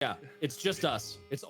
Yeah, it's just us. It's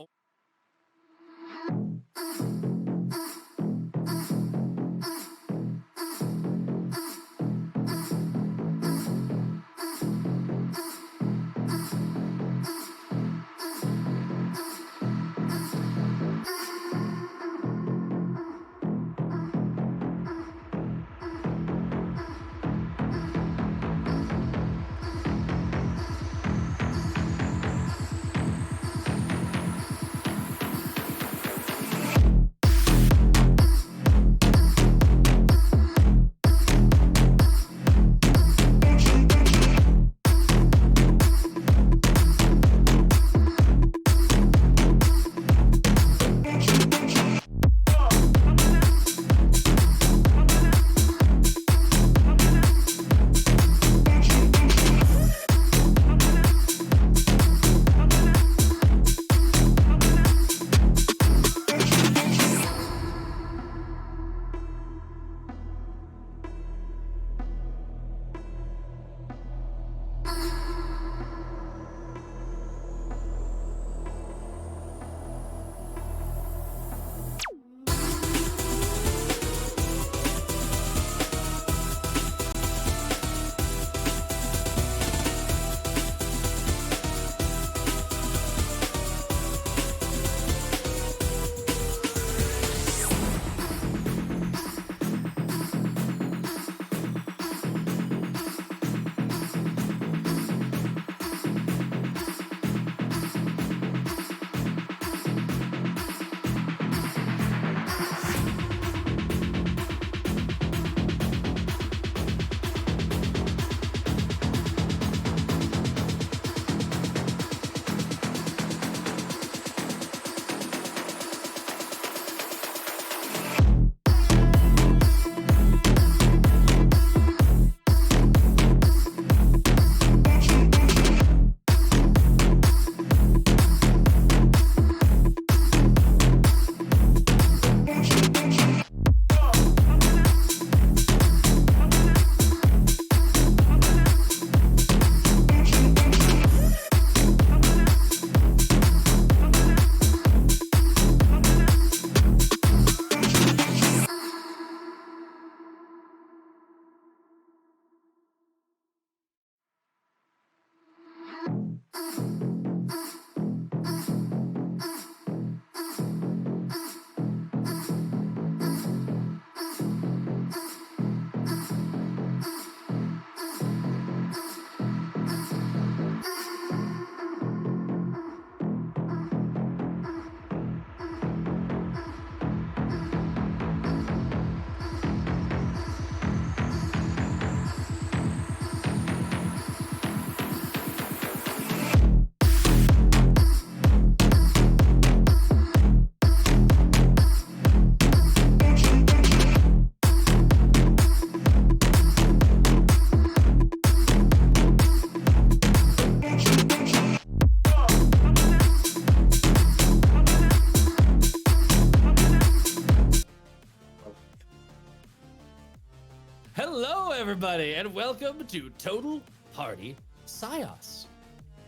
hello, everybody, and welcome to Total Party Psyos.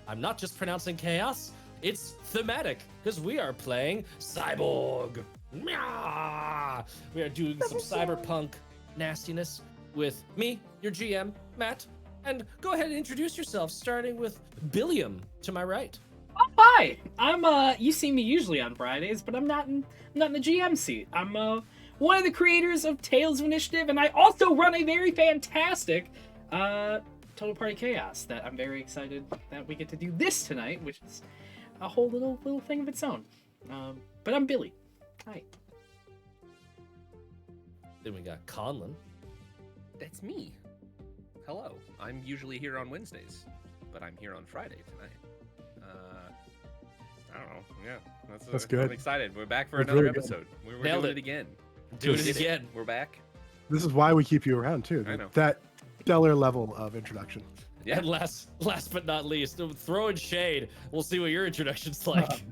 I'm not just pronouncing chaos; it's thematic because we are playing CYBORG. Meow. We are doing some cyberpunk nastiness with me, your GM, Matt. And go ahead and introduce yourself, starting with Billiam to my right. Oh, hi! I'm you see me usually on Fridays, but I'm not in the GM seat. I'm one of the creators of Tales of Initiative, and I also run a very fantastic Total Party Chaos that I'm very excited that we get to do this tonight, which is a whole little thing of its own. But I'm Billy. Hi. Then we got Conlon. That's me. Hello. I'm usually here on Wednesdays, but I'm here on Friday tonight. I don't know. Yeah, that's good. I'm excited. We're back for That's another really episode. We're Nailed doing it. it again. Doing it again. We're back. This is why we keep you around too. I know. That stellar level of introduction. Yeah. And last but not least, throwing shade. We'll see what your introduction's like.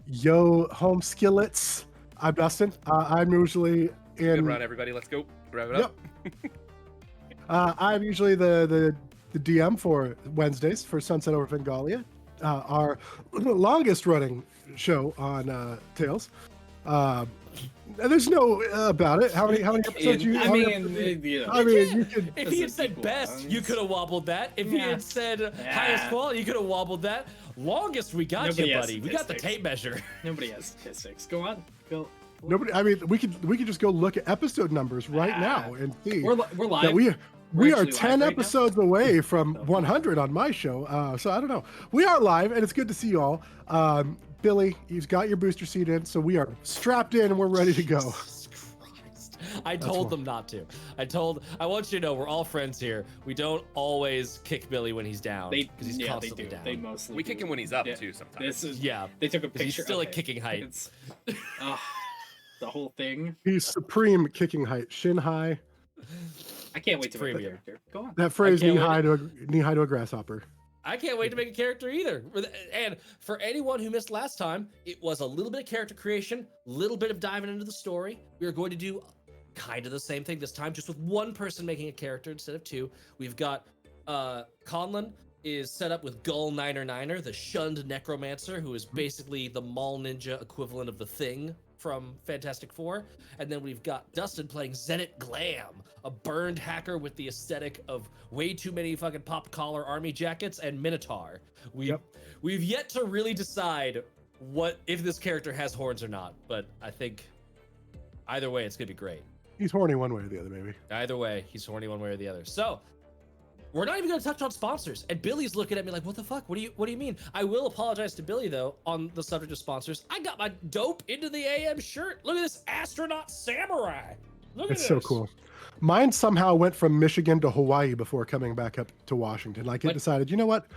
Yo, home skillets. I'm Dustin. I'm usually Good in. run, everybody. Let's go. Wrap it up. I'm usually the DM for Wednesdays for Sunset Over Bengalia. our longest running show on Tales. There's no about it. How many episodes you? I how many mean, episodes- you know, I mean, you could. If he had Doesn't said equal best, ones. you could have wobbled that. If he Yeah. had said Yeah. highest quality, you could have wobbled that. Longest, we got Nobody you, has buddy. We got the statistics. tape measure. nobody has statistics. Go on. Go. Nobody. I mean, we could just go look at episode numbers right Ah. now and see We're live. that we We're are actually 10 live right now. episodes away from So- 100 on my show. So I don't know. We are live, and it's good to see you all. Billy, you've got your booster seat in, so we are strapped in and we're ready to go. Jesus Christ. I told them not to. I want you to know we're all friends here. We don't always kick Billy when he's down. They, because he's yeah, they constantly do. down. They mostly We do. kick him when he's up Yeah. too sometimes. This is. Yeah. They took a 'Cause he's picture. still at okay. kicking height. It's, the whole thing. He's supreme kicking height, shin high. I can't wait to make the Premium. character. Go on. That phrase can't knee wait high to a grasshopper. I can't wait to make a character either. And for anyone who missed last time, it was a little bit of character creation, little bit of diving into the story. We are going to do kind of the same thing this time, just with one person making a character instead of two. We've got Conlon is set up with Gull Niner Niner, the shunned necromancer, who is basically the mall ninja equivalent of the Thing from Fantastic Four. And then we've got Dustin playing Zenit Glam, a burned hacker with the aesthetic of way too many fucking pop collar army jackets, and Minotaur. We've yet to really decide what if this character has horns or not, but I think either way it's gonna be great. He's horny one way or the other, maybe. Either way, he's horny one way or the other. So we're not even gonna touch on sponsors. And Billy's looking at me like, what the fuck? What do you mean? I will apologize to Billy though on the subject of sponsors. I got my dope into the AM shirt. Look at this astronaut samurai. Look at It's this. so cool. Mine somehow went from Michigan to Hawaii before coming back up to Washington. Like it But- decided, you know what?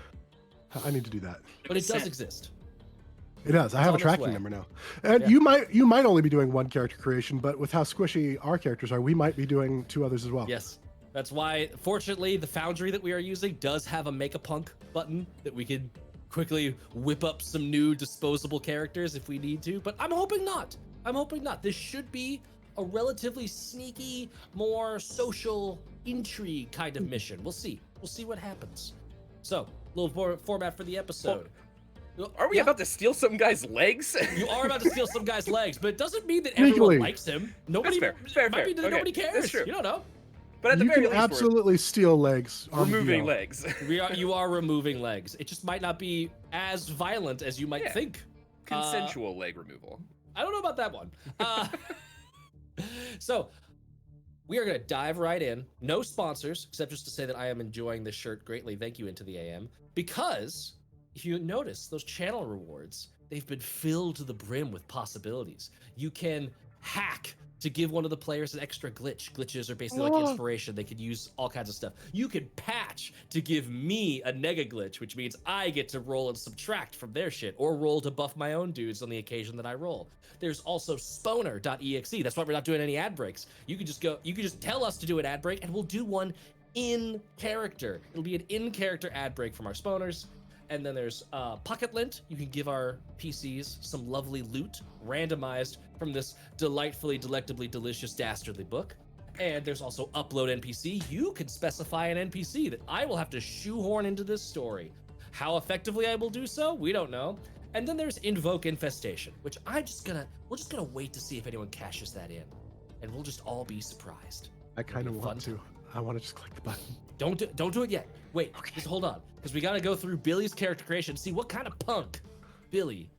I need to do that. But it does Sent. exist. It does. I have on a its tracking way. number now. And Yeah. you might only be doing one character creation, but with how squishy our characters are, we might be doing two others as well. Yes. That's why, fortunately, the foundry that we are using does have a make a punk button that we can quickly whip up some new disposable characters if we need to. But I'm hoping not. This should be a relatively sneaky, more social intrigue kind of mission. We'll see. We'll see what happens. So, little format for the episode. Are we Yeah. about to steal some guy's legs? You are about to steal some guy's legs, but it doesn't mean that Legally. everyone likes him. Nobody. That's fair, might fair. be that Okay, nobody that's cares. true. You don't know. But at the You very can least, absolutely steal legs. we're on removing VL. legs. You are removing legs. It just might not be as violent as you might Yeah. think. Consensual leg removal. I don't know about that one. So we are going to dive right in. No sponsors, except just to say that I am enjoying this shirt greatly. Thank you, Into the AM. Because if you notice, those channel rewards, they've been filled to the brim with possibilities. You can hack to give one of the players an extra glitch. Glitches are basically like inspiration. They could use all kinds of stuff. You can patch to give me a nega glitch, which means I get to roll and subtract from their shit, or roll to buff my own dudes on the occasion that I roll. There's also Sponer.exe. That's why we're not doing any ad breaks. You can just tell us to do an ad break, and we'll do one in character. It'll be an in character ad break from our Sponers. And then there's Pocket Lint. You can give our PCs some lovely loot, randomized from this delightfully, delectably delicious dastardly book. And there's also Upload NPC. You can specify an NPC that I will have to shoehorn into this story. How effectively I will do so, we don't know. And then there's Invoke Infestation, which we're just gonna wait to see if anyone cashes that in, and we'll just all be surprised. I kind of Fun want to. I want to just click the button. Don't do it yet. Wait, just hold on, because we got to go through Billy's character creation, see what kind of punk Billy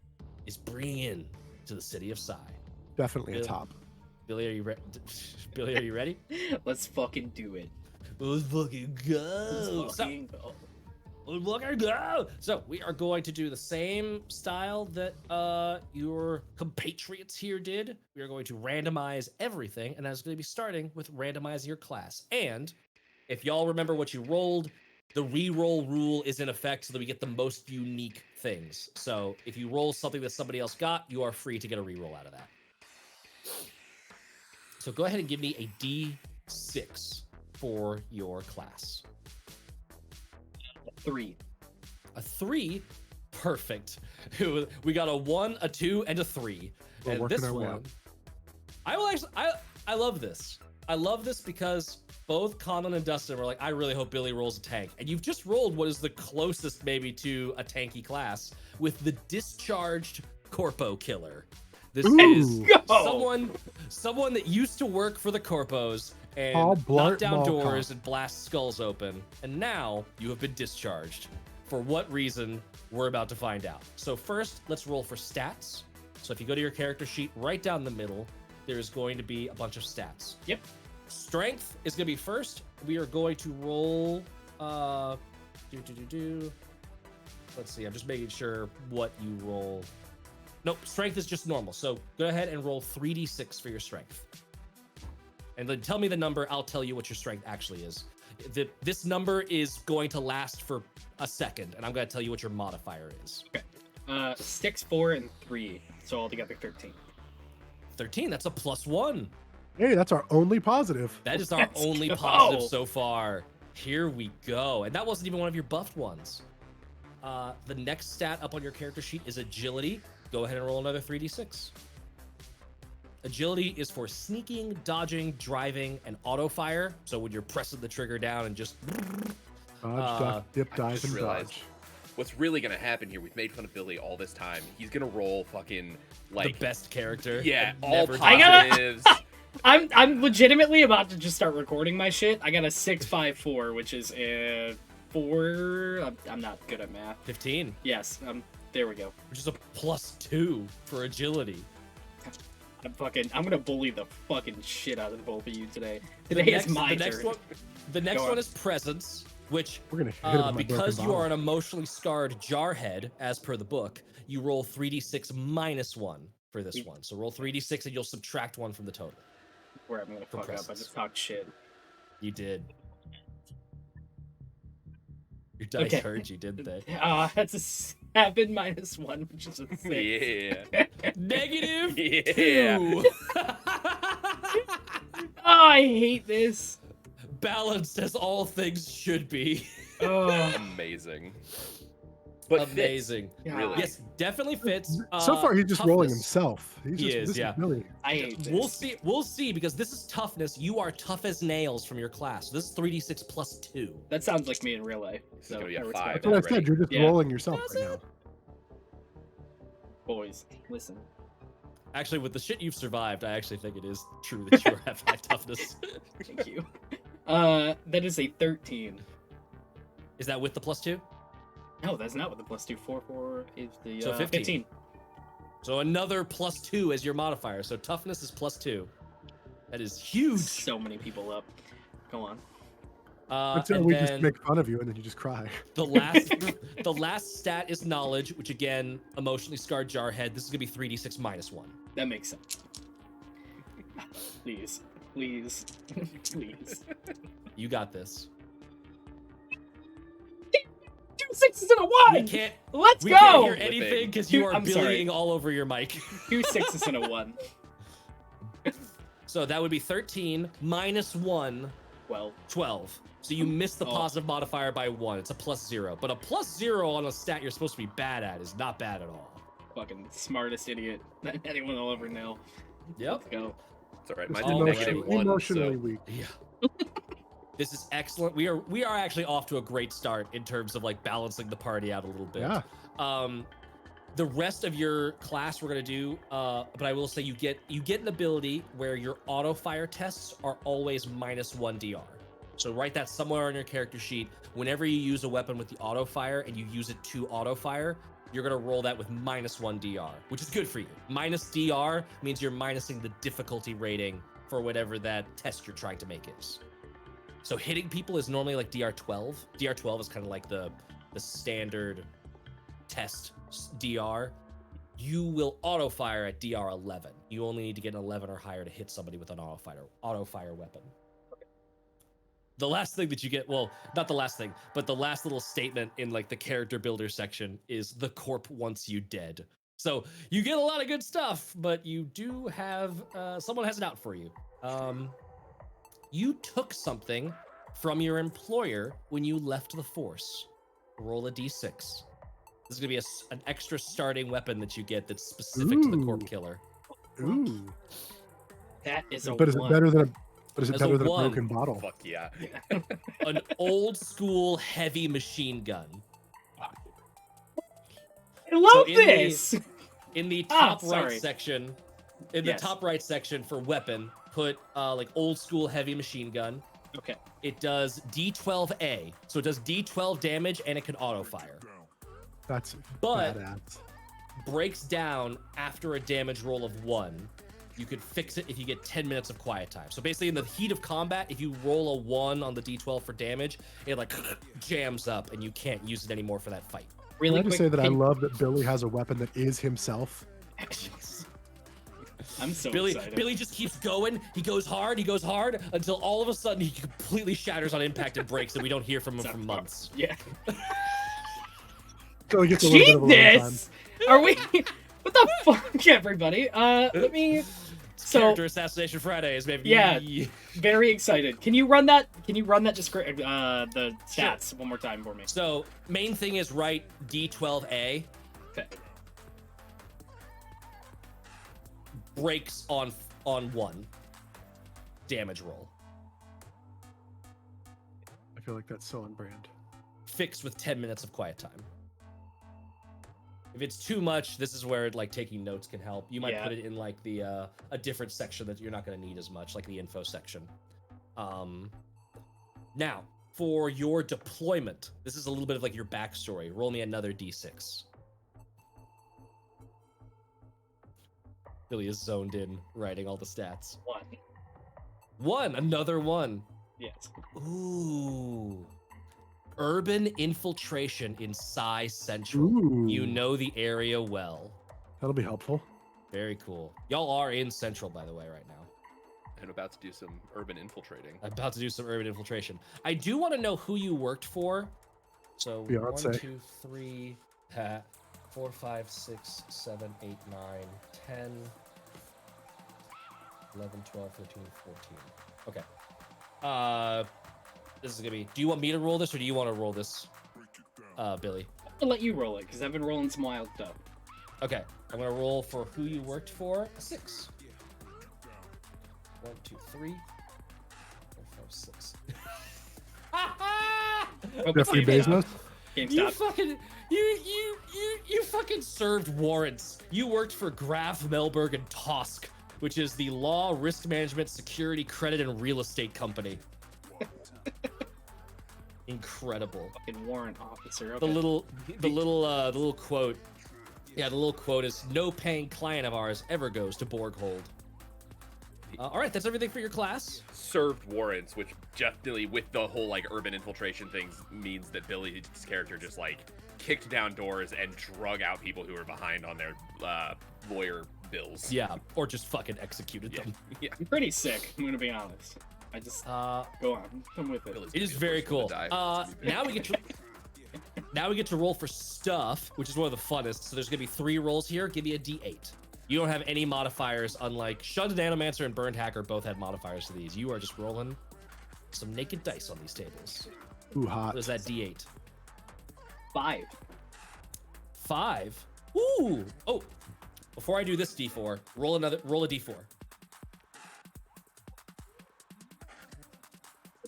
is bringing in to the city of Psy. Definitely a Really? top. Billy, are you ready? Billy, are you ready? Let's fucking do it. Let's fucking go. Let's fucking go. Let's fucking go. So we are going to do the same style that your compatriots here did. We are going to randomize everything, and that's going to be starting with randomizing your class. And if y'all remember what you rolled, the re-roll rule is in effect so that we get the most unique things. So if you roll something that somebody else got, you are free to get a re-roll out of that. So go ahead and give me a D6 for your class. 3. A 3, perfect. We got a 1, a 2, and a 3. We're and working this our way one, up. I love this. I love this because both Colin and Dustin were like, I really hope Billy rolls a tank. And you've just rolled what is the closest maybe to a tanky class with the Discharged Corpo Killer. This is someone that used to work for the Corpos and knock down doors and blast skulls open. And now you have been discharged. For what reason, we're about to find out. So first, let's roll for stats. So if you go to your character sheet, right down the middle, there's going to be a bunch of stats. Yep. Strength is going to be first. We are going to roll... Let's see, I'm just making sure what you roll. Nope, strength is just normal. So go ahead and roll 3d6 for your strength. And then tell me the number, I'll tell you what your strength actually is. This number is going to last for a second, and I'm going to tell you what your modifier is. Okay. 6, 4, and 3. So altogether 13. 13, that's a +1. Hey, that's our only positive. That is our only positive so far. Here we go. And that wasn't even one of your buffed ones. The next stat up on your character sheet is agility. Go ahead and roll another 3d6. Agility is for sneaking, dodging, driving, and auto fire. So when you're pressing the trigger down and just Dodge, duck, dip, dive, and dodge. What's really gonna happen here? We've made fun of Billy all this time. He's gonna roll fucking like the best character. Yeah, all I positives. I'm legitimately about to just start recording my shit. I got a 654, which is 4. I'm not good at math. 15. Yes. There we go. Which is a +2 for agility. I'm gonna bully the fucking shit out of both of you today. Today is my turn. The next one is presence, which we're gonna hit him because you are an emotionally scarred jarhead, as per the book, you roll 3d6 -1 for this one. So roll 3d6 and you'll subtract 1 from the total. Where I'm gonna fuck up. I just talked shit. You did. Your dice heard you, didn't they? That's a 7 -1, which is a 6. Yeah. -2. Oh, I hate this. Balanced as all things should be. Oh, Amazing. But amazing. Fits, really. Yes, definitely fits. So far, he's just rolling toughness. himself. He is, yeah. Really... I hate this. We'll see, because this is toughness. You are tough as nails from your class. So this is 3d6 +2. That sounds like me in real life. This is gonna be I a respect 5. That's what I said. You're just rolling yourself That's right it. now. Boys, listen. Actually, with the shit you've survived, I actually think it is true that you have high toughness. Thank you. That is a 13. Is that with the +2? No, that's not with the +2. 4 is the So 15. So another +2 as your modifier. So toughness is +2. That is huge. So many people up. Go on. Until and we then just make fun of you and then you just cry. the last stat is knowledge, which again, emotionally scarred jarhead. This is gonna be 3d6 -1. That makes sense. Please. Please. Please. You got this. 2 6s and a 1! We can't. Let's We go! can't hear anything because you are I'm sorry. billying all over your mic. 2 6s and a 1. So that would be 13 -1, Well, 12. So you missed the positive modifier by 1. It's a +0. But a +0 on a stat you're supposed to be bad at is not bad at all. fucking smartest idiot that anyone will ever know. Yep. Let's go. It's alright. Mine's All a right. -1. Emotionally So weak. Yeah. This is excellent. We are actually off to a great start in terms of like balancing the party out a little bit. Yeah. The rest of your class we're gonna do, but I will say you get an ability where your auto fire tests are always -1 DR. So write that somewhere on your character sheet. Whenever you use a weapon with the auto fire and you use it to auto fire, you're gonna roll that with -1 DR, which is good for you. -DR means you're minusing the difficulty rating for whatever that test you're trying to make is. So hitting people is normally like DR12. DR12 is kind of like the standard test DR. You will auto fire at DR11. You only need to get an 11 or higher to hit somebody with an auto fire weapon. The last thing that you get, well, not the last thing, but the last little statement in like the character builder section is the corp wants you dead. So you get a lot of good stuff, but you do have, someone has it out for you. You took something from your employer when you left the force. Roll a d6. This is gonna be an extra starting weapon that you get that's specific to the corp killer. Ooh. That is a But is it 1. better than But is it As a better than a one. broken bottle? Fuck yeah. An old school heavy machine gun. I love in this. In the top right sorry. section, Yes. top right section for weapon, put like old school heavy machine gun. Okay. It does D12A, so it does D12 damage and it can auto fire. That's But badass. breaks down after a damage roll of 1. You could fix it if you get 10 minutes of quiet time. So basically in the heat of combat, if you roll a 1 on the D12 for damage, it like jams up and you can't use it anymore for that fight. Really Can I just quick. say that I love that Billy has a weapon that is himself. I'm so Billy excited. just keeps going. He goes hard until all of a sudden he completely shatters on impact and breaks and we don't hear from him for months. Yeah. So he gets a little bit of alone time. Jesus! Are we? What the fuck, everybody? Let me. So Character Assassination Fridays, baby. Yeah. very excited. Can you run that? Can you run that? The stats one more time for me. So main thing is write D12A. Okay. Breaks on 1 damage roll. I feel like that's so on brand. Fixed with 10 minutes of quiet time. If it's too much, this is where like taking notes can help. You might put it in like the a different section that you're not going to need as much, like the info section. Now for your deployment, this is a little bit of like your backstory. Roll me another D6. Billy is zoned in, writing all the stats. 1, another 1. Yes. Ooh. Urban infiltration in Psy Central. Ooh. You know the area well. That'll be helpful. Very cool. Y'all are in Central, by the way, right now. And about to do some urban infiltrating. About to do some urban infiltration. I do want to know who you worked for. So Beyonce. 1, 2, 3, 4, 5, 6, 7, 8, 9, 10, 11, 12, 13, 14. Okay. This is gonna be. Do you want me to roll this, or do you want to roll this, Billy? I'll let you roll it because I've been rolling some wild stuff. Okay, I'm gonna roll for who you worked for. A 6. 1, 2, 3, 4, 5, 6. Jeffrey Bezos. You fucking you fucking served warrants. You worked for Graf, Melberg, and Tosk, which is the law, risk management, security, credit, and real estate company. Incredible. Fucking warrant officer. The Okay. little quote. Yeah, the little quote is, "No paying client of ours ever goes to Borghold." All right, that's everything for your class. Served warrants, which definitely, with the whole like urban infiltration things, means that Billy's character just like kicked down doors and drug out people who were behind on their lawyer bills. Yeah, or just fucking executed them. Yeah. I'm pretty sick. I'm gonna be honest. I just go on. I'm with it. Billy's It is gonna be the very first one cool. to die. Now we get to roll for stuff, which is one of the funnest. So there's gonna be 3 rolls here. Give me a D8. You don't have any modifiers, unlike Shunned Nanomancer and Burned Hacker both had modifiers to these. You are just rolling some naked dice on these tables. Ooh, hot. What is that D8? 5. 5. Ooh. Oh. Before I do this D4, roll a D4.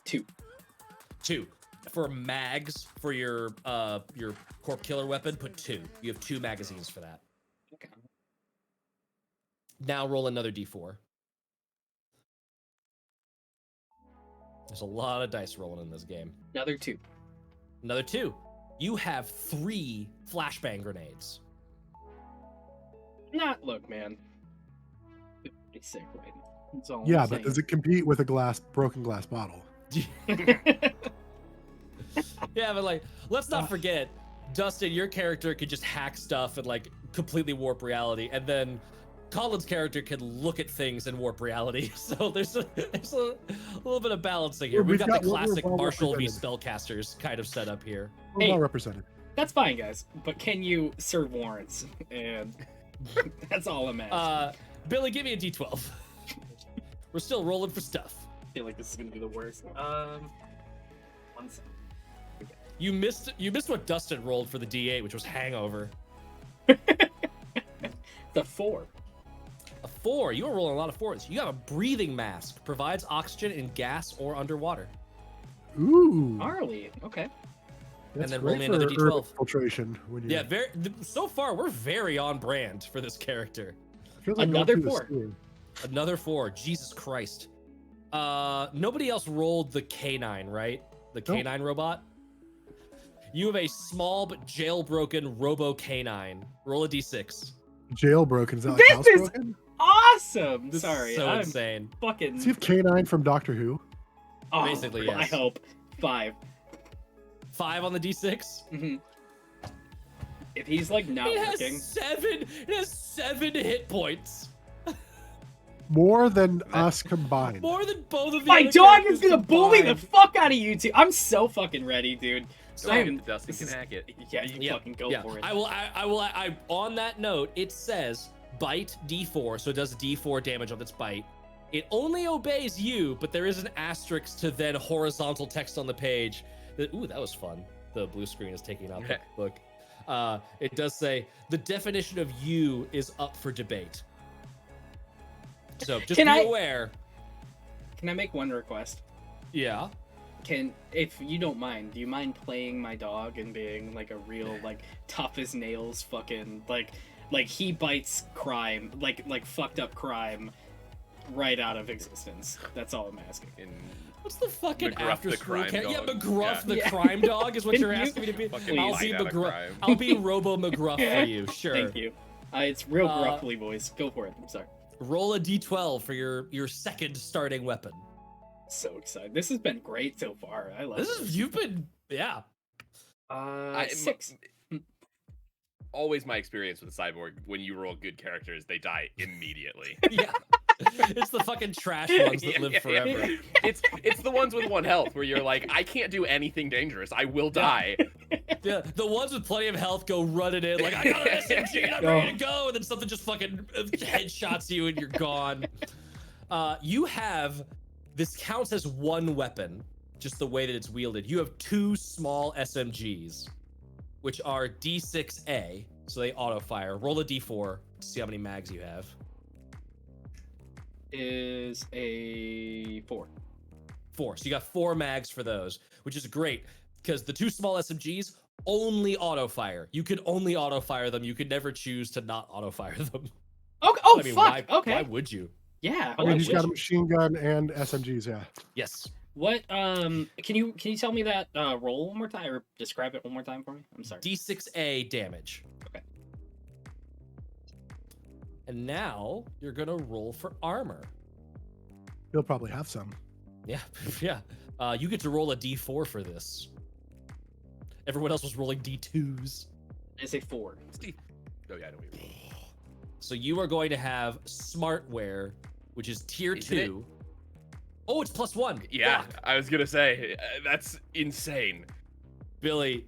2. 2. For mags for your corp killer weapon, put 2. You have 2 magazines for that. Okay. Now roll another D4. There's a lot of dice rolling in this game. Another 2. Another 2. You have 3 flashbang grenades. Look, man. Pretty sick, right? That's all Yeah, I'm but saying. does it compete with a broken glass bottle? Yeah, but like, let's not forget, Dustin, your character could just hack stuff and like completely warp reality, and then Colin's character can look at things and warp reality. So there's a little bit of balancing here. Well, We've got the we're classic well Marshall v. represented. Spellcasters kind of setup here. We're Hey. well represented. That's fine, guys. But can you serve warrants? And that's all I'm asking. Billy, give me a D12. We're still rolling for stuff. I feel like this is gonna be the worst. 1 second. You missed what Dustin rolled for the D8, which was Hangover. The 4. A 4. You are rolling a lot of 4s. You got a breathing mask. Provides oxygen in gas or underwater. Ooh. Gnarly. Okay. That's then great roll me another for D12. urban filtration. When you Yeah, so far we're very on brand for this character. feels like Another going through the 4. steam. Another 4. Jesus Christ. Nobody else rolled the K9, right? The Nope. K9 robot. You have a small but jailbroken Robo K9. Roll a D6. Jailbroken. Is that like This is housebroken? awesome. This Sorry, is so I'm insane. fucking. Does he have K9 from Doctor Who? Oh, Basically, I yes. hope 5. 5 on the D6. hmm If he's like not It has working, 7. It has 7 hit points. More than us combined. More than both of the my other dog characters is gonna bully the combined. fuck out of you two. I'm so fucking ready, dude. Don't I'm- get the Dustin this can is- hack it. Yeah, you fucking go for it. I on that note, it says bite D4, so it does D4 damage on its bite. It only obeys you, but there is an asterisk to then horizontal text on the page. Ooh, that was fun. The blue screen is taking out the book. It does say the definition of you is up for debate. So just Can be I- aware. Can I make one request? Yeah. If you don't mind, do you mind playing my dog and being like a real like tough as nails fucking like he bites crime like fucked up crime right out of existence? That's all I'm asking. What's the fucking McGruff after the school crime cat? Yeah, dog. McGruff the Yeah. crime dog is what Can you're you- asking me to be. Fucking I'll bite be out of McGruff. crime. I'll be Robo McGruff for you. Sure. Thank you. It's real Uh, gruffly, boys. Go for it. I'm sorry. Roll a d12 for your second starting weapon. So excited. This has been great so far. I love this. You've been yeah. 6. Always my experience with the cyborg. When you roll good characters, they die immediately. Yeah. It's the fucking trash ones that live forever. It's the ones with 1 health where you're like, I can't do anything dangerous. I will die. The ones with plenty of health go running in like I got an SMG and I'm ready to go, and then something just fucking headshots you and you're gone. You have this counts as 1 weapon, just the way that it's wielded. You have 2 small SMGs, which are D6A, so they auto fire. Roll a D4 to see how many mags you have. Is a 4. 4. So you got 4 mags for those, which is great because the 2 small SMGs only auto fire. You could only auto fire them. You could never choose to not auto fire them. Okay. Oh I mean, fuck. why, Okay. Why would you? Yeah. Oh, why he's would got a you? machine gun and SMGs, yeah. Yes. What? Can you tell me that roll one more time or describe it one more time for me? I'm sorry. D6A damage. Okay. And now you're gonna roll for armor. He'll probably have some. Yeah, yeah. You get to roll a D4 for this. Everyone else was rolling D2s. It's a 4. Steve. Oh yeah, I know what you're So you are going to have smartware, which is tier Isn't it? 2. Oh, it's +1. Yeah, Fuck. I was gonna say that's insane. Billy,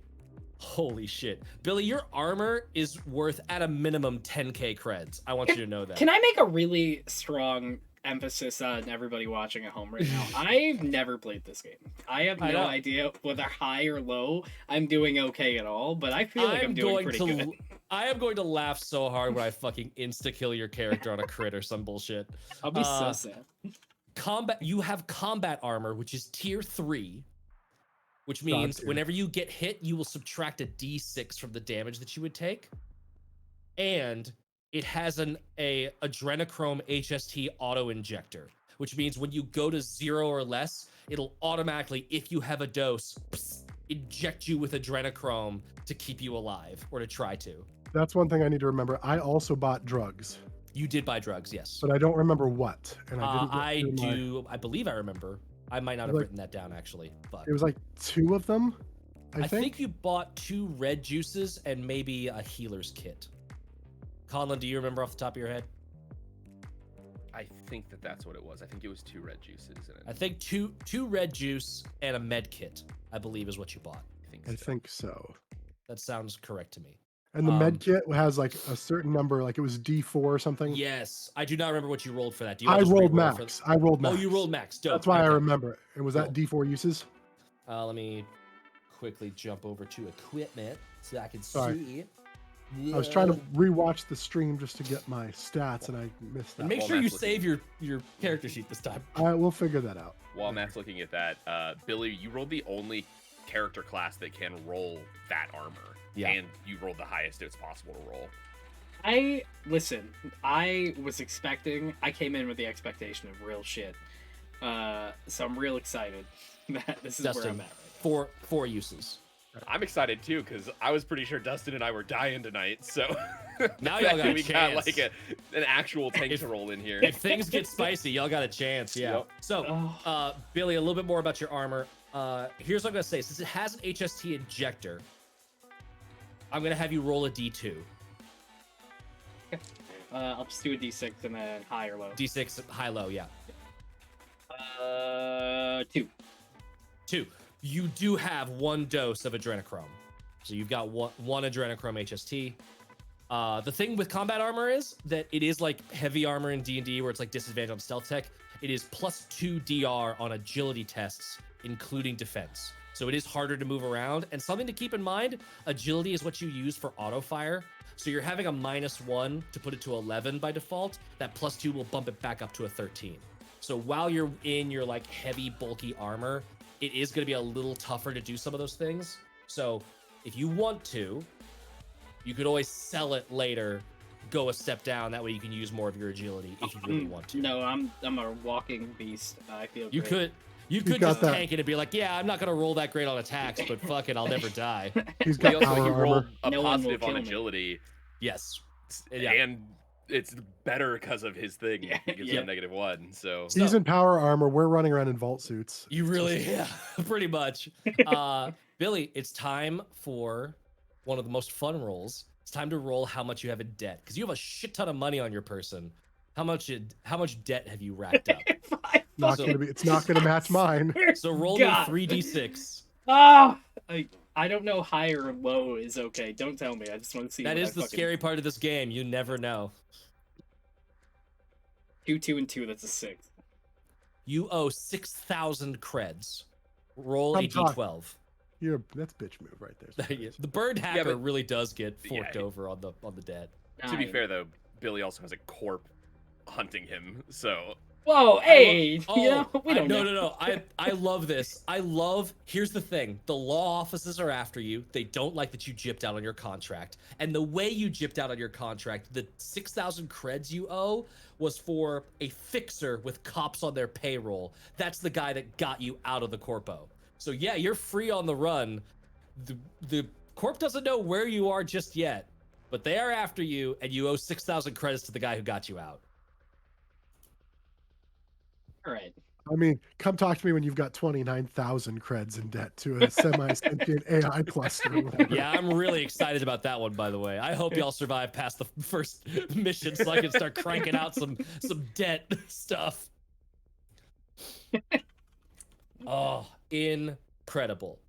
holy shit. Billy, your armor is worth at a minimum 10k creds. I want you to know that. Can I make a really strong emphasis on everybody watching at home right now? I've never played this game. I have I no know. idea whether high or low I'm doing okay at all, but I feel like I'm doing pretty good. I am going to laugh so hard when I fucking insta-kill your character on a crit or some bullshit. I'll be so sad. You have combat armor, which is tier 3, which means tier. whenever you get hit, you will subtract a d6 from the damage that you would take. And it has a adrenochrome HST auto injector, which means when you go to 0 or less, it'll automatically, if you have a dose, inject you with adrenochrome to keep you alive, or to try to. That's one thing I need to remember. I also bought drugs, You did buy drugs, yes. but I don't remember what. And I didn't. I believe I remember. I might not have written that down actually, but It was like 2 of them. I I think. think you bought 2 red juices and maybe a healer's kit. Colin, do you remember off the top of your head? I think that's what it was. I think it was 2 red juices. And I think two red juice and a med kit, I believe is what you bought. I think so. That sounds correct to me. And the Um, med kit has like a certain number, like it was D4 or something. Yes, I do not remember what you rolled for that. Do you I want to just rolled re-roll for max. I rolled max. Oh, you rolled max. Dope. That's why I Okay. remember it. And was that Cool. D4 uses? Let me quickly jump over to equipment so I can Sorry. see. I was trying to rewatch the stream just to get my stats, and I missed And that. make Well, sure you Matt's looking- save your character sheet this time. We'll figure that out. While Matt's looking at that, Billy, you rolled the only character class that can roll that armor. Yeah. And you rolled the highest it's possible to roll. I came in with the expectation of real shit. So I'm real excited that this is where Dustin, I'm at right four uses. I'm excited too because I was pretty sure Dustin and I were dying tonight. So Now the y'all fact got that a we chance. got like an actual tank to roll in here. If things get spicy, y'all got a chance. Yeah. Yep. So, Oh. Billy, a little bit more about your armor. Here's what I'm gonna say. Since it has an HST injector, I'm gonna have you roll a D2. I'll just do a D6 and then high or low. D6 high low, yeah. 2. 2. You do have 1 dose of adrenochrome. So you've got one adrenochrome HST. The thing with combat armor is that it is like heavy armor in D&D where it's like disadvantage on stealth tech. It is +2 DR on agility tests, including defense. So it is harder to move around. And something to keep in mind, agility is what you use for auto fire. So you're having a -1 to put it to 11 by default. That +2 will bump it back up to a 13. So while you're in your like heavy, bulky armor, it is going to be a little tougher to do some of those things. So if you want to, you could always sell it later, go a step down. That way you can use more of your agility if you really want to. No, I'm a walking beast. I feel You great. you could got just that. tank it and be like, yeah, I'm not going to roll that great on attacks, but fuck it, I'll never die. He's He got also power he rolled armor. a No one will positive on kill me. agility, Yes. Yeah. and it's better because of his thing. Yeah, It gives yeah. him -1. So He's in power armor. We're running around in vault suits. You really, yeah, pretty much. Billy, it's time for one of the most fun rolls. It's time to roll how much you have in debt because you have a shit ton of money on your person. How much debt have you racked up? It's not gonna match mine. So roll God. me 3d6. Ah, I don't know high or low is okay. Don't tell me. I just want to see. That what is I the fucking- scary part of this game. You never know. 2, 2, and 2. That's a 6. You owe 6,000 creds. Roll I'm a talking. d12. That's bitch move right there. The bird hacker but- really does get forked Yeah. over on the debt. to be 9. fair though, Billy also has a corp hunting him. So Whoa, hey, Oh, you know, we don't no, know. no. I love this. Here's the thing. The law offices are after you. They don't like that you gypped out on your contract. And the way you gypped out on your contract, the 6,000 creds you owe was for a fixer with cops on their payroll. That's the guy that got you out of the corpo. So yeah, you're free on the run. The corp doesn't know where you are just yet, but they are after you, and you owe 6,000 credits to the guy who got you out. All right. I mean, come talk to me when you've got 29,000 creds in debt to a semi-sentient AI cluster. Or whatever. Yeah, I'm really excited about that one, by the way. I hope y'all survive past the first mission so I can start cranking out some debt stuff. Oh, incredible.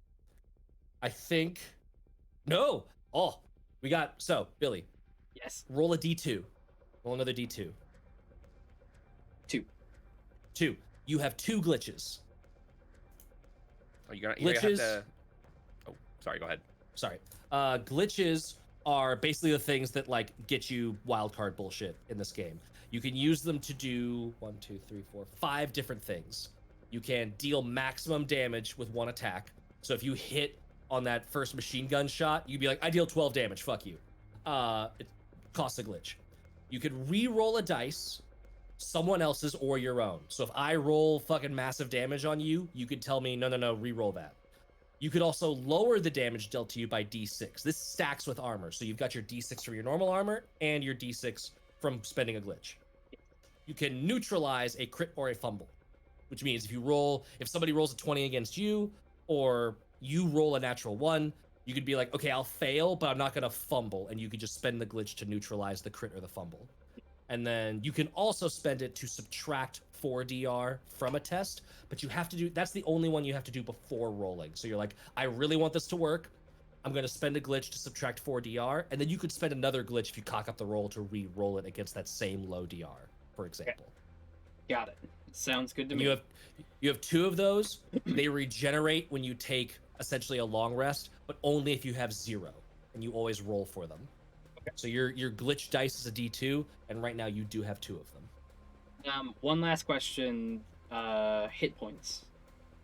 I think... No! Oh, we got... So, Billy, Yes. roll a D2. Roll another D2. 2. 2. You have 2 glitches. you're gonna have Glitches. to. Oh, sorry. Go ahead. Sorry. Glitches are basically the things that like get you wildcard bullshit in this game. You can use them to do 1, 2, 3, 4, 5 different things. You can deal maximum damage with 1 attack. So if you hit on that first machine gun shot, you'd be like, I deal 12 damage, fuck you. It costs a glitch. You could re-roll a dice, someone else's or your own. So if I roll fucking massive damage on you, you could tell me, no, re-roll that. You could also lower the damage dealt to you by D6. This stacks with armor. So you've got your D6 from your normal armor and your D6 from spending a glitch. You can neutralize a crit or a fumble, which means if somebody rolls a 20 against you, or you roll a natural 1, you could be like, okay, I'll fail, but I'm not gonna fumble, and you could just spend the glitch to neutralize the crit or the fumble. And then you can also spend it to subtract 4 DR from a test, but you have to do, that's the only one you have to do before rolling. So you're like, I really want this to work. I'm going to spend a glitch to subtract 4 DR, and then you could spend another glitch if you cock up the roll to re-roll it against that same low DR, for example. Got it. Sounds good to And me. you have 2 of those. They regenerate when you take essentially a long rest, but only if you have 0, and you always roll for them. So your glitch dice is a D2, and right now you do have 2 of them. One last question. Hit points.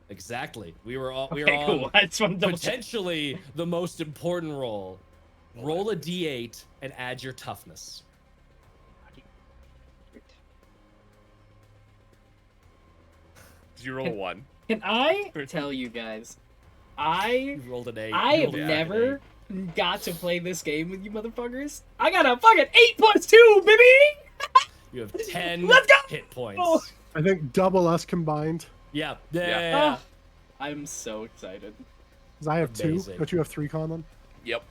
Exactly. We were on Cool. I just want to double check. potentially the most important roll. Roll a D8 and add your toughness. Did you roll a 1? Can I tell you guys? You rolled an 8. I You have rolled an never got to play this game with you motherfuckers. I got a fucking 8 plus 2, baby! 8. You have 10 Let's go! hit points. Oh. I think double us combined. Yeah. I'm so excited. 'Cause I have 2. Amazing. Don't you have 3, Conlon? Yep.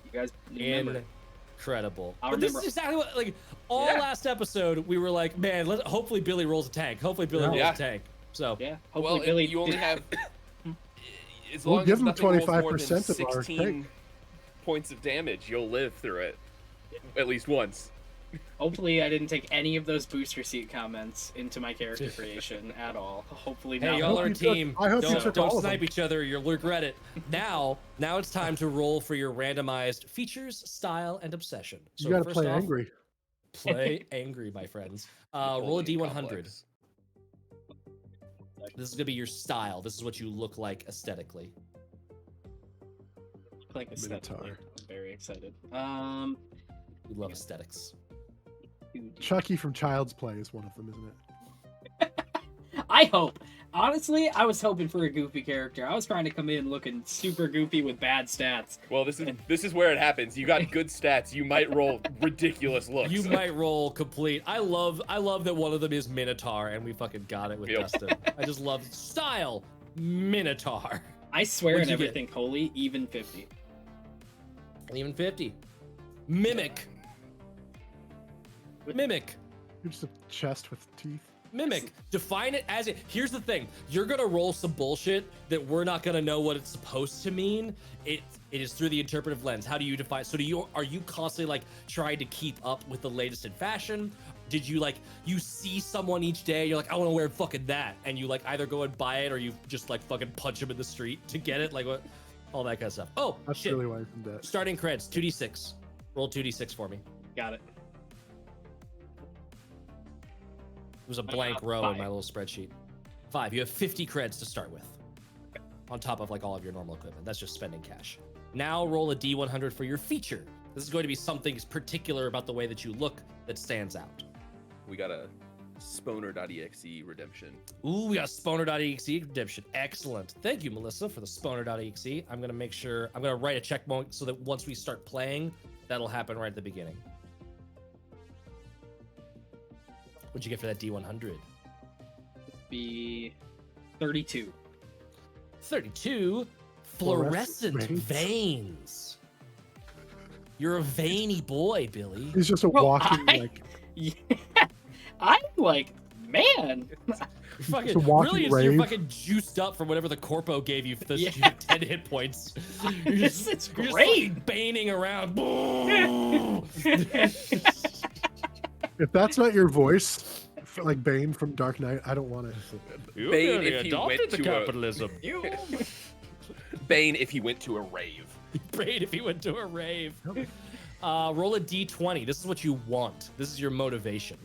You guys remember. Incredible. I'll But this remember- is exactly what, like, all last episode, we were like, man, hopefully Billy rolls a tank. Hopefully Billy rolls Yeah. a tank. So, Yeah, Well, hopefully Billy. you only have. As We'll long give as him nothing rolls more than 25% of our 16 tank. points of damage, you'll live through it. At least once. Hopefully, I didn't take any of those booster seat comments into my character creation at all. Hopefully, hey, not. y'all are a you took- team. I hope you Don't, took don't all of snipe them. each other. You'll regret it. Now it's time to roll for your randomized features, style, and obsession. So You gotta first play off, angry. Play angry, my friends. Roll a Napoleon D100. complex. This is gonna be your style. This is what you look like aesthetically. Like aesthetically. Minotaur. I'm very excited. We love aesthetics. Chucky from Child's Play is one of them, isn't it? I hope. Honestly, I was hoping for a goofy character. I was trying to come in looking super goofy with bad stats. Well, this is where it happens. You got good stats. You might roll ridiculous looks. You might roll complete. I love that one of them is Minotaur, and we fucking got it with Yep. Dustin. I just love style Minotaur. I swear What'd and you get? everything holy, even 50. Even 50. Mimic. Mimic. You're just a chest with teeth. Mimic. Define it as it. Here's the thing. You're gonna roll some bullshit that we're not gonna know what it's supposed to mean. It is through the interpretive lens. How do you define? So are you constantly like trying to keep up with the latest in fashion? Did you like you see someone each day? You're like, I want to wear fucking that, and you like either go and buy it or you just like fucking punch him in the street to get it. Like what? All that kind of stuff. Oh That's shit. really why I'm dead. Starting creds 2d6. Roll 2d6 for me. Got it. It was a blank row in 5. my little spreadsheet. 5. You have 50 creds to start with. On top of like all of your normal equipment. That's just spending cash. Now roll a D100 for your feature. This is going to be something particular about the way that you look that stands out. We got a Sponer.exe redemption. Ooh, we got Sponer.exe redemption. Excellent. Thank you, Melissa, for the Sponer.exe. I'm going to make sure, I'm going to write a check mark so that once we start playing, that'll happen right at the beginning. What'd you get for that D100? Be 32. 32 fluorescent Fluorescent veins. You're a veiny boy, Billy. He's just a Bro, walking like Yeah. I'm like, man. You're fucking, It's a walking really, you're rave. fucking juiced up from whatever the corpo gave you for this. Yeah. You have 10 hit points. You're just, It's you're just great. fucking baning around. if that's not your voice, like Bane from Dark Knight, I don't want it. You Bane, nearly if he adopted went the to capitalism. You. Bane if he went to a rave. Braid if he went to a rave. Roll a d20. This is what you want. This is your motivation.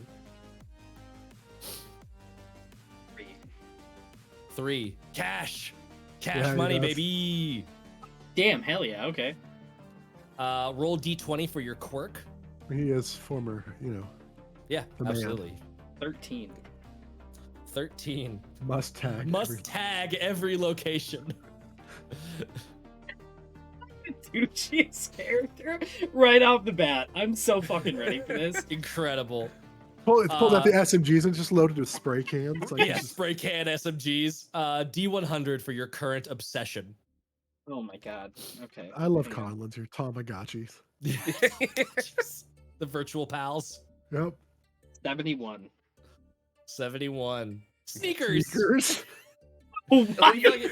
3. Cash. Cash Yeah, he money, does. baby. Damn, hell yeah, okay. Roll d20 for your quirk. He is former, Yeah, The man. absolutely. 13. tag. 13. Must Must tag every location. Tucci's character right off the bat. I'm so fucking ready for this. Incredible. It's pulled out the SMGs and just loaded with spray cans. Like, Yeah, this is- spray can SMGs. D100 for your current obsession. Oh my god. Okay. I love Hang on. Conlins, your Tamagotchis. The virtual pals. Yep. 71. 71. Sneakers. Sneakers. What? You fucking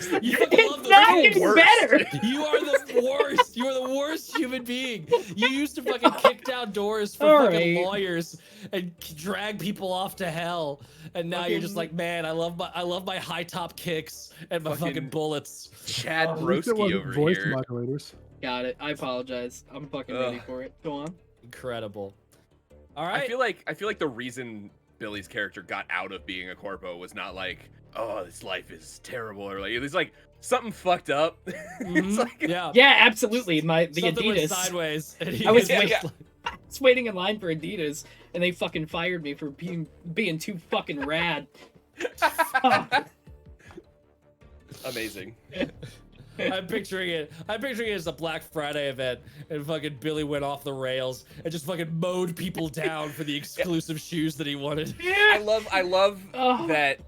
love It's not the getting worst. better. You are the worst. You are the worst human being. You used to fucking kick down doors for All fucking right. lawyers and drag people off to hell, and now you're just like, man, I love my high top kicks and my fucking Fucking bullets. Chad At least it Broski wasn't over voice here. modulators. Got it. I apologize. I'm fucking ready Ugh. for it. Go on. Incredible. All right. I feel like the reason Billy's character got out of being a corpo was not like, oh, this life is terrible, or like it was like something fucked up. It's like, yeah. Yeah, absolutely. The Something went Adidas. sideways. And he I was just waiting- like- I was waiting in line for Adidas, and they fucking fired me for being too fucking rad. amazing. I'm picturing it. I'm picturing it as a Black Friday event, and fucking Billy went off the rails and just fucking mowed people down for the exclusive shoes that he wanted. I love Oh. that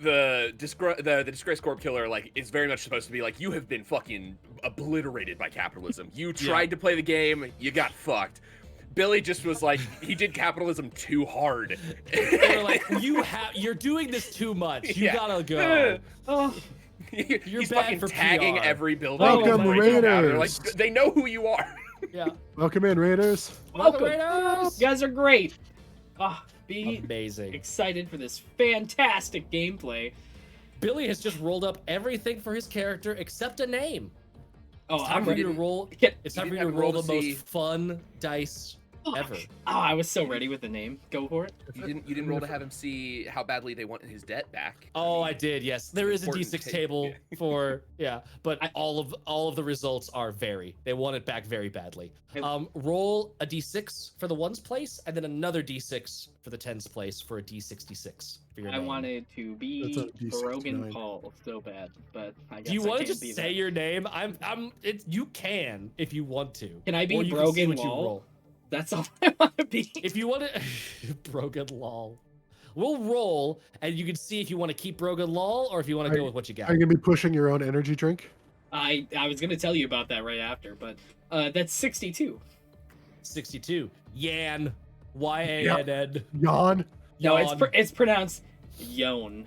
the Disgrace Corp killer like is very much supposed to be like, you have been fucking obliterated by capitalism. You tried to play the game, you got fucked. Billy just was like, he did capitalism too hard. They were like, you're doing this too much. You Yeah. gotta go. Oh, You're He's bad fucking for tagging PR. every building. Welcome, Like, they're Raiders. like, they know who you are. Yeah. Welcome in, Raiders. welcome. Raiders! You guys are great. Be Amazing. excited for this fantastic gameplay. Billy has just rolled up everything for his character except a name. Oh, It's time I'm for you ready. to roll. Yeah. It's time You for you didn't to have roll to the roll to most fun dice ever. Oh, I was so ready with the name. Go for it. You didn't roll to have him see how badly they want his debt back. Oh, I did. Yes, there is a Important D6 take. table for but all of the results are they want it back very badly. Roll a D6 for the ones place, and then another D6 for the tens place for a D66 for your I name. wanted to be That's a D69. Brogan Paul so bad, but I guess Do you I want to can't just be say that. your name? You can if you want to. Can I be Or you can see Brogan what you Wall? roll. That's all I want to be. If you want to, Brogan lol. We'll roll, and you can see if you want to keep Brogan lol or if you want to go with what you got. Are you gonna be pushing your own energy drink? I was gonna tell you about that right after, but that's 62. 62. Yan. Y-A-N-N. Yawn. No, Yawn. it's pronounced Yon.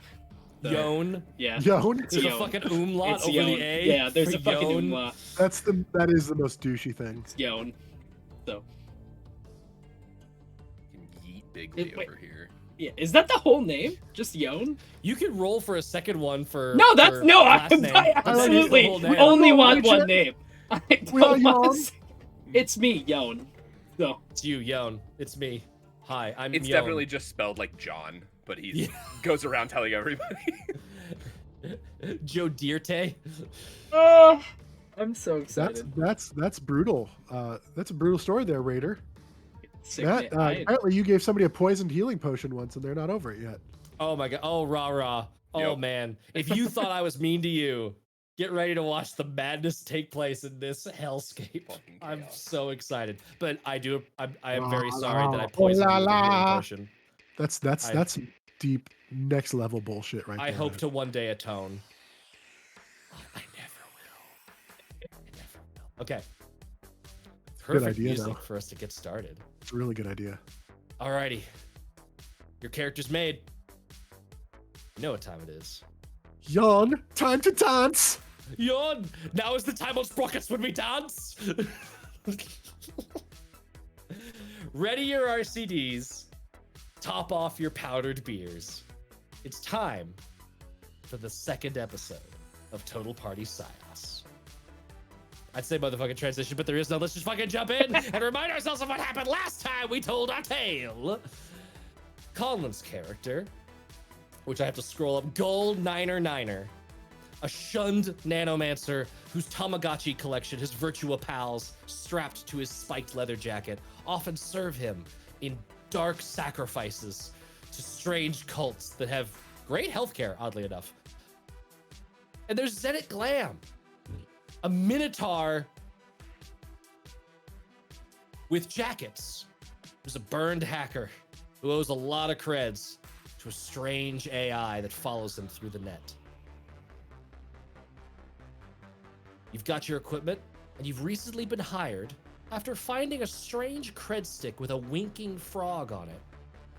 So, Yon. Yeah. Yawn. There's a Yon. fucking umlaut It's over Yon. the A. Yeah, there's for a fucking Yon. umlaut. That is the most douchey thing. It's Yon. So Yeet Bigly Wait. over here. yeah, is that the whole name? Just Yon? You can roll for a second one for. No, that's for no. last I name. absolutely The whole name. only No, want Richard. one name. I We all don't want Yon? to say- It's me, Yon. So It's you, Yon. It's me. Hi, I'm It's Yon. definitely just spelled like John, but he Yeah. goes around telling everybody. Joe Dirte. oh, I'm so excited. That's brutal. That's a brutal story there, Raider. Sick, That man. I- apparently you gave somebody a poisoned healing potion once, and they're not over it yet. Oh my god. Oh, rah rah. Oh Yep. man. If you thought I was mean to you, get ready to watch the madness take place in this hellscape. Fucking I'm chaos. so excited. But I am very Oh, sorry that I oh poisoned la you with the healing la. potion. That's deep next level bullshit right I there. hope to one day atone. I never will. I never will. Okay. good Perfect idea, music though. for us to get started. It's a really good idea. Alrighty. Your character's made. You know what time it is. Yawn. Time to dance. Yawn! Now is the time on sprockets when we dance! Ready your RCDs. Top off your powdered beers. It's time for the second episode of Total Party Psyos. I'd say motherfucking transition, but there is no. Let's just fucking jump in and remind ourselves of what happened last time we told our tale. Conlan's character, which I have to scroll up, Gold Niner Niner, a shunned nanomancer whose Tamagotchi collection, his Virtua pals, strapped to his spiked leather jacket, often serve him in dark sacrifices to strange cults that have great healthcare, oddly enough. And there's Zenit Glam, a minotaur with jackets, who's a burned hacker who owes a lot of creds to a strange AI that follows him through the net. You've got your equipment, and you've recently been hired after finding a strange cred stick with a winking frog on it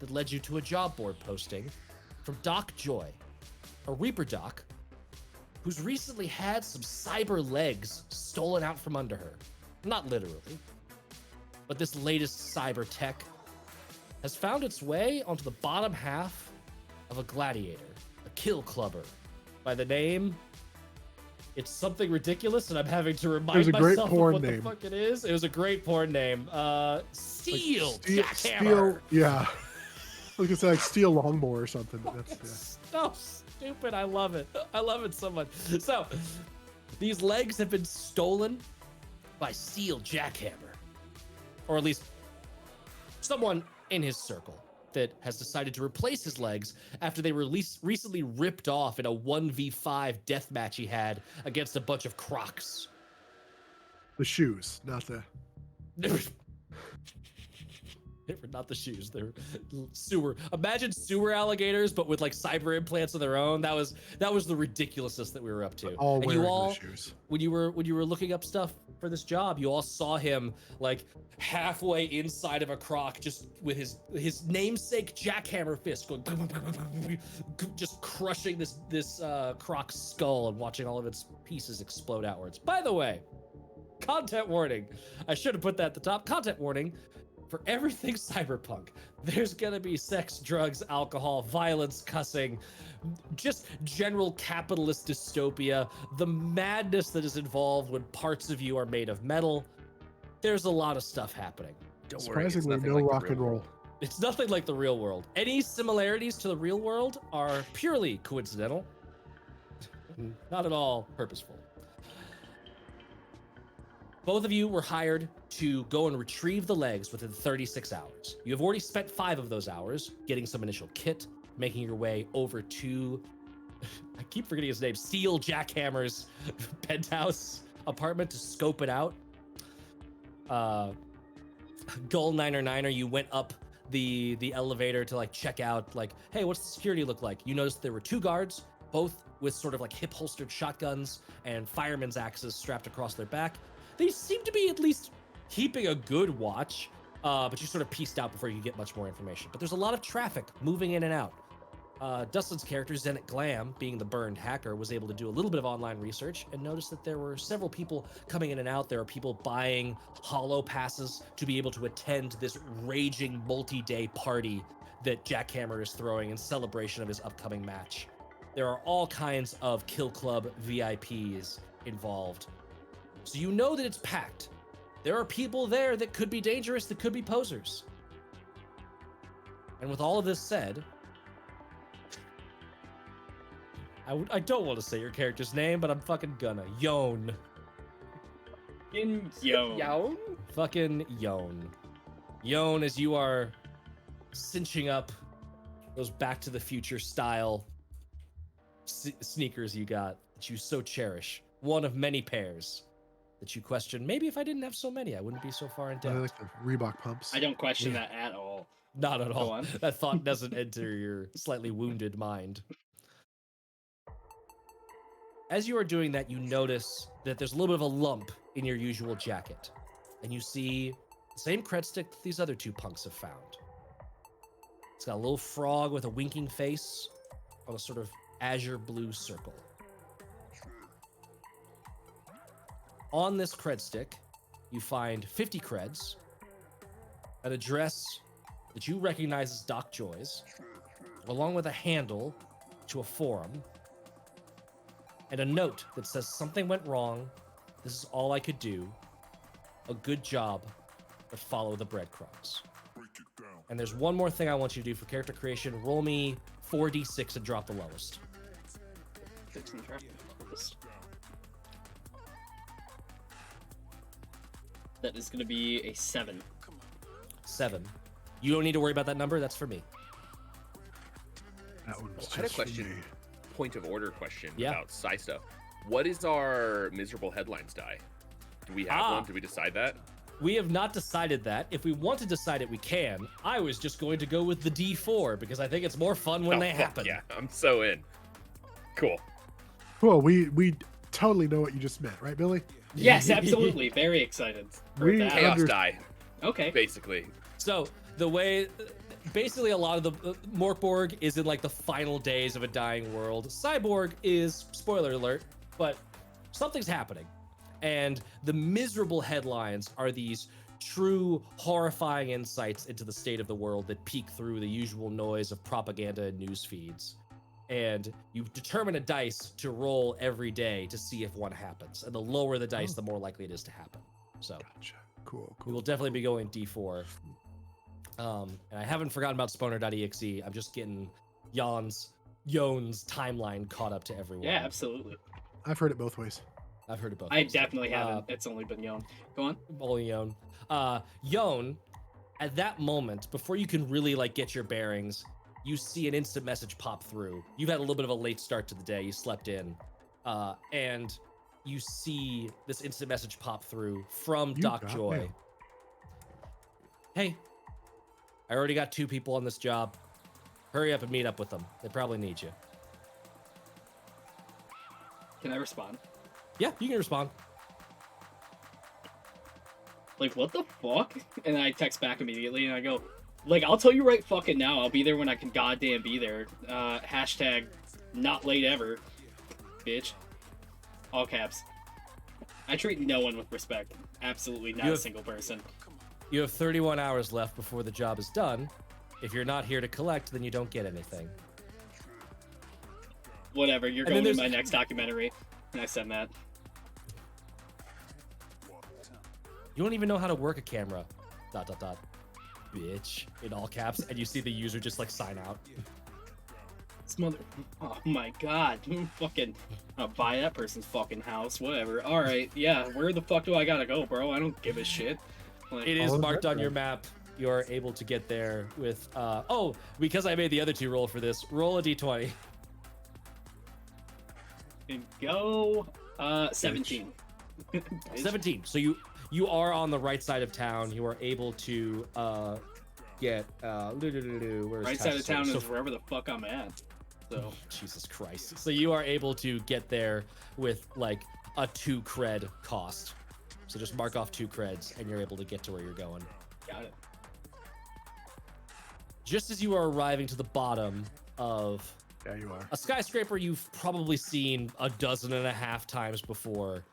that led you to a job board posting from Doc Joy, a Reaper Doc who's recently had some cyber legs stolen out from under her. Not literally, but this latest cyber tech has found its way onto the bottom half of a gladiator, a kill clubber, by the name. It's something ridiculous, and I'm having to remind myself of what the fuck it is. It was a great porn name. Steel Jackhammer. Yeah. I was gonna say like Steel Longbow or something. But that's so stupid. I love it. I love it so much. So, these legs have been stolen by Steel Jackhammer, or at least someone in his circle that has decided to replace his legs after they were recently ripped off in a 1v5 deathmatch he had against a bunch of crocs. The shoes, not the. They were not the shoes. They were sewer. Imagine sewer alligators, but with like cyber implants of their own. That was the ridiculousness that we were up to. All and wearing you all, the shoes. when you were looking up stuff for this job, you all saw him like halfway inside of a croc, just with his namesake jackhammer fist going, just crushing this croc's skull and watching all of its pieces explode outwards. By the way, content warning. I should have put that at the top. Content warning. For everything cyberpunk, there's gonna be sex, drugs, alcohol, violence, cussing, just general capitalist dystopia, the madness that is involved when parts of you are made of metal. There's a lot of stuff happening. Don't worry, it's Surprisingly, nothing no like the rock real and roll. world. It's nothing like the real world. Any similarities to the real world are purely coincidental, not at all purposeful. Both of you were hired to go and retrieve the legs within 36 hours. You have already spent 5 of those hours getting some initial kit, making your way over to, I keep forgetting his name, Steel Jackhammer's penthouse apartment to scope it out. Gull Niner, you went up the elevator to like check out, like, hey, what's the security look like? You noticed there were 2 guards, both with sort of like hip holstered shotguns and fireman's axes strapped across their back. They seem to be at least keeping a good watch, but you sort of pieced out before you get much more information. But there's a lot of traffic moving in and out. Dustin's character, Zenit Glam, being the burned hacker, was able to do a little bit of online research and noticed that there were several people coming in and out. There are people buying holo passes to be able to attend this raging multi-day party that Jackhammer is throwing in celebration of his upcoming match. There are all kinds of Kill Club VIPs involved. So you know that it's packed. There are people there that could be dangerous, that could be posers. And with all of this said, I don't want to say your character's name, but I'm fucking gonna. Yon. Yo. Fucking Yon. Yon, as you are cinching up those Back to the Future style sneakers you got that you so cherish. One of many pairs that you question. Maybe if I didn't have so many, I wouldn't be so far in I debt. like the Reebok pumps. I don't question that at all. Not at all. Go on. That thought doesn't enter your slightly wounded mind. As you are doing that, you notice that there's a little bit of a lump in your usual jacket. And you see the same cred stick that these other 2 punks have found. It's got a little frog with a winking face on a sort of azure blue circle. On this cred stick, you find 50 creds, an address that you recognize as Doc Joy's, along with a handle to a forum, and a note that says something went wrong. This is all I could do. A good job, but follow the breadcrumbs. And there's one more thing I want you to do for character creation. Roll me 4d6 and drop the lowest. That is going to be a 7. 7. You don't need to worry about that number. That's for me. That one was I had a just for question. me. Point of order question Yeah. about Psy stuff. What is our miserable headlines die? Do we have one? Did we decide that? We have not decided that. If we want to decide it, we can. I was just going to go with the D4 because I think it's more fun when Oh, they fuck happen. Yeah, I'm so in. Cool. Cool. We totally know what you just meant, right, Billy? Yes, absolutely. Very excited for We- that. Chaos Under- die, Okay. basically. So the way basically a lot of the Morkborg is in like the final days of a dying world. Cyborg is, spoiler alert, but something's happening. And the miserable headlines are these true horrifying insights into the state of the world that peek through the usual noise of propaganda and news feeds. And you determine a dice to roll every day to see if one happens. And the lower the dice, the more likely it is to happen. So Gotcha. Cool. we will definitely be going D4. And I haven't forgotten about Spawner.exe. I'm just getting Yon's timeline caught up to everyone. Yeah, absolutely. I've heard it both ways. I've heard it both. I ways. definitely haven't. It's only been Yon. Go on. Only Yon. Yon, at that moment, before you can really like get your bearings, you see an instant message pop through. You've had a little bit of a late start to the day. You slept in, and you see this instant message pop through from Doc Joy. Mail. Hey, I already got 2 people on this job. Hurry up and meet up with them. They probably need you. Can I respond? Yeah, you can respond. Like, what the fuck? And I text back immediately and I go, like, I'll tell you right fucking now, I'll be there when I can goddamn be there. Hashtag not late ever, bitch. All caps. I treat no one with respect. Absolutely not a single person. You have 31 hours left before the job is done. If you're not here to collect, then you don't get anything. Whatever, you're going to my next documentary. And I send that. You don't even know how to work a camera. ... Bitch. In all caps. And you see the user just like sign out. This mother... Oh my god. Fucking... I'll buy that person's fucking house. Whatever. Alright, yeah. Where the fuck do I gotta go, bro? I don't give a shit. Like, it is marked on your map. You're able to get there with... oh, because I made the other 2 roll for this. Roll a d20. And go... 17. 17. So you are on the right side of town. You are able to get right side of town is wherever the fuck I'm at. So Jesus Christ. So you are able to get there with like a 2 cred cost. So just mark off 2 creds and you're able to get to where you're going. got it. Just as you are arriving to the bottom of Yeah, you are. a skyscraper you've probably seen 12.5 times before,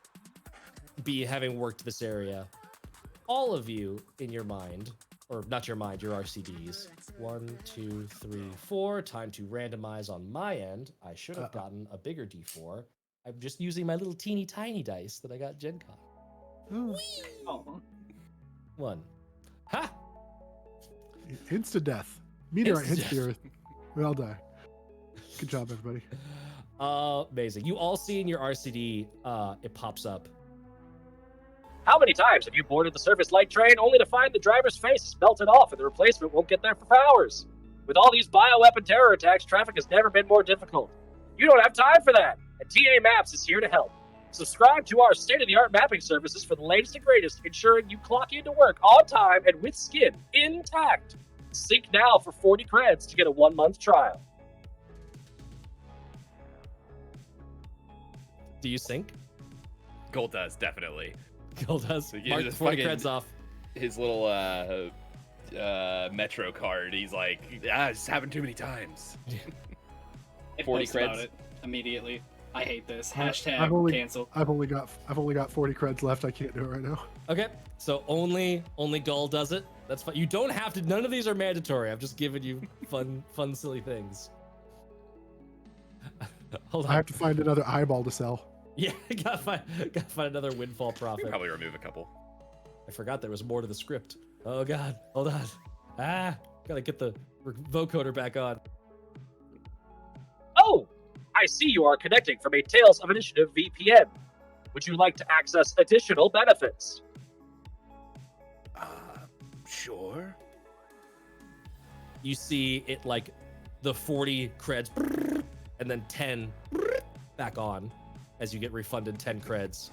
having worked this area, all of you in your mind, or not your mind, your RCDs. 1, 2, 3, 4. Time to randomize on my end. I should have gotten a bigger D4. I'm just using my little teeny tiny dice that I got Gen Con. Oh. 1. Ha! Insta death. Meteorite hits Insta-death. the earth. We all die. Good job, everybody. Amazing. You all see in your RCD, it pops up. How many times have you boarded the Surface Light train only to find the driver's face is melted off and the replacement won't get there for hours? With all these bioweapon terror attacks, traffic has never been more difficult. You don't have time for that, and TA Maps is here to help. Subscribe to our state-of-the-art mapping services for the latest and greatest, ensuring you clock into work on time and with skin intact. Sync now for 40 creds to get a 1-month trial. Do you sync? Gold does, definitely. Gold does. So you Mark the just 40 fucking- creds off. His little Metro card, he's like, it's happened too many times. It 40 posts about creds. it immediately. I hate this. I've Hashtag only- cancel. I've only got 40 creds left. I can't do it right now. Okay, so only Gull does it. That's fine. You don't have to. None of these are mandatory. I'm just giving you fun, silly things. Hold I on. have to find another eyeball to sell. Yeah, gotta find another windfall We can profit. probably remove a couple. I forgot there was more to the script. Oh god, hold on. Gotta get the vocoder back on. Oh, I see you are connecting from a Tales of Initiative VPN. Would you like to access additional benefits? Sure. You see it like the 40 creds and then 10 back on as you get refunded 10 creds.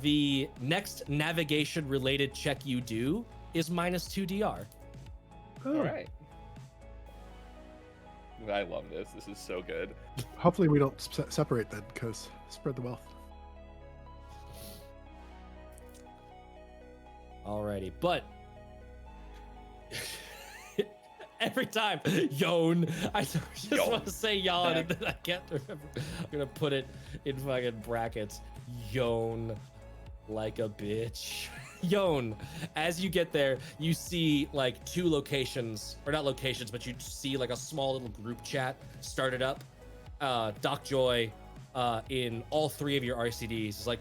The next navigation related check you do is -2 DR. Oh, All right. I love this. This is so good. Hopefully we don't separate then, because spread the wealth. Alrighty, but Every time, Yon. I just Yon. want to say yawn, and then I can't remember. I'm gonna put it in fucking brackets. Yon, like a bitch. Yon. As you get there, you see like 2 locations, or not locations, but you see like a small little group chat started up. Doc Joy, in all 3 of your RCDs, is like,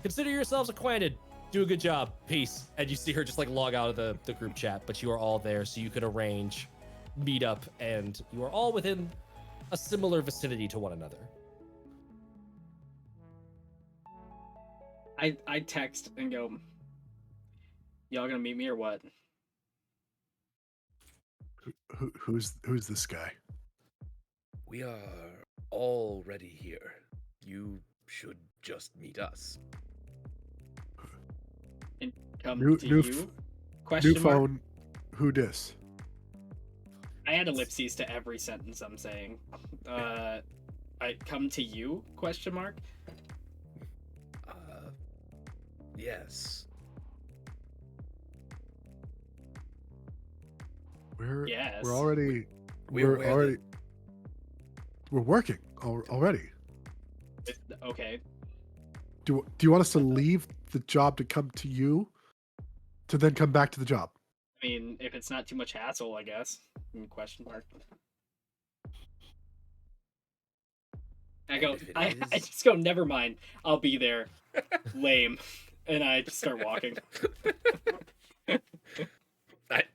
consider yourselves acquainted. Do a good job. Peace. And you see her just like log out of the group chat, but you are all there, so you could arrange meet up, and you are all within a similar vicinity to one another. I text and go, y'all gonna meet me or what? Who's this guy? We are already here. You should just meet us. And come New- to new you? New Question mark. phone. Who dis? I had ellipses to every sentence I'm saying. I come to you? Question mark. Yes. Yes. We're already We're we're already we're working already. Okay. Do you want us to leave the job to come to you, to then come back to the job? I mean, if it's not too much hassle, I guess. Question mark. I go. If it I is- just go. Never mind. I'll be there. Lame. And I just start walking.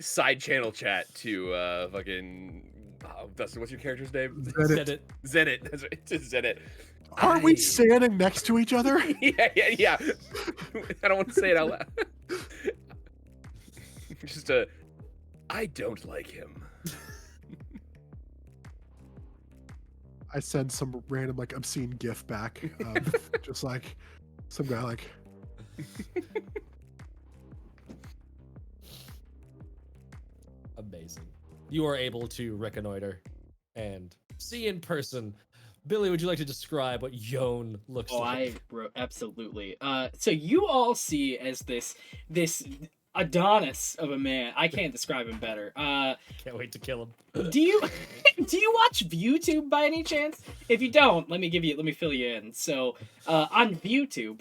Side channel chat to fucking Dustin. What's your character's name? Said it. Zenit. That's right. To Zenit. Aren't we standing next to each other? Yeah. I don't want to say it out loud. Just I don't like him. I send some random like obscene gif back, just like some guy like. Amazing. You are able to reconnoiter and see in person. Billy, would you like to describe what Yon looks Oh, like? absolutely. So you all see as this Adonis of a man. I can't describe him better. Can't wait to kill him. Do you watch ViewTube by any chance? If you don't, let me fill you in. So on ViewTube,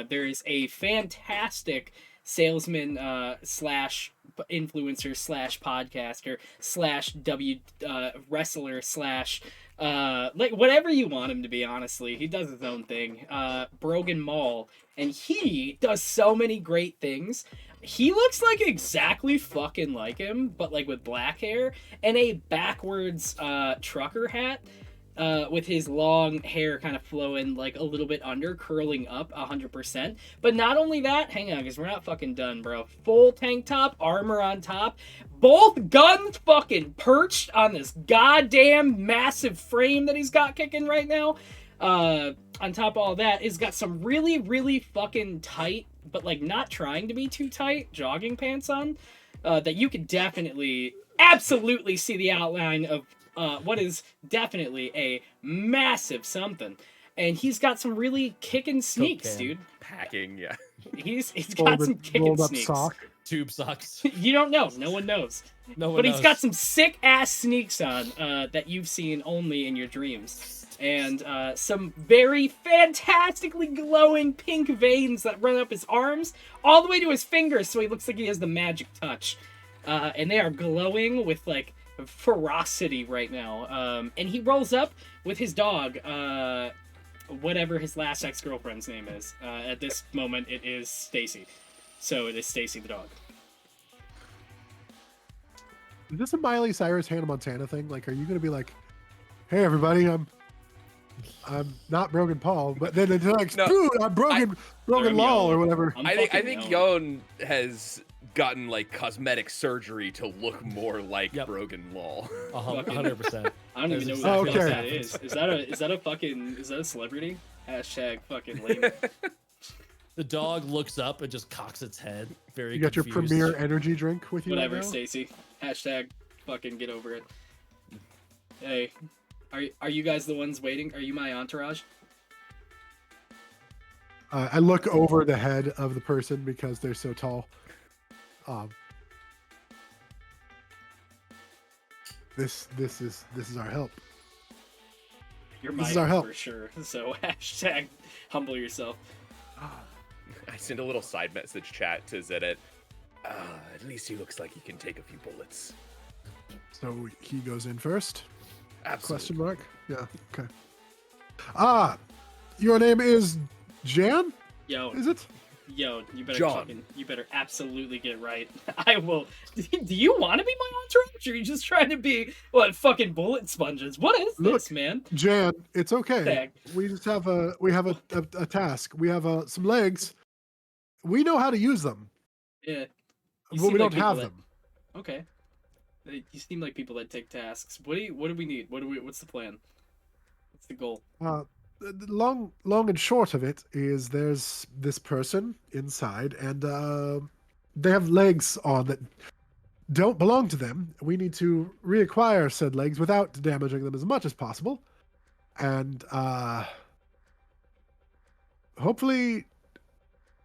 there is a fantastic salesman slash influencer slash podcaster slash wrestler slash like whatever you want him to be. Honestly, he does his own thing. Brogan Mall, and he does so many great things. He looks like exactly fucking like him, but like with black hair and a backwards trucker hat, with his long hair kind of flowing like a little bit under, curling up 100%. But not only that, hang on, because we're not fucking done, bro. Full tank top, armor on top, both guns fucking perched on this goddamn massive frame that he's got kicking right now. On top of all that, he's got some really, really fucking tight, but like not trying to be too tight, jogging pants on, that you could absolutely see the outline of what is definitely a massive something. And he's got some really kicking sneaks, Cocaine. dude. Packing, yeah. He's got some kicking rolled up sneaks. sock. Tube socks. You don't know. No one knows. No one But knows. he's got some sick ass sneaks on that you've seen only in your dreams. And some very fantastically glowing pink veins that run up his arms all the way to his fingers, so he looks like he has the magic touch. And they are glowing with like ferocity right now. And he rolls up with his dog, whatever his last ex-girlfriend's name is. At this moment, it is Stacy. So it is Stacy the dog. Is this a Miley Cyrus Hannah Montana thing? Like, are you gonna be like, "Hey, everybody, I'm not Brogan Paul," but then it's like, No, "Dude, I'm Brogan I'm Lol" or Yon. whatever. I'm I fucking think Yon. Yon has gotten like cosmetic surgery to look more like Yep. Brogan Lol. 100%. I don't even know That's who the exactly fuck what that happened. is. Is that a celebrity? Hashtag fucking lame. The dog looks up and just cocks its head. Very You got your confused. premier energy drink with you. Whatever, right now? Stacy. Hashtag fucking get over it. Hey, are you guys the ones waiting? Are you my entourage? I look over the head of the person because they're so tall. this is our help. You're This my is our help. for sure. So hashtag humble yourself. I send a little side message chat to Zedit. At least he looks like he can take a few bullets. So he goes in first? Absolutely. Question mark? Yeah, okay. Your name is Jan? Yo, Is it? you better John. you better absolutely get right. I will. Do you want to be my entourage, or are you just trying to be what fucking bullet sponges? What is Look, this, man? Jan, it's okay. Tag. We just have a task. We have some legs. We know how to use them, Yeah, but seem we don't people have that- them. Okay. You seem like people that take tasks. What do we need? What's the plan? What's the goal? The long and short of it is there's this person inside, and they have legs on that don't belong to them. We need to reacquire said legs without damaging them as much as possible, and hopefully,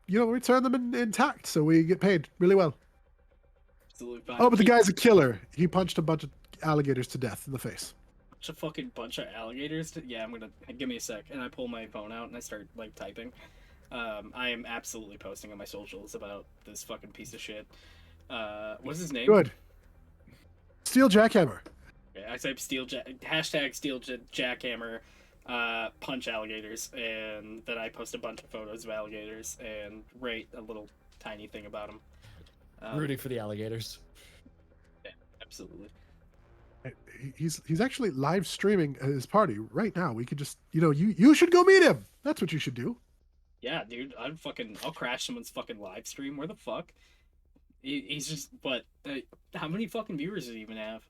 return them intact so we get paid really well. Absolutely fine. Oh, but the guy's a killer. He punched a bunch of alligators to death in the face. A fucking bunch of alligators. Yeah, I'm gonna give me a sec, and I pull my phone out and I start like typing. I am absolutely posting on my socials about this fucking piece of shit. What's his name? Good. Steel jackhammer. Okay, I type hashtag steel jackhammer, punch alligators, and then I post a bunch of photos of alligators and write a little tiny thing about them. Rooting for the alligators. Yeah, absolutely. He's actually live streaming his party right now. We could just, you should go meet him. That's what you should do. Yeah, dude, I'll crash someone's fucking live stream. Where the fuck? He's just, how many fucking viewers does he even have?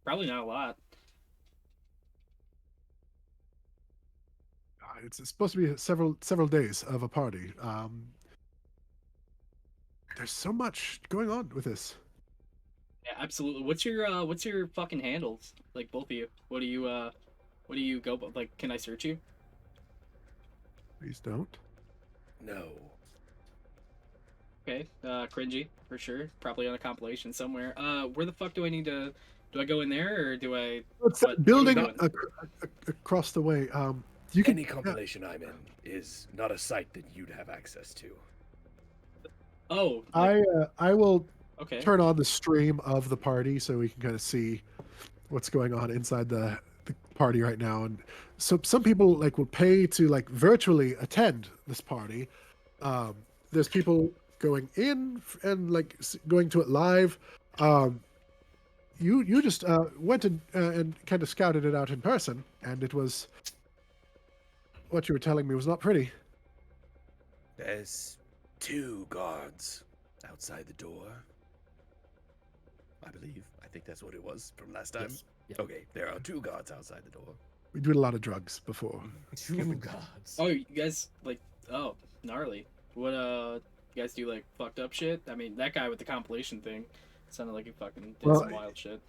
Probably not a lot. It's supposed to be several days of a party. There's so much going on with this. Yeah, absolutely. What's your fucking handles? Like both of you. What do you go? Like, can I search you? Please don't. No. Okay, cringy for sure. Probably on a compilation somewhere. Where the fuck do I need to? Do I go in there or do I? It's what are we building doing? across the way. You can Any compilation I'm in is not a site that you'd have access to. Oh, like, I will okay. turn on the stream of the party so we can kind of see what's going on inside the party right now. And so some people will pay to virtually attend this party. There's people going in and going to it live. You just went and kind of scouted it out in person, and it was what you were telling me was not pretty. There's 2 guards outside the door. I believe. I think that's what it was from last time. Yes. Yeah. Okay, there are 2 guards outside the door. We did a lot of drugs before. 2 gods. Oh, you guys gnarly. What you guys do fucked up shit? I mean, that guy with the compilation thing sounded like he fucking did some wild shit.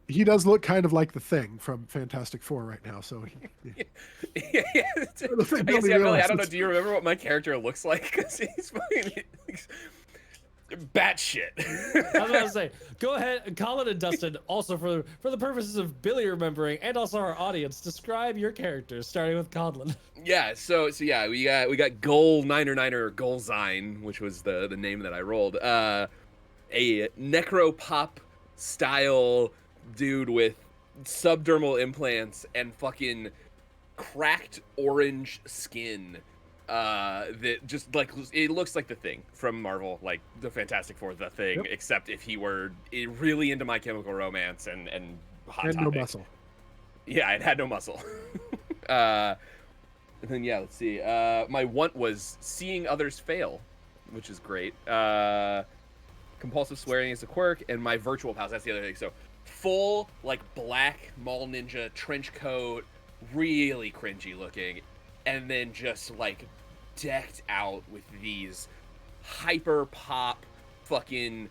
He does look kind of like the Thing from Fantastic Four right now. So I don't know. Do you remember what my character looks like? Because he's fucking batshit. I was about to say, go ahead, Colin and Dustin, also for the purposes of Billy remembering and also our audience, describe your characters, starting with Colin. Yeah, so yeah, we got Goal Niner Golzine, which was the name that I rolled. A necropop style dude with subdermal implants and fucking cracked orange skin. That just it looks like the Thing from Marvel, like the Fantastic Four, the Thing, Yep. except if he were really into My Chemical Romance and Hot and no Topic. muscle. Yeah, it had no muscle. And then let's see. My want was seeing others fail, which is great. Compulsive swearing is a quirk, and my virtual pals, that's the other thing. So full black mall ninja trench coat, really cringy looking, and then just decked out with these hyper pop fucking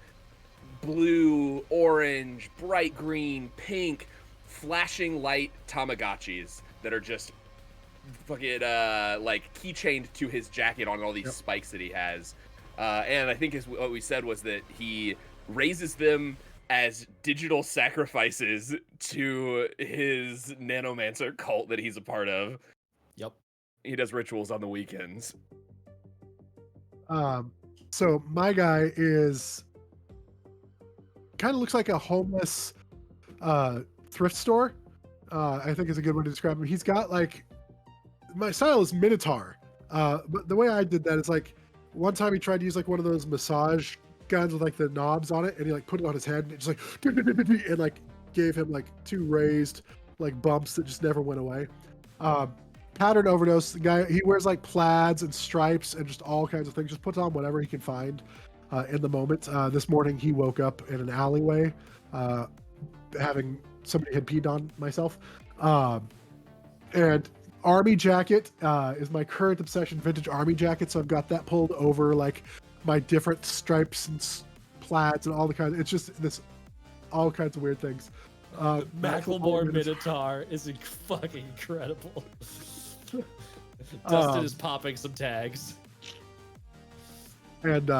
blue, orange, bright green, pink, flashing light Tamagotchis that are just fucking keychained to his jacket on all these spikes that he has. And I think what we said was that he raises them as digital sacrifices to his nanomancer cult that he's a part of. Yep. He does rituals on the weekends. So my guy is kind of looks like a homeless thrift store. I think is a good way to describe him. He's got like, my style is Minotaur. But the way I did that is like, one time he tried to use like one of those massage guns with like the knobs on it, and he like put it on his head and it just like and like gave him like 2 raised like bumps that just never went away. Pattern overdose. The guy, he wears like plaids and stripes and just all kinds of things. Just puts on whatever he can find in the moment. This morning he woke up in an alleyway, having somebody had peed on myself. And army jacket is my current obsession, vintage army jacket. So I've got that pulled over like my different stripes and plaids and all the kinds. It's just this, all kinds of weird things. Macklemore Minotaur is fucking incredible. Dustin is popping some tags. And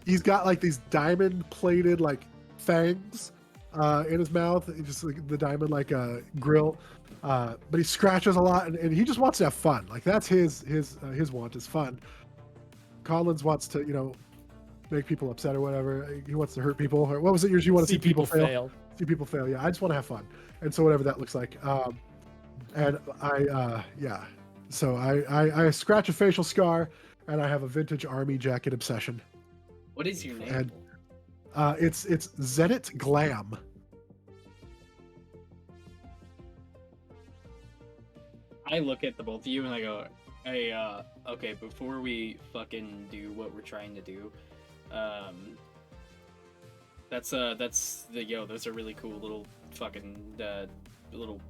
he's got like these diamond plated like fangs in his mouth. Just like the diamond like grill. But he scratches a lot, and he just wants to have fun. Like that's his want is fun. Collins wants to, you know, make people upset or whatever. He wants to hurt people. Or what was it yours? You want to see people fail. See people fail. Yeah, I just want to have fun, and so whatever that looks like. And yeah. So I scratch a facial scar, and I have a vintage army jacket obsession. What is your name? And it's Zenit Glam. I look at the both of you and I go, hey, okay, before we fucking do what we're trying to do, those are really cool little fucking, little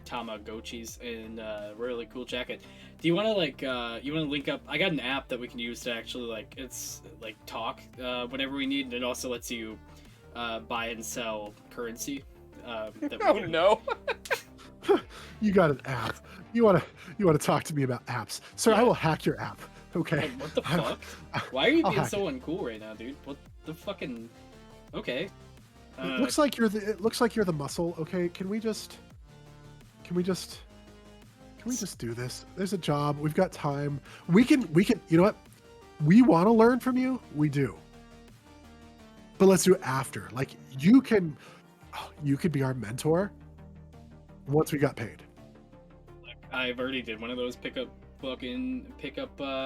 Tamagotchis and really cool jacket. Do you want to like, you want to link up? I got an app that we can use to actually like, it's like talk whenever we need, and it also lets you buy and sell currency. No. You got an app. You want to talk to me about apps, sir? Yeah. I will hack your app. Okay. Like, what the fuck? Why are you I'll being hack so uncool right now, dude? What the fucking? Okay. It looks like you're the muscle. Okay, can we just do this? There's a job. We've got time. We can. You know what? We want to learn from you. We do. But let's do it after. Like you could be our mentor once we got paid. I've already did one of those pick up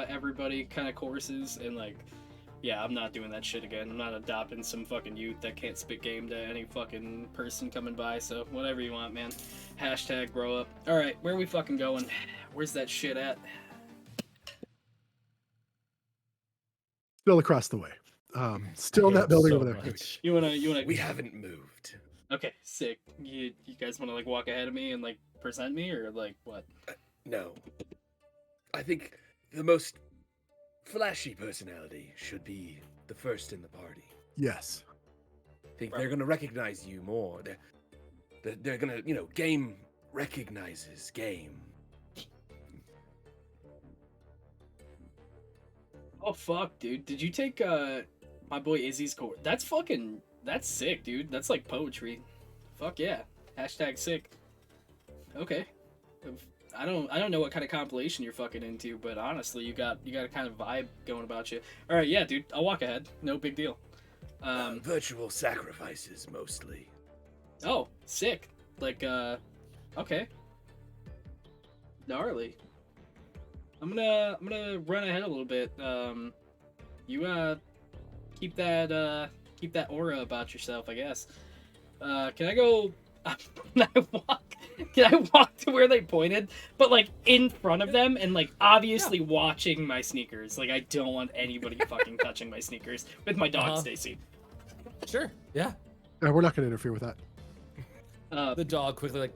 everybody kind of courses, and like, yeah, I'm not doing that shit again. I'm not adopting some fucking youth that can't spit game to any fucking person coming by. So whatever you want, man. Hashtag grow up. All right, where are we fucking going? Where's that shit at? Still across the way. Still in that building over there. Much. You wanna? We haven't moved. Okay, sick. You guys wanna like walk ahead of me and like present me, or like what? No. I think the most flashy personality should be the first in the party. Yes. I think they're gonna recognize you more. They're gonna, you know, game recognizes game. Oh fuck, dude! Did you take my boy Izzy's course? That's sick, dude. That's like poetry. Fuck yeah. Hashtag sick. Okay. I don't know what kind of compilation you're fucking into, but honestly, you got a kind of vibe going about you. All right, yeah, dude. I'll walk ahead. No big deal. Virtual sacrifices mostly. Oh, sick. Like okay. Gnarly. I'm gonna run ahead a little bit. You keep that aura about yourself, I guess. Can I go? Can I walk to where they pointed, but like in front of them and like obviously watching my sneakers? Like I don't want anybody fucking touching my sneakers with my dog Stacy. Sure. Yeah. No, we're not going to interfere with that. The dog quickly like.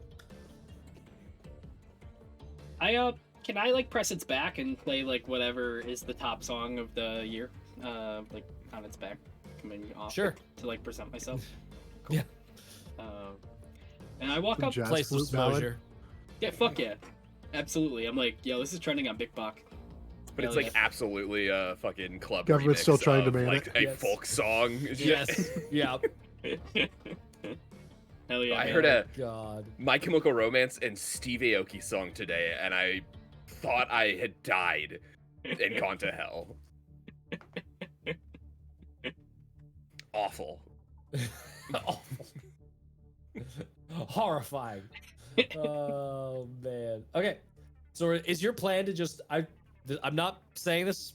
Can I like press its back and play like whatever is the top song of the year? Like on its back, coming off. Sure. To like present myself. Cool. Yeah. And I walk up. Play some Smozier. Yeah, fuck yeah. Absolutely. I'm like, yo, this is trending on Big Buck. But it's like absolutely a fucking club. Government's remix still trying to of, ban like it. a folk song. Yes. Yeah. Hell yeah! I man. heard a God. My Chemical Romance and Steve Aoki song today, and I thought I had died and gone to hell. Awful. Awful. Horrifying. Oh man. Okay. So is your plan to just I'm not saying this.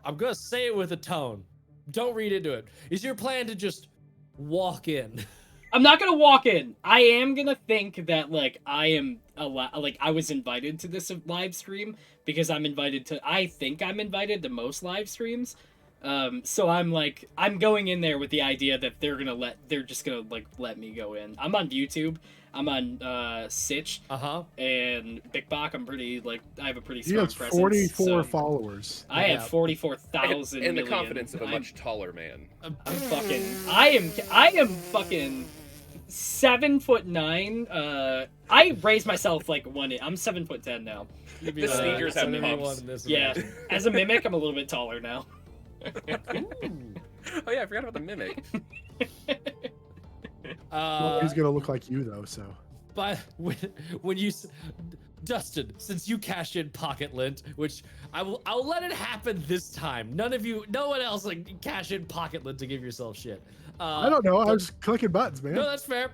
I'm gonna say it with a tone. Don't read into it. Is your plan to just walk in? I'm not gonna walk in. I am gonna think that like I am like I was invited to this live stream because I think I'm invited to most live streams. So I'm going in there with the idea that they're just gonna like let me go in. I'm on YouTube. I'm on Sitch and BigBok. I have a pretty He strong has presence. 44 so followers. I have 44,000 And the million. confidence of a much taller man. I am fucking 7'9". I raised myself like 1 inch. I'm 7'10" now. The sneakers have pumps. Yeah, as a mimic, I'm a little bit taller now. Oh yeah, I forgot about the mimic. Well, he's gonna look like you though, so. But when you, Dustin, since you cashed in Pocket Lint, which I'll let it happen this time. No one else like cash in Pocket Lint to give yourself shit. I don't know. I was just clicking buttons, man. No, that's fair.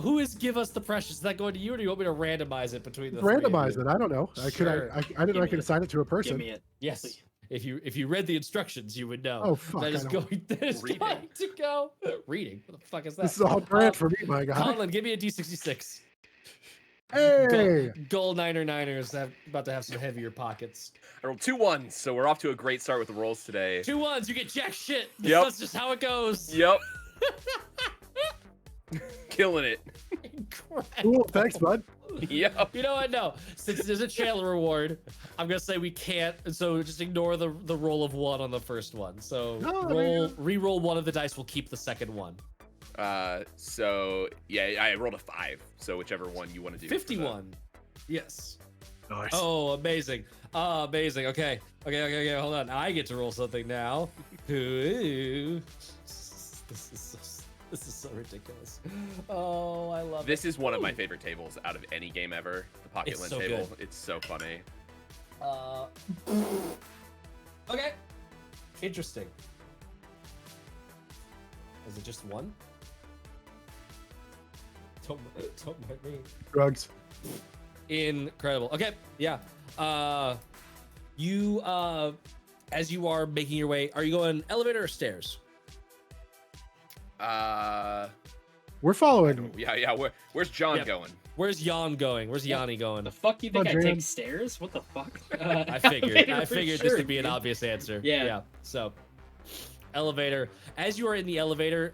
Who is Give Us the Precious? Is that going to you, or do you want me to randomize it between the Randomize it. I don't know. Sure. I didn't know I could assign it to a person. Give me it. Yes. Please. If you read the instructions, you would know. Oh fuck! That is I don't- going to go. Reading. What the fuck is that? This is all brand for me, my guy. Colin, give me a D66. Hey! Goal Niners about to have some heavier pockets. I rolled 2 1s, so we're off to a great start with the rolls today. 2 1s, you get jack shit. Yep. That's just how it goes. Yep. Killing it. Incredible. Cool. Thanks, bud. Yep. You know what? No, since there's a channel reward, I'm gonna say we can't. So just ignore the roll of 1 on the first one. So re-roll one of the dice. We'll keep the second one. So yeah, I rolled a 5. So whichever one you want to do. 51. Yes. Nice. Oh, amazing. Amazing. Okay. Hold on. I get to roll something now. Ooh. This is so ridiculous. Oh, I love This it. is one of my favorite tables out of any game ever. The Pocket It's Lint so table. good. It's so funny. Okay. Interesting. Is it just 1? Don't mind me. Drugs. Incredible. Okay, yeah. You as you are making your way, are you going elevator or stairs? We're following. Yeah. Where's John Yep. going? Where's Jan going? Where's Yanni going? The fuck you think Come I on, take Jan. stairs? What the fuck? I figured For this sure, would be an dude. obvious answer. Yeah. So, elevator. As you are in the elevator,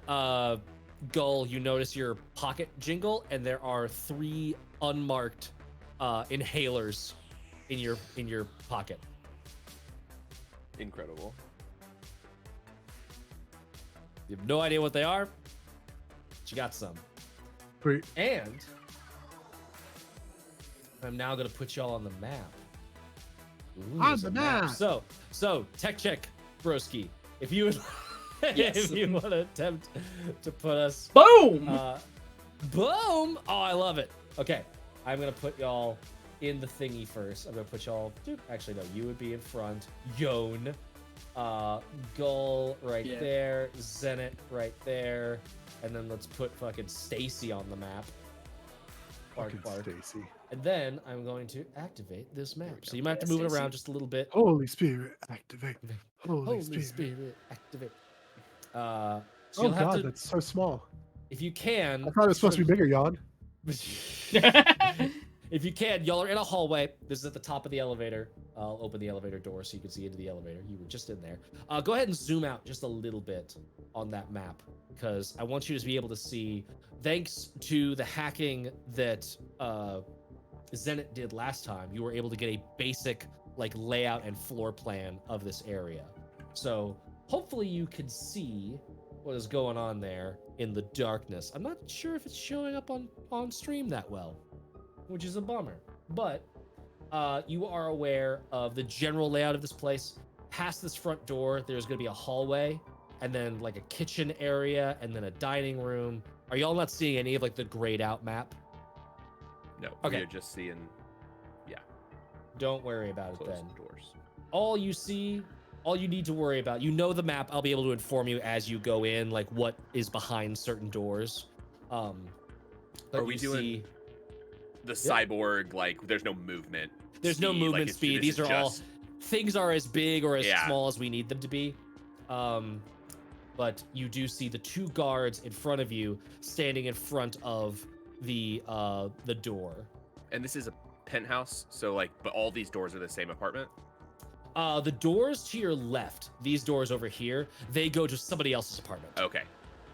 Gull, you notice your pocket jingle, and there are 3 unmarked inhalers in your pocket. Incredible. You have no idea what they are, but you got some. Sweet. And I'm now gonna put y'all on the map. Ooh, On there's the a map. So tech check, broski. If you would, Yes. if you want to attempt to put us, Boom! boom! Oh, I love it. Okay, I'm gonna put y'all in the thingy first. I'm gonna put y'all. Actually, no, you would be in front. Yon, Gull right Yeah. there. Zenit right there. And then let's put fucking Stacy on the map. Bark, Fucking bark. Stacy. And then I'm going to activate this map. So you might have to move it around just a little bit. Holy Spirit, activate. Holy, Holy Spirit. Spirit, activate. So Oh you'll have god, to, that's so small. if you can. I thought it was supposed to be bigger, Jan. If you can, y'all are in a hallway. This is at the top of the elevator. I'll open the elevator door so you can see into the elevator. You were just in there. Go ahead and zoom out just a little bit on that map, because I want you to be able to see, thanks to the hacking that Zenit did last time, you were able to get a basic like layout and floor plan of this area. So hopefully you can see what is going on there in the darkness. I'm not sure if it's showing up on stream that well, which is a bummer. But you are aware of the general layout of this place. Past this front door, there's going to be a hallway, and then like a kitchen area, and then a dining room. Are y'all not seeing any of like the grayed out map? No, Okay. we're just seeing Don't worry about it closed then. doors. All you see, all you need to worry about, you know the map. I'll be able to inform you as you go in, like what is behind certain doors. But Are we you doing see, the cyborg? Like, there's no movement. there's no speed, movement like, speed. this These is are all just- things are as big or as Yeah. small as we need them to be. But you do see the two guards in front of you standing in front of the door. And this is a penthouse, so like, but all these doors are the same apartment. The doors to your left, these doors over here, they go to somebody else's apartment. Okay.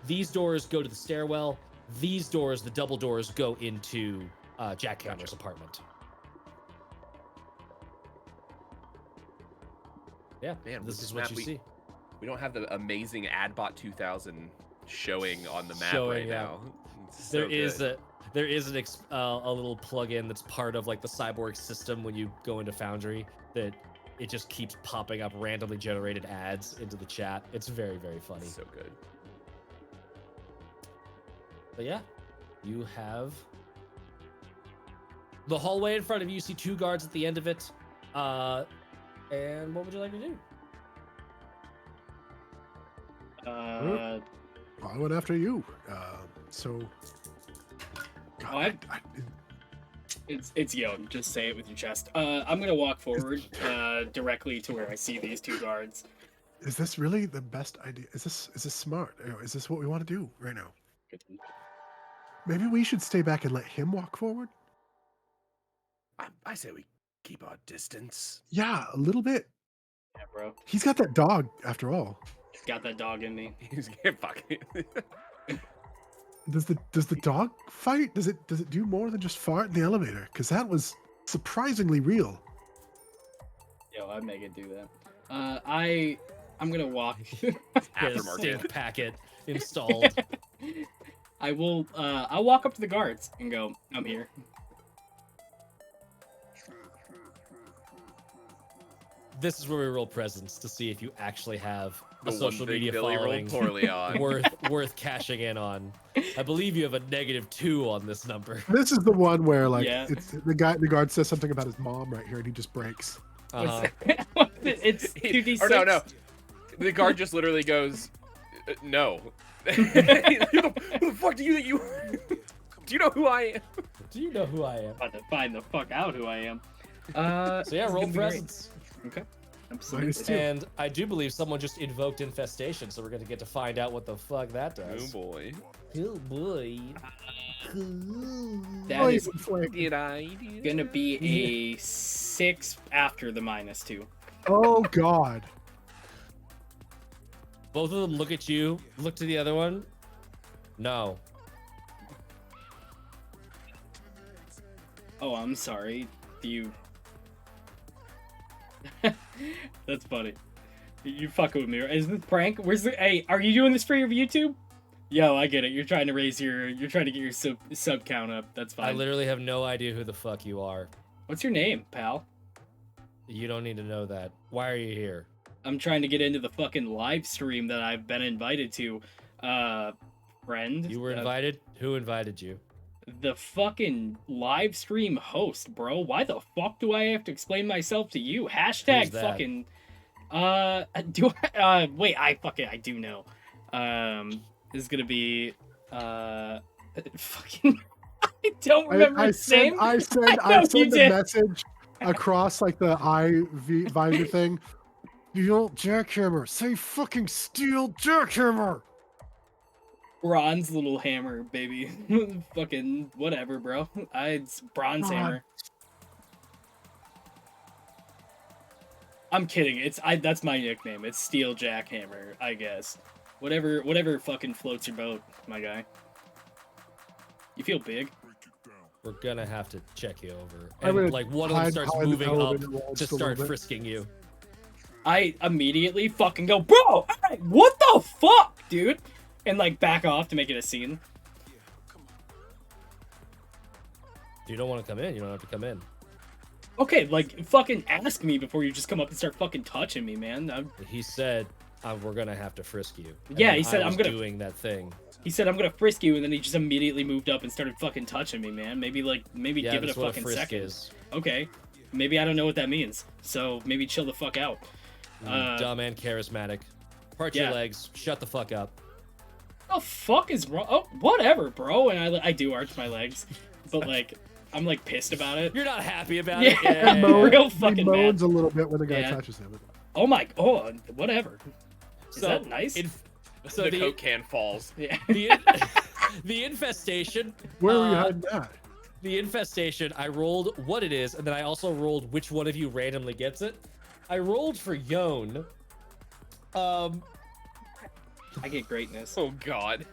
These doors go to the stairwell. These doors, the double doors, go into Jackhammer's apartment. Yeah, Man, with this this is what map, you we- see. We don't have the amazing AdBot 2000 showing on the map Showing, right yeah. now. It's so There is good. a little plugin that's part of like the Cyborg system when you go into Foundry that it just keeps popping up randomly generated ads into the chat. It's very, very funny. so good. But yeah, you have the hallway in front of you. You see two guards at the end of it. And what would you like to do? I went after you. So. God, Oh, it's Yon. Just say it with your chest. I'm gonna walk forward directly to where I see these two guards. is this really the best idea? Is this smart? Is this what we want to do right now? Maybe we should stay back and let him walk forward. I say we keep our distance. Yeah, a little bit. Yeah, bro. He's got that dog after all. Got that dog in me. He's fucking. Does the dog fight? Does it do more than just fart in the elevator? Because that was surprisingly real. Yo, I'd make it do that. I'm gonna walk. Get a Aftermarket. stink packet installed. I will. I'll walk up to the guards and go. I'm here. This is where we roll presence to see if you actually have The a one social thing media Billy following rolled poorly on. worth cashing in on. I believe you have a -2 on this number. This is the one where like Yeah. it's the guard says something about his mom right here and he just breaks. Uh, It's 2d6. Or no. The guard just literally goes, no. Who the fuck do you think you? Do you know who I am? do you know who I am? About to find the fuck out who I am. So yeah, this is roll gonna be great. presence. Okay. Minus Absolutely. two. And I do believe someone just invoked infestation, so we're gonna get to find out what the fuck that Oh does. boy. Oh boy. That Oh, is he's flank. Did I do gonna be a 6 after the -2. Oh God. Both of them look at you, look to the other one. No. Oh, I'm sorry. Do you? That's funny. You fucking with me. Is this prank? Where's the? Hey, are you doing this for your YouTube? Yo, I get it. You're trying to raise your. You're trying to get your sub count up. That's I fine. literally have no idea who the fuck you are. What's your name, pal? You don't need to know that. Why are you here? I'm trying to get into the fucking live stream that I've been invited to. Friend. You were invited? Who invited you? The fucking live stream host, bro. Why the fuck do I have to explain myself to you? Hashtag Who's that? fucking. Do I? Wait. I do know. This is gonna be. Fucking. I don't remember I his name. I know send you the did. message across like the visor thing. Steel jackhammer. Say fucking steel jackhammer. Bronze little hammer, baby. Fucking whatever, bro. It's bronze God. hammer. I'm kidding. That's my nickname. It's Steel Jackhammer, I guess. Whatever fucking floats your boat, my guy. You feel big? We're gonna have to check you over. I'm And gonna like one of them hide starts behind the moving up elevator wall to just a start little bit. frisking you. I immediately fucking go, bro, hey, what the fuck, dude? And like back off to make it a scene. If you don't want to come in, you don't have to come in. Okay, like fucking ask me before you just come up and start fucking touching me, man. He said we're gonna have to frisk you. And Yeah, then he said, I was "I'm gonna-" doing that thing. He said, "I'm gonna frisk you," and then he just immediately moved up and started fucking touching me, man. Maybe Yeah, give it a that's what fucking frisk second. is. Okay, maybe I don't know what that means. So maybe chill the fuck out. Dumb and charismatic. Part yeah. your legs. Shut the fuck up. Oh fuck is wrong? Oh, whatever, bro. And I do arch my legs, but like I'm like pissed about it. You're not happy about Yeah. it. Yeah, He yeah, moans- Real he fucking moans mad. a little bit when the guy Yeah. touches him. Oh whatever. Is that nice? So the Coke can falls. Yeah. The infestation. Where were you hiding that? The infestation. I rolled what it is, and then I also rolled which one of you randomly gets it. I rolled for Yon. I get greatness. Oh God.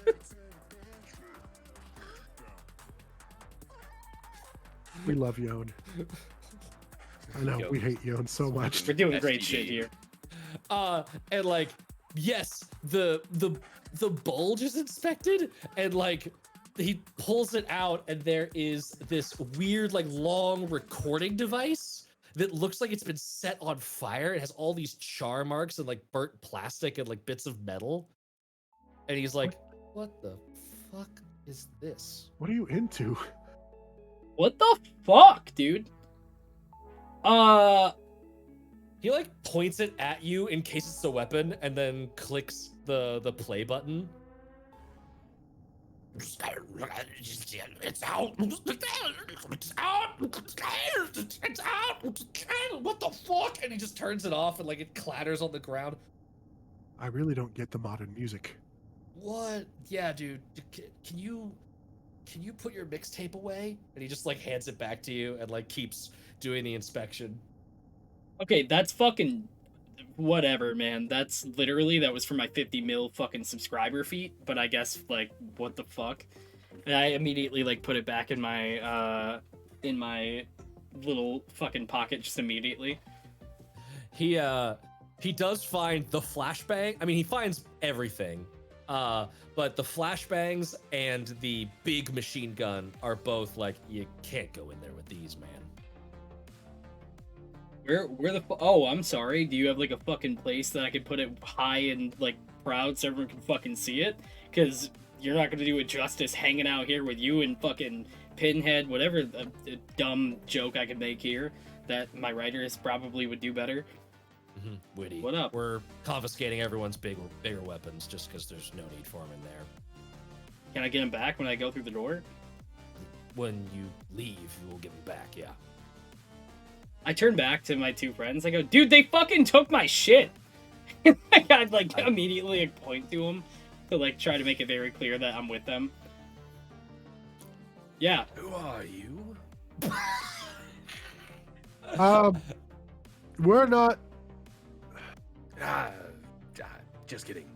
We love Yon. I know, Yon. we hate Yon so much. We're doing great STD. shit here. And like, yes, the bulge is inspected, and like he pulls it out, and there is this weird like long recording device that looks like it's been set on fire. It has all these char marks and like burnt plastic and like bits of metal. And he's like, "What the fuck is this?" What are you into? What the fuck, dude? He like points it at you in case it's a weapon, and then clicks the play button. It's out. It's out. It's out. What the fuck? And he just turns it off, and like it clatters on the ground. I really don't get the modern music. What? Yeah, dude. Can you put your mixtape away? And he just like hands it back to you and like keeps doing the inspection. Okay, that's fucking whatever, man. That's literally that was for my 50 mil fucking subscriber feat, but I guess like what the fuck? And I immediately like put it back in my little fucking pocket just immediately. He does find the flashbang. I mean, he finds everything. But the flashbangs and the big machine gun are both like, you can't go in there with these, man. Where the oh, I'm sorry. Do you have like a fucking place that I could put it high and like proud so everyone can fucking see it? Because you're not gonna do it justice hanging out here with you and fucking Pinhead, whatever a dumb joke I could make here that my writers probably would do better. Witty. What up? We're confiscating everyone's bigger weapons just because there's no need for them in there. Can I get them back when I go through the door? When you leave, you will give them back, yeah. I turn back to my two friends. I go, dude, they fucking took my shit. I'd like immediately like, point to them to like try to make it very clear that I'm with them. Yeah. Who are you? We're not. Just kidding.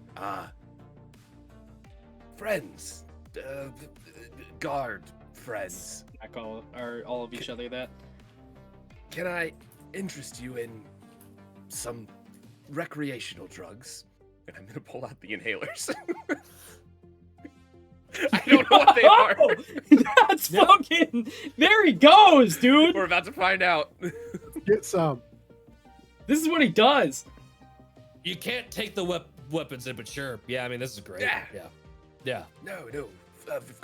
Friends. Guard friends. I call all of each other that. Can I interest you in some recreational drugs? And I'm gonna pull out the inhalers. I don't know what they are. That's fucking. There he goes, dude. We're about to find out. Get some. This is what he does. You can't take the weapons in, but sure. Yeah, I mean, this is great. Yeah. Yeah. No.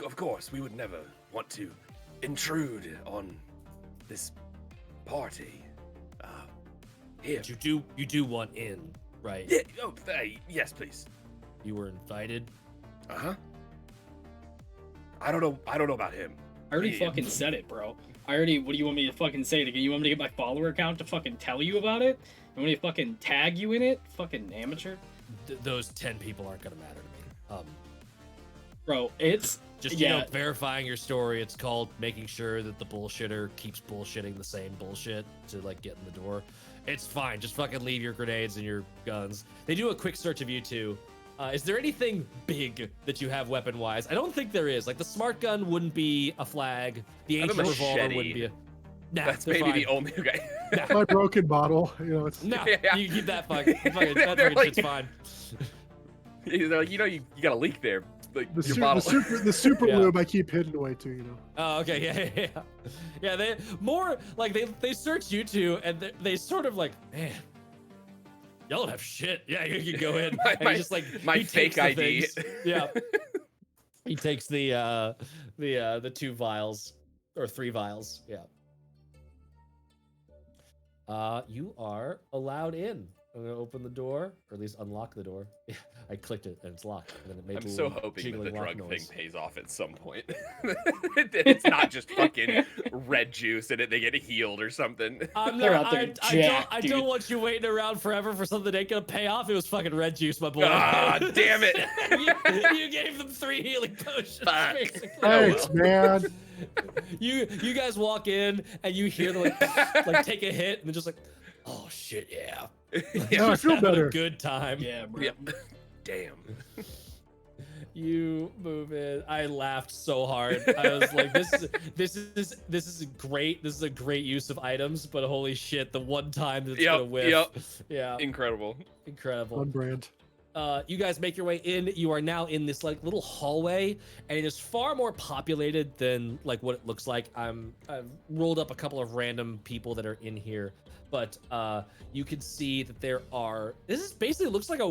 Of course, we would never want to intrude on this party. Here. But you do want in, right? Yeah. Oh, yes, please. You were invited. Uh-huh. I don't know about him. I already Yeah. fucking said it, bro. What do you want me to fucking say? You want me to get my follower count to fucking tell you about it? You want me to fucking tag you in it? Fucking amateur? Those 10 people aren't gonna matter to me. Bro, it's... Just, yeah. verifying your story. It's called making sure that the bullshitter keeps bullshitting the same bullshit to, like, get in the door. It's fine. Just fucking leave your grenades and your guns. They do a quick search of you, too. Is there anything big that you have weapon-wise? I don't think there is. Like, the smart gun wouldn't be a flag. The I have a ancient revolver machete. wouldn't be a... Nah, That's they're maybe fine. the only okay. My broken bottle. You know, it's. No, Yeah. you keep that fucking that They're fucking like- shit's fine. you got a leak there. Like The, your su- bottle. the super Yeah. lube I keep hidden away too, you know. Oh, okay, yeah. They more like they search you two, and they sort of like, man, Y'all don't have shit. Yeah, you can go in. My- and he just like my he takes fake the ID. things. Yeah. He takes the 2 vials or 3 vials. Yeah. You are allowed in. I'm gonna open the door, or at least unlock the door. I clicked it and it's locked. And then it made I'm a so little hoping that the jiggling lock drug noise. thing pays off at some point. It's not just fucking red juice and they get healed or something. I'm They're not, out there I jacked, don't dude. want you waiting around forever for something that ain't gonna pay off. It was fucking red juice, my boy. Ah, damn it. you gave them 3 healing potions. Fuck. Basically. Thanks, man. You guys walk in and you hear them like take a hit and they're just like, oh shit, yeah. Yeah, I feel Having better. a good time. Yeah, bro. Yep. Damn. You move in. I laughed so hard. I was like, this is great. This is a great use of items, but holy shit, the one time that's gonna whiff. Yep. Yeah. Incredible. Incredible. On brand. You guys make your way in. You are now in this like little hallway, and it is far more populated than like what it looks like. I've rolled up a couple of random people that are in here, but you can see that there are. This is basically looks like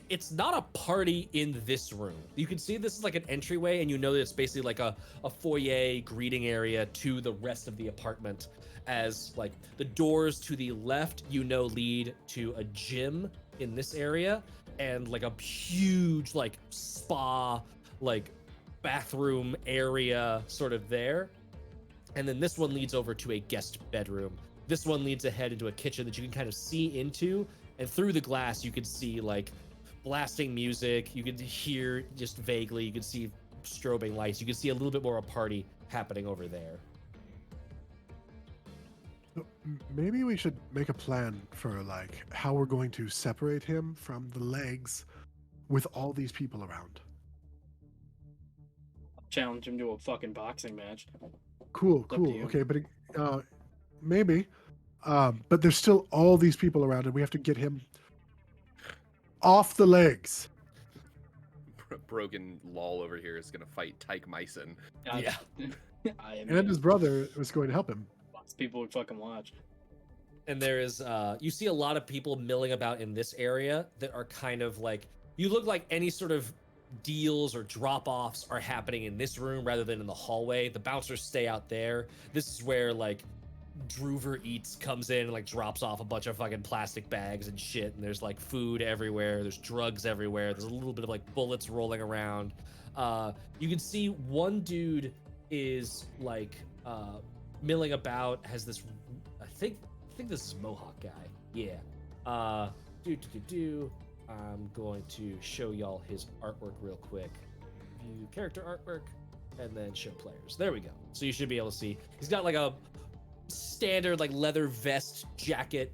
it's not a party in this room. You can see this is like an entryway, and you know that it's basically like a foyer greeting area to the rest of the apartment. As like the doors to the left, lead to a gym in this area. And like a huge like spa, like bathroom area sort of there. And then this one leads over to a guest bedroom. This one leads ahead into a kitchen that you can kind of see into. And through the glass, you can see like blasting music. You can hear just vaguely, you can see strobing lights. You can see a little bit more of a party happening over there. Maybe we should make a plan for like how we're going to separate him from the legs with all these people around. Challenge him to a fucking boxing match. Cool, Up to cool. you. Okay, but maybe. But there's still all these people around, and we have to get him off the legs. Brogan Lol over here is gonna fight Tyke Myson. Yeah. I am. And his brother was going to help him. Lots of people would fucking watch. And there is you see a lot of people milling about in this area that are kind of like, you look like any sort of deals or drop-offs are happening in this room rather than in the hallway. The bouncers stay out there. This is where like Droover Eats comes in and like drops off a bunch of fucking plastic bags and shit, and there's like food everywhere, there's drugs everywhere, there's a little bit of like bullets rolling around. You can see one dude is like milling about, has this, I think this is Mohawk guy. Yeah. I'm going to show y'all his artwork real quick. View character artwork, and then show players. There we go. So you should be able to see. He's got like a standard like leather vest jacket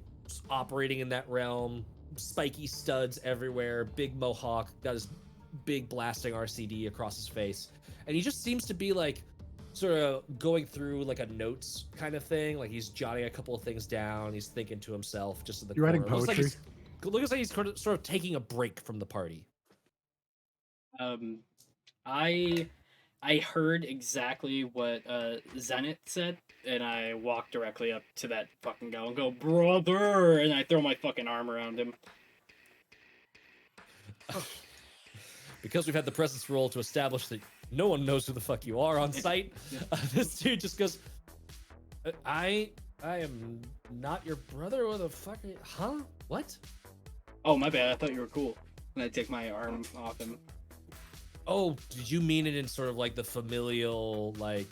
operating in that realm. Spiky studs everywhere. Big mohawk. Got his big blasting RCD across his face. And he just seems to be like sort of going through like a notes kind of thing. Like he's jotting a couple of things down. He's thinking to himself just in the You're corner. writing poetry? Looks like he's sort of taking a break from the party. I heard exactly what Zenith said, and I walk directly up to that fucking guy and go, brother, and I throw my fucking arm around him. Because we've had the presence roll to establish that no one knows who the fuck you are on site, this dude just goes, I am not your brother. What the fuck are you? Huh? What? Oh, my bad. I thought you were cool. And I take my arm off him. Oh, did you mean it in sort of like the familial, like,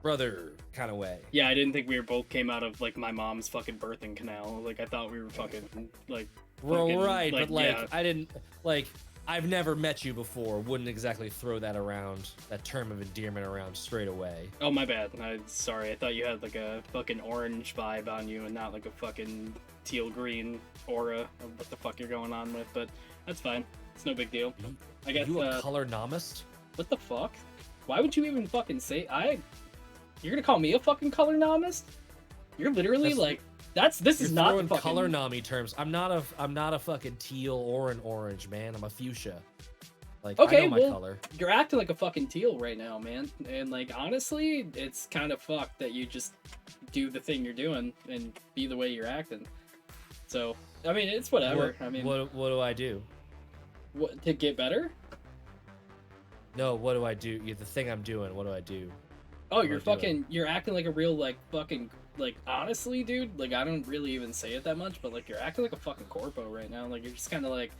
brother kind of way? Yeah, I didn't think we both came out of, like, my mom's fucking birthing canal. Like, I thought we were fucking, like... Well, fucking, right, but, like, yeah. I didn't, like, I've never met you before. Wouldn't exactly throw that around, that term of endearment around straight away. Oh, my bad. Sorry, I thought you had, like, a fucking orange vibe on you and not, like, a fucking teal-green aura of what the fuck you're going on with, but that's fine. It's no big deal. I guess, you a color nomist? What the fuck? Why would you even fucking say you're gonna call me a fucking color nomist? You're literally this is not throwing fucking... color nomi terms. I'm not a fucking teal or an orange, man. I'm a fuchsia. Like, Okay, I know my well, color. You're acting like a fucking teal right now, man. And like honestly, it's kind of fucked that you just do the thing you're doing and be the way you're acting. So I mean, it's whatever. I mean, what do I do? what to get better? No, what do I do? The thing I'm doing. What do I do? Oh, What you're am I doing? fucking. You're acting like a real like fucking like honestly, dude. Like I don't really even say it that much, but like you're acting like a fucking corpo right now. Like you're just kind of like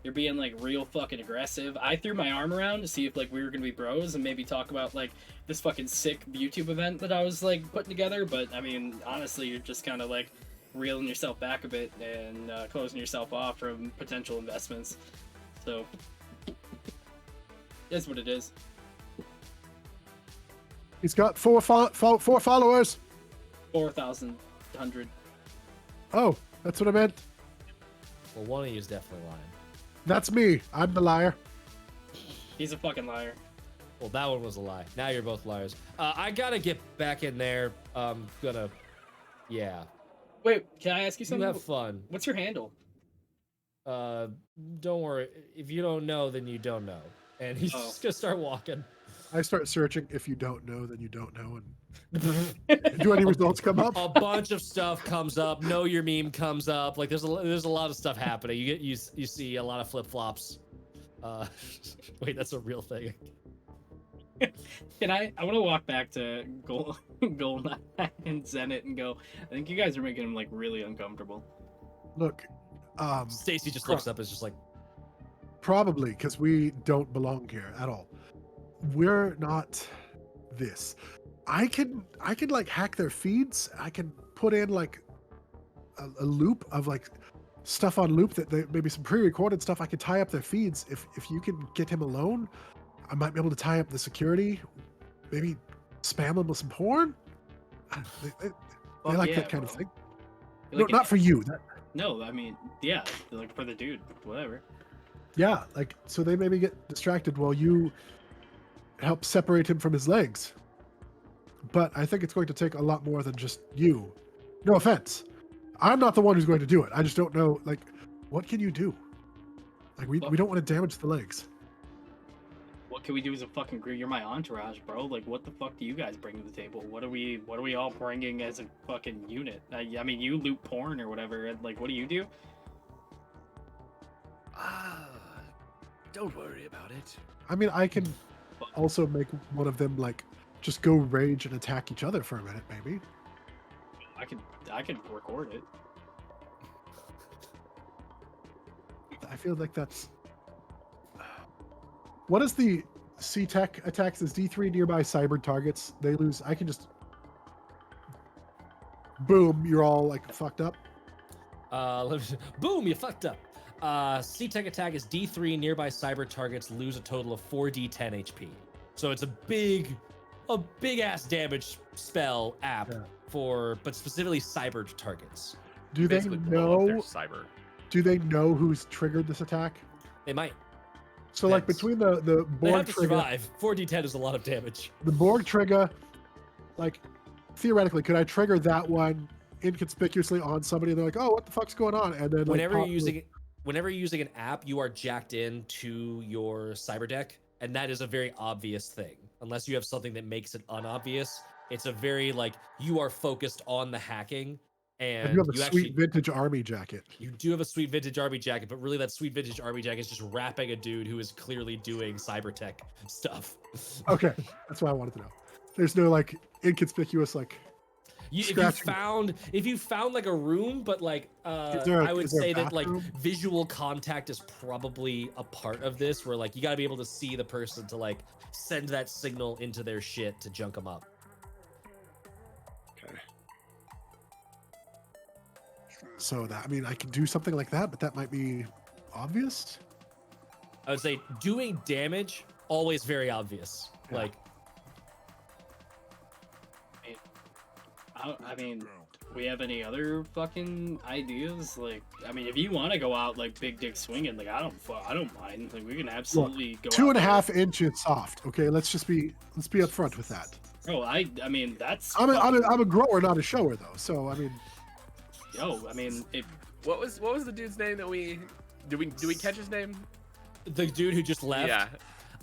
you're being like real fucking aggressive. I threw my arm around to see if like we were gonna be bros and maybe talk about like this fucking sick YouTube event that I was like putting together. But I mean, honestly, you're just kind of like reeling yourself back a bit and closing yourself off from potential investments. So that's what it is. He's got four followers. 4,100. Oh, that's what I meant. Well, one of you is definitely lying. That's me. I'm the liar. He's a fucking liar. Well, that one was a lie. Now you're both liars. I gotta get back in there. Yeah. Wait, can I ask you You something? have fun. What's your handle? Don't worry. If you don't know, then you don't know. And he's Oh. just gonna start walking. I start searching. If you don't know, then you don't know. And do any results come up? A bunch of stuff comes up. Know your meme comes up. Like there's a lot of stuff happening. You see a lot of flip flops. Wait, that's a real thing. Can I want to walk back to Goldeneye and Zenit and go, I think you guys are making him like really uncomfortable. Look, Stacy just looks up. Is just like, probably because we don't belong here at all. We're not this. I can like hack their feeds. I can put in like a loop of like stuff on loop that they, maybe some pre-recorded stuff. I could tie up their feeds. If you can get him alone, I might be able to tie up the security. Maybe spam them with some porn. They like that kind of thing. No, not for you. No, I mean, yeah, like for the dude, whatever. Yeah, like so they maybe get distracted while you help separate him from his legs. But I think it's going to take a lot more than just you. No offense. I'm not the one who's going to do it. I just don't know, like, what can you do? Like, we don't want to damage the legs. What can we do as a fucking group? You're my entourage, bro. Like, what the fuck do you guys bring to the table? What are we all bringing as a fucking unit? I mean, you loot porn or whatever. And, like, what do you do? Don't worry about it. I mean, I can also make one of them, like, just go rage and attack each other for a minute, maybe. I could record it. I feel like that's... What is the C-Tech attacks as D3 nearby cyber targets? They lose... I can just... Boom, you're all, like, fucked up. boom, you fucked up. C-Tech attack is D3 nearby cyber targets lose a total of 4d10 HP. So it's a big ass damage spell app but specifically cyber targets. Do they Basically blow up their know? cyber. Do they know who's triggered this attack? They might. So like Depends. between the They Borg have to trigger, survive. 4d10 is a lot of damage. the Borg trigger, like theoretically, could I trigger that one inconspicuously on somebody? And they're like, "Oh, what the fuck's going on?" And then like, Whenever you're using an app, you are jacked into your cyber deck, and that is a very obvious thing. Unless you have something that makes it unobvious, it's a very like you are focused on the hacking. And you have a sweet actually, vintage army jacket. you do have a sweet vintage army jacket, but really that sweet vintage army jacket is just wrapping a dude who is clearly doing cyber tech stuff. Okay, that's what I wanted to know. There's no like inconspicuous like. If Scratching. you found like a room, but like Is I would is there a say that like bathroom? visual contact is probably a part of this, where like you got to be able to see the person to like send that signal into their shit to junk them up. Okay. So that I mean, I can do something like that, but that might be obvious. I would say doing damage always very obvious. Yeah. Like I mean, we have any other fucking ideas? Like, I mean, if you want to go out like big dick swinging, like I don't mind. Like we can absolutely go. 2.5 inches soft. Okay, let's be upfront with that. Bro, I mean that's. I'm a grower, not a shower though. So I mean, I mean, if What was the dude's name that we we catch his name? the dude who just left. Yeah.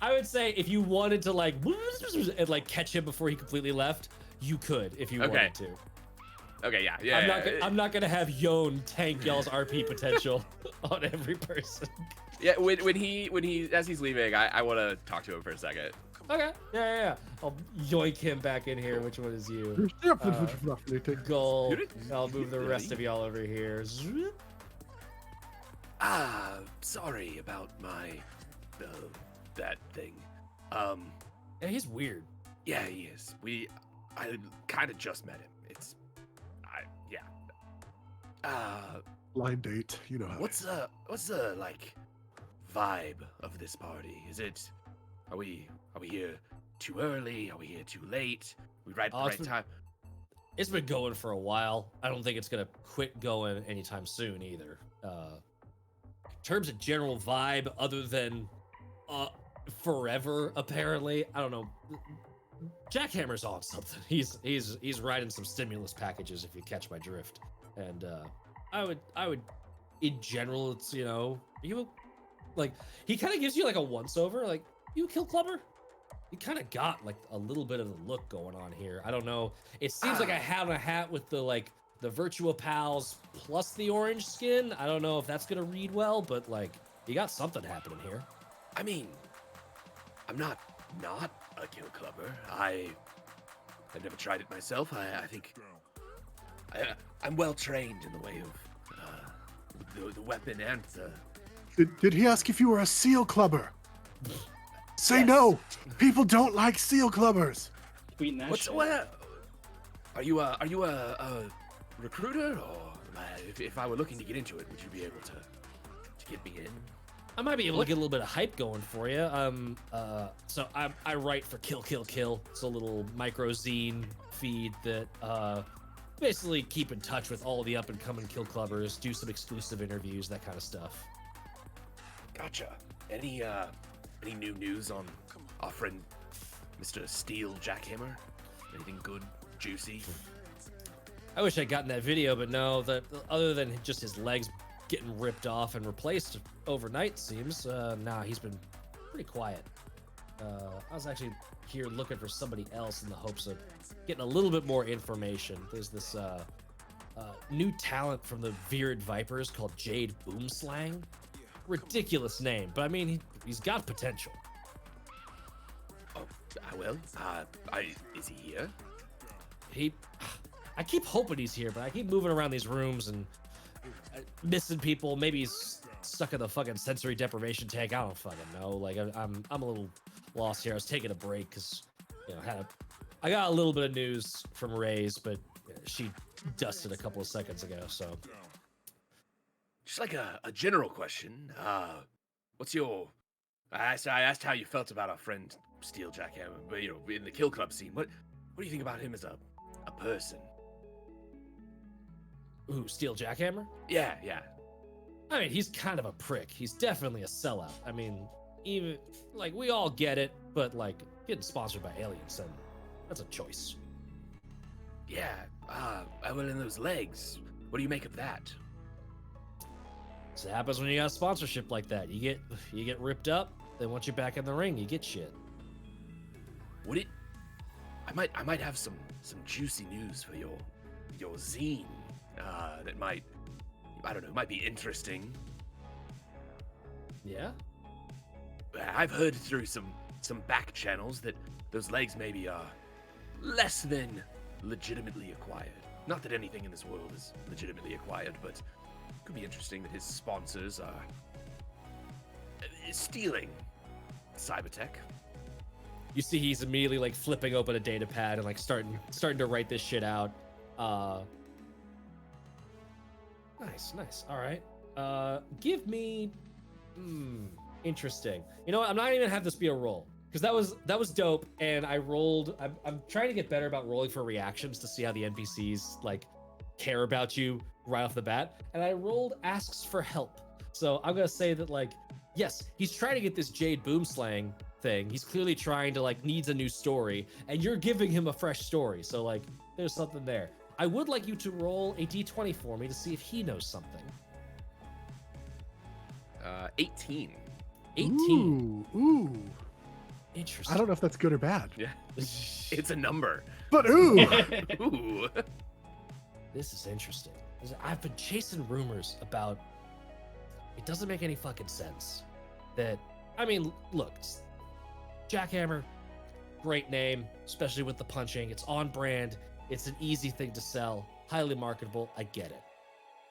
I would say if you wanted to like and like catch him before he completely left, you could if you Okay. wanted to. Okay, yeah. I'm not gonna have Yon tank y'all's RP potential on every person. Yeah, when he as he's leaving, I want to talk to him for a second. Okay. Yeah. I'll yoink him back in here. Which one is you? Gold. I'll move the rest of y'all over here. Sorry about my that thing. Yeah, he's weird. Yeah, he is. I kind of just met him. Blind date, you know how. What's the like vibe of this party? Are we here too early? Are we here too late? We right at the right time? It's been going for a while. I don't think it's gonna quit going anytime soon either. In terms of general vibe, other than forever, apparently, I don't know. Jackhammer's on something. He's riding some stimulus packages, if you catch my drift. And I would, in general, it's you like he kind of gives you like a once over, like you a kill clubber. You kind of got like a little bit of the look going on here. I don't know. It seems like a hat on a hat with the Virtua Pals plus the orange skin. I don't know if that's gonna read well, but like you got something happening here. I mean, I'm not a kill clubber. I've never tried it myself. I think I'm well trained in the way of the weapon and the. Did he ask if you were a seal clubber? Say Yes. no. People don't like seal clubbers. Tweeting that shit. Are you a recruiter, or if I were looking to get into it, would you be able to get me in? I might be able to get a little bit of hype going for you. So I write for Kill Kill Kill. It's a little micro zine feed that basically keep in touch with all the up and coming kill clubbers, do some exclusive interviews, that kind of stuff. Gotcha. Any new news on our friend Mr. Steel Jackhammer? Anything good, juicy? I wish I'd gotten that video, but no. That other than just his legs getting ripped off and replaced overnight, seems. Nah, he's been pretty quiet. I was actually here looking for somebody else in the hopes of getting a little bit more information. There's this new talent from the Virid Vipers called Jade Boomslang. Ridiculous name, but I mean, he's got potential. Oh, well, is he here? I keep hoping he's here, but I keep moving around these rooms and missing people. Maybe he's stuck in the fucking sensory deprivation tank. I don't fucking know. Like I'm a little lost here. I was taking a break because I got a little bit of news from Ray's, but she dusted a couple of seconds ago. So Just like a general question. What's your? I asked how you felt about our friend Steel Jackhammer, but in the Kill Club scene. What do you think about him as a person? Ooh, Steel Jackhammer? Yeah. I mean, he's kind of a prick. He's definitely a sellout. I mean, even like we all get it, but like getting sponsored by aliens, and that's a choice. Yeah. Well, in those legs, what do you make of that? So it happens when you got a sponsorship like that. You get ripped up. Then once you're back in the ring, you get shit. Would it? I might have some juicy news for your zine. That might be interesting. Yeah. I've heard through some back channels that those legs maybe are less than legitimately acquired. Not that anything in this world is legitimately acquired, but it could be interesting that his sponsors are stealing cybertech. You see, he's immediately like flipping open a data pad and like starting to write this shit out. Nice. All right. Give me. Interesting. You know what? I'm not even gonna have this be a roll because that was dope. And I rolled. I'm trying to get better about rolling for reactions to see how the NPCs like care about you right off the bat. And I rolled asks for help. So I'm gonna say that like, yes, he's trying to get this Jade Boomslang thing. He's clearly trying to like needs a new story, and you're giving him a fresh story. So like, there's something there. I would like you to roll a d20 for me to see if he knows something. 18. 18. Ooh. Interesting. I don't know if that's good or bad. Yeah. It's a number. But ooh. Ooh. This is interesting. I've been chasing rumors about. It doesn't make any fucking sense. That, I mean, look, Jackhammer, great name, especially with the punching. It's on brand. It's an easy thing to sell. Highly marketable. I get it.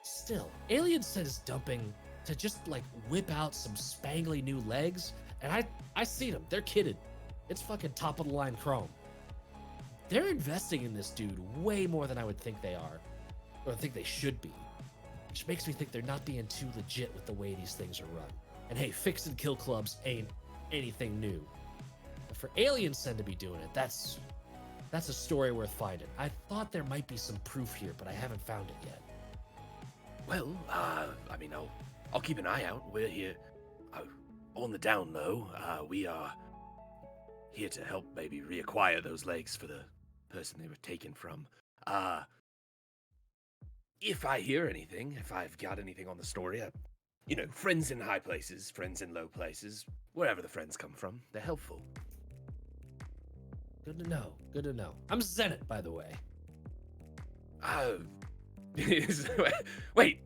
Still, Alien Set is dumping to just like whip out some spangly new legs, and I see them. They're kitted. It's fucking top of the line chrome. They're investing in this dude way more than I would think they are, or think they should be, which makes me think they're not being too legit with the way these things are run. And hey, fix and kill clubs ain't anything new. But for Alien Sen to be doing it, that's a story worth finding. I thought there might be some proof here, but I haven't found it yet. Well, I mean, I'll keep an eye out. We're here on the down low. We are here to help maybe reacquire those legs for the person they were taken from. If I hear anything, if I've got anything on the story, friends in high places, friends in low places, wherever the friends come from, they're helpful. Good to know. Good to know. I'm Zenit, by the way. Wait,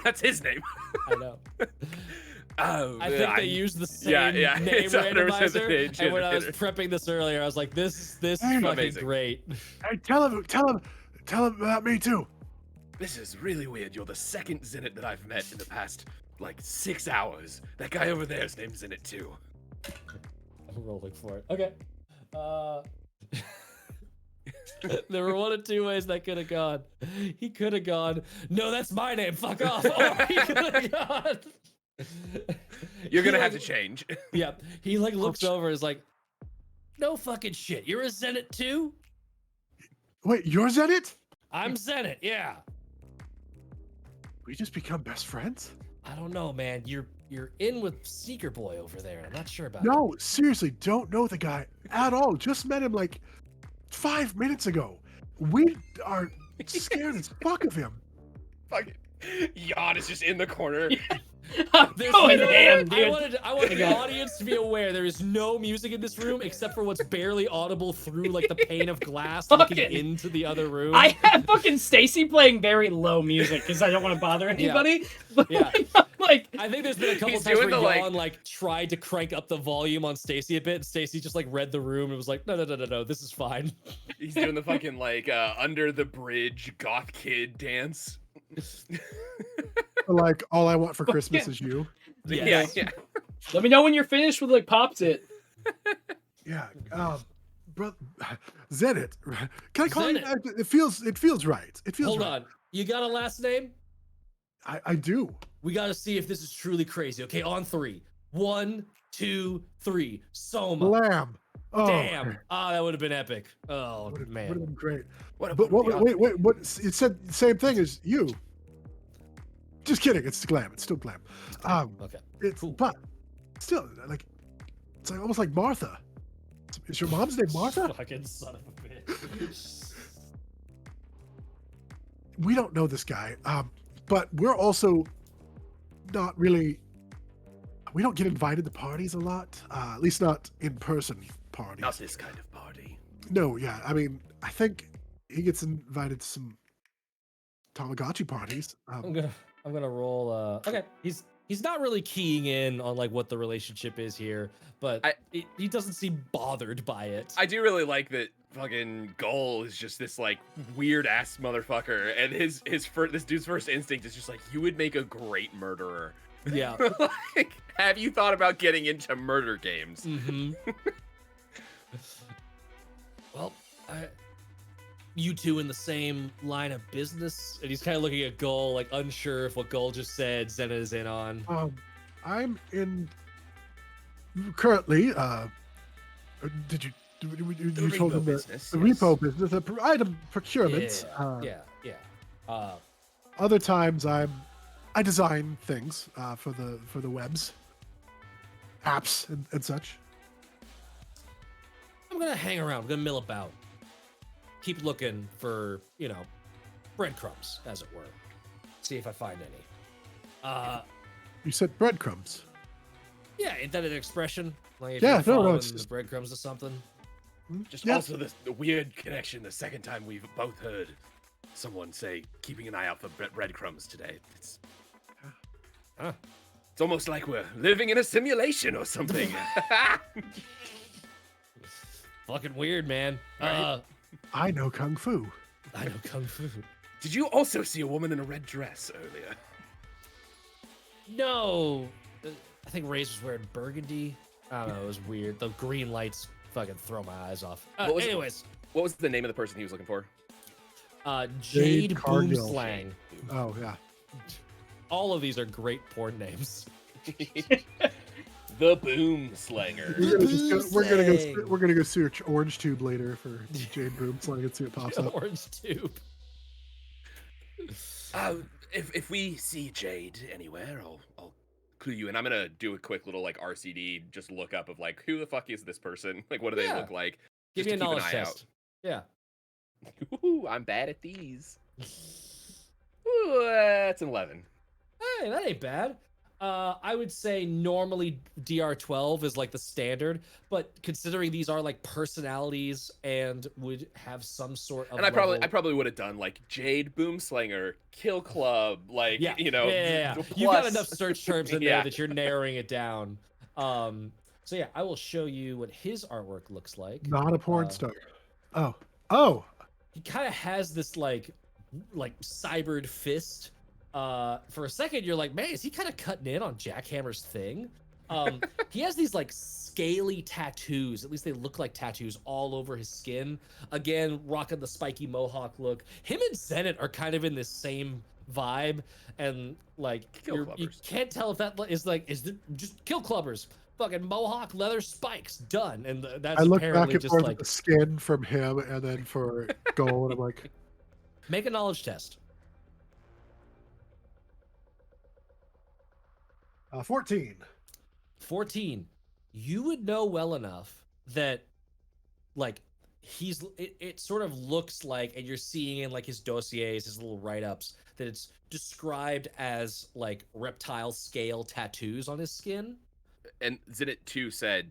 that's his name. I know. I think they used the same yeah, name it's 100% the randomizer. name And when I was generator. prepping this earlier, I was like, this is fucking Amazing. great. Hey, tell him about me too. This is really weird. You're the second Zenit that I've met in the past, 6 hours. That guy over there's named Zenit too. I'm rolling for it. Okay. There were one of two ways that could have gone. He could have gone, no, that's my name, fuck off. Or he could have gone. You're gonna He, have like- to change. Yeah. He looks over and is like, no fucking shit. You're a Zenit too? Wait, you're Zenit? I'm Zenit, yeah. We just become best friends? I don't know, man. You're in with Seeker Boy over there. I'm not sure about No, seriously, don't know the guy at all. Just met him 5 minutes ago. We are scared as fuck of him. Fucking Yawn is just in the corner. I'm There's going no- ham, I dude. want the audience to be aware there is no music in this room except for what's barely audible through the pane of glass looking Fucking- into the other room. I have fucking Stacy playing very low music because I don't want to bother anybody. But Yeah. like, I think there's been a couple He's times where doing the, Yawn tried to crank up the volume on Stacy a bit, and Stacy just read the room and was like, no, this is fine. He's doing the fucking under the bridge goth kid dance. All I want for Christmas yeah. is you. Yes. Yeah. let me know when you're finished with Pops It. Yeah. Bro, Zenit. Can I call Zenit. you? It feels right. It feels Hold right. on. You got a last name? I do. We got to see if this is truly crazy. Okay, on 3. 1, 2, 3. Soma. Lamb. Oh, Damn. Ah, that would have been epic. Oh, Would have man. been great. What But wait. What? It said the same thing as you. Just kidding. It's Glam. It's still Glam. Okay. It's Cool. but still it's almost like Martha. Is your mom's name Martha? Fucking son of a bitch. We don't know this guy. But we're also not really. We don't get invited to parties a lot. At least not in person parties. Not this kind of party. No, yeah. I mean, I think he gets invited to some Tamagotchi parties. I'm gonna roll. Okay, he's not really keying in on what the relationship is here, but he doesn't seem bothered by it. I do really like that fucking Gull is just this weird ass motherfucker, and this dude's first instinct is just you would make a great murderer. Yeah. Have you thought about getting into murder games? Mm-hmm. Well, you two in the same line of business, and he's kind of looking at Gull, unsure if what Gull just said Zenit is in on. I'm in currently. Did you told him business, the yes. repo business, the item procurement. Yeah. Other times I design things for the webs, apps and such. I'm gonna hang around. I'm gonna mill about. Keep looking for, breadcrumbs, as it were. See if I find any. You said breadcrumbs. Yeah, ain't that an expression? If Yeah, you're no, following it's the just- breadcrumbs to something. Just Yeah. also the weird connection the second time we've both heard. someone say keeping an eye out for breadcrumbs today. It's Huh. it's almost like we're living in a simulation or something. Fucking weird, man. Right. I know kung fu. I know kung fu. Did you also see a woman in a red dress earlier? No, I think Ray's was wearing burgundy. I don't know. It was weird. The green lights fucking throw my eyes off. What was it? Anyways, What was the name of the person he was looking for? Jade Cargill. Boomslang. Oh yeah. All of these are great porn names. The Boom Slanger. We're gonna go search Orange Tube later for Jade Boom so I can see what pops up. Orange tube. If we see Jade anywhere, I'll clue you in. I'm gonna do a quick little like RCD, just look up of like who the fuck is this person? Like what do they Yeah. look like? Give Just me a to keep an knowledge eye test. Yeah. Ooh, I'm bad at these. Ooh, that's an 11. Hey, that ain't bad. I would say normally DR12 is like the standard, but considering these are like personalities and would have some sort of And I level... probably would have done like Jade Boomslanger, Kill Club, like yeah, you know. yeah. Plus... You've got enough search terms in there Yeah. that you're narrowing it down. So yeah, I will show you what his artwork looks like. Not a porn star. Oh. He kind of has this like cybered fist. For a second you're like, man, is he kind of cutting in on Jackhammer's thing? He has these like scaly tattoos, at least they look like tattoos, all over his skin. Again, rocking the spiky mohawk look. Him and Zenit are kind of in this same vibe, and like you can't tell if that is like, is it just kill clubbers? Fucking mohawk, leather spikes, done. And that's I look back apparently and just forth like at the skin from him, and then for gold, I'm like, make a knowledge test. 14. 14. You would know well enough that like it sort of looks like, and you're seeing in like his dossiers, his little write-ups, that it's described as like reptile scale tattoos on his skin. And Zenit 2 said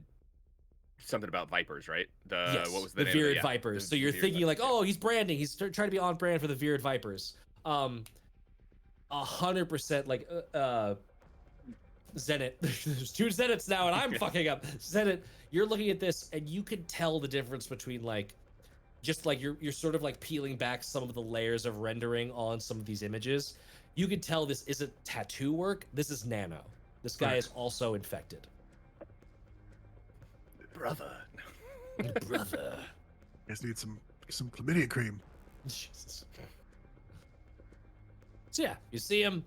something about vipers, right? Yes, What was the name? Virid Vipers. So you're thinking like, oh, he's branding. He's trying to be on brand for the Virid Vipers. 100% like Zenit. There's two Zenits now, and I'm fucking up. Zenit, you're looking at this, and you can tell the difference between like, just like you're sort of like peeling back some of the layers of rendering on some of these images. You can tell this isn't tattoo work. This is nano. This guy is also infected. Brother. Brother. Guys need some chlamydia cream. Jesus. So yeah, you see him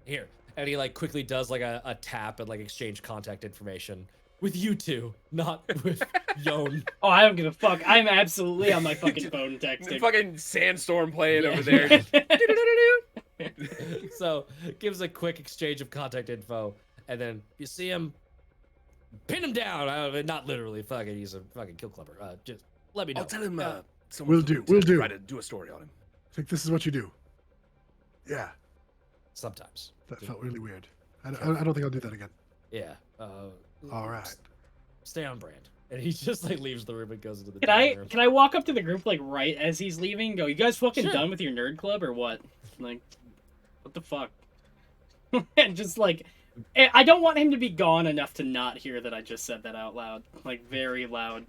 here, and he like quickly does like a tap and like exchange contact information with you two, not with Yon. Oh, I don't give a fuck. I'm absolutely on my fucking phone texting. Fucking sandstorm playing Yeah. over there. So gives a quick exchange of contact info, and then you see him pin him down. Not literally, fucking. He's a fucking kill clubber. Just let me know. I'll tell him. We'll do. Try to do a story on him. I think this is what you do. Yeah, Sometimes. that felt really weird. I don't think I'll do that again. Yeah. All right. Stay on brand. And he just like leaves the room and goes into the Can dining room. I walk up to the group like right as he's leaving and go, you guys fucking Sure. done with your nerd club or what? Like, what the fuck? And just like, I don't want him to be gone enough to not hear that I just said that out loud. Like, very loud.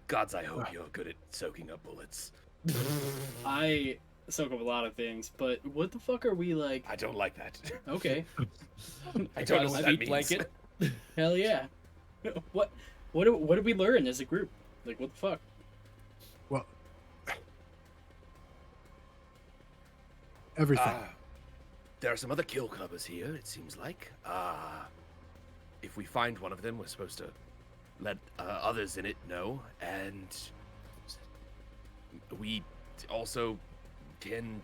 Gods, I hope you're good at soaking up bullets. I soak up a lot of things, but what the fuck are we like? I don't like that. Okay. I don't know Got what his that heat means. blanket. Hell yeah. What did we learn as a group? Like, what the fuck? Well, everything. There are some other kill clubbers here, it seems like. If we find one of them, we're supposed to let others in it know, and we also can.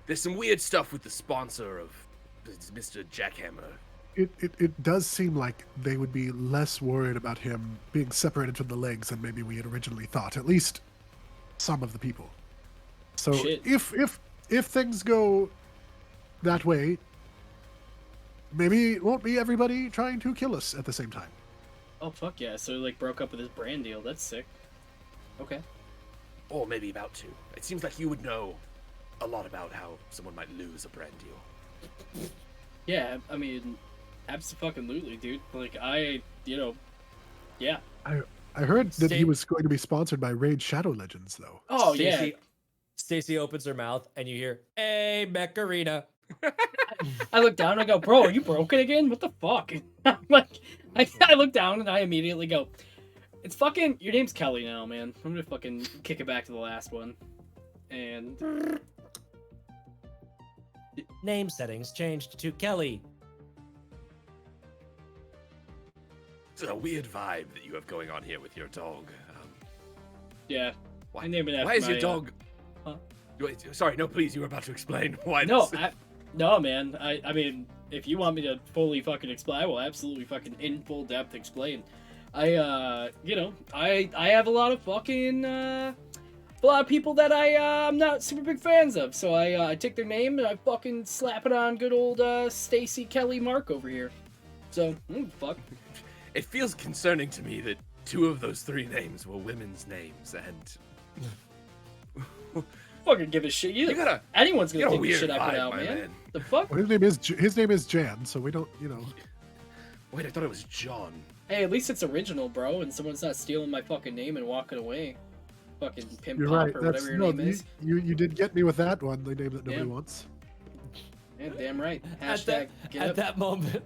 There's some weird stuff with the sponsor of Mr. Jackhammer. It does seem like they would be less worried about him being separated from the legs than maybe we had originally thought. At least some of the people. So Shit. if things go that way, maybe it won't be everybody trying to kill us at the same time. Oh, fuck yeah. So he, like, broke up with his brand deal. That's sick. Okay. Or maybe about to. It seems like you would know a lot about how someone might lose a brand deal. Yeah, I mean, abso-fucking-lutely, dude. Like, yeah. I heard that he State- was going to be sponsored by Raid Shadow Legends, though. Oh, Stacy, yeah. Stacy opens her mouth, and you hear, "Hey, Mekarina." I look down and I go, bro, are you broken again? What the fuck? I'm like, I look down and I immediately go, it's fucking, your name's Kelly now, man. I'm gonna fucking kick it back to the last one. And Name settings changed to Kelly. It's a weird vibe that you have going on here with your dog. yeah, Why, I named it after why is your my, dog... huh? Wait, sorry, no, please, you were about to explain why No, this... no, man. I mean, if you want me to fully fucking explain, I will absolutely fucking in full depth explain. I have a lot of fucking, a lot of people that I'm not super big fans of. So I take their name and I fucking slap it on good old, Stacy Kelly Mark over here. So, fuck. It feels concerning to me that 2 of those 3 names were women's names, and... Fucking give a shit. You got a... Anyone's you gonna got a take the weird shit I put vibe, out, my man. man. The fuck? Well, his name is Jan, so we don't, Wait, I thought it was John. Hey, at least it's original, bro, and someone's not stealing my fucking name and walking away. Fucking Pimp You're Pop right. or That's whatever your name is. you did get me with that one. The name that nobody Yeah. wants. Yeah, damn right. At Hashtag get at up. that moment,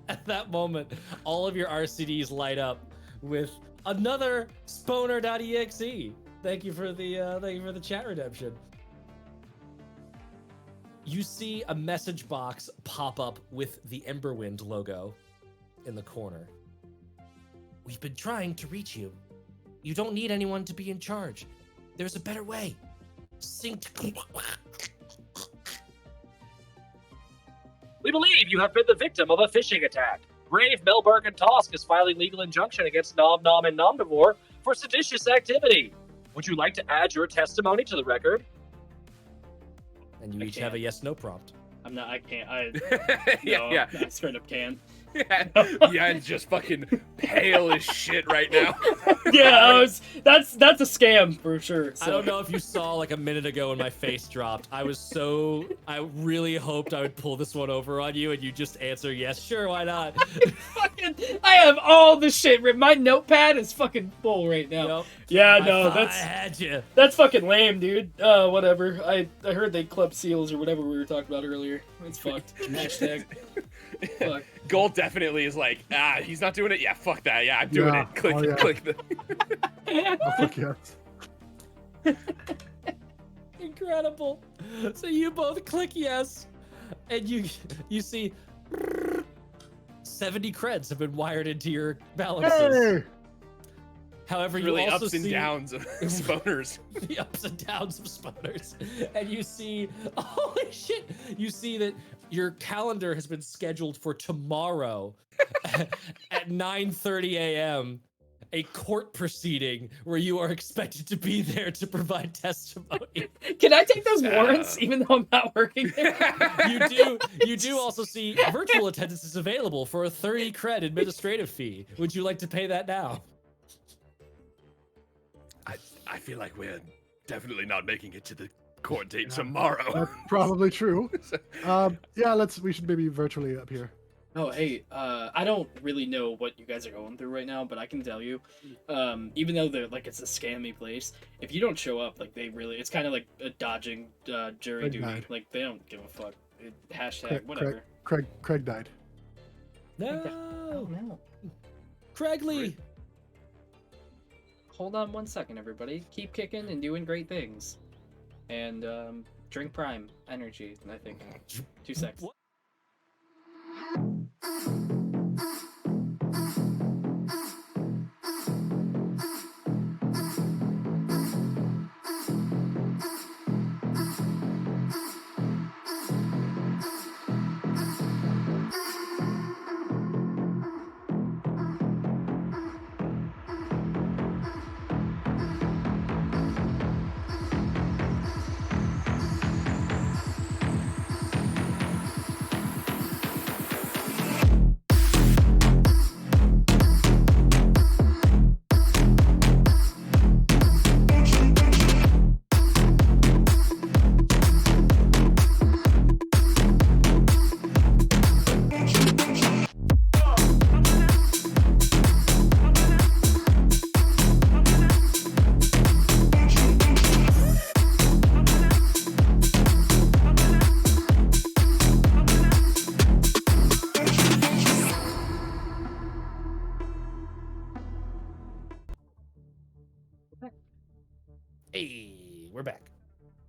at that moment, all of your RCDs light up with another Sponer.exe. Thank you for the chat redemption. You see a message box pop up with the Emberwind logo in the corner. We've been trying to reach you. You don't need anyone to be in charge. There's a better way. Sync. We believe you have been the victim of a phishing attack. Brave Melberg and Tosk is filing legal injunction against Nom Nom and Nomnivore for seditious activity. Would you like to add your testimony to the record? And you I each have a can't. yes/no prompt. I can't. I yeah. I straight up can. Yeah, it's just fucking pale as shit right now. Yeah, that's a scam for sure. So. I don't know if you saw like a minute ago when my face dropped. I really hoped I would pull this one over on you and you just answer yes, sure, why not? Fucking, I have all the shit written. My notepad is fucking full right now. Nope. Yeah, I no, thought that's I had you. that's fucking lame, dude. Whatever. I heard they clip seals or whatever we were talking about earlier. It's fucked. Hashtag. Fuck. Gold definitely is like, he's not doing it. Yeah, fuck that. Yeah, I'm doing Yeah. it. Click, Oh, yeah. click the. Oh, fuck yes. Incredible. So you both click yes, and you see 70 creds have been wired into your balances. Hey! However, you Really also ups and see downs of spawners. the ups and downs of spawners, and you see, holy shit, you see that your calendar has been scheduled for tomorrow at 9:30 a.m. a court proceeding where you are expected to be there to provide testimony. Can I take those warrants even though I'm not working there? You do also see virtual attendance is available for a 30 cred administrative fee. Would you like to pay that now? I feel like we're definitely not making it to the court date tomorrow. That's probably true. Yeah, we should maybe virtually up here. Oh, hey, I don't really know what you guys are going through right now, but I can tell you, even though it's a scammy place, if you don't show up, it's kind of like a dodging jury Craig duty. died. Like, they don't give a fuck. Hashtag, whatever. Craig died. No. Oh, no. Craigley. Hold on 1 second, everybody. Keep kicking and doing great things. And, drink Prime Energy, I think. 2 seconds. What?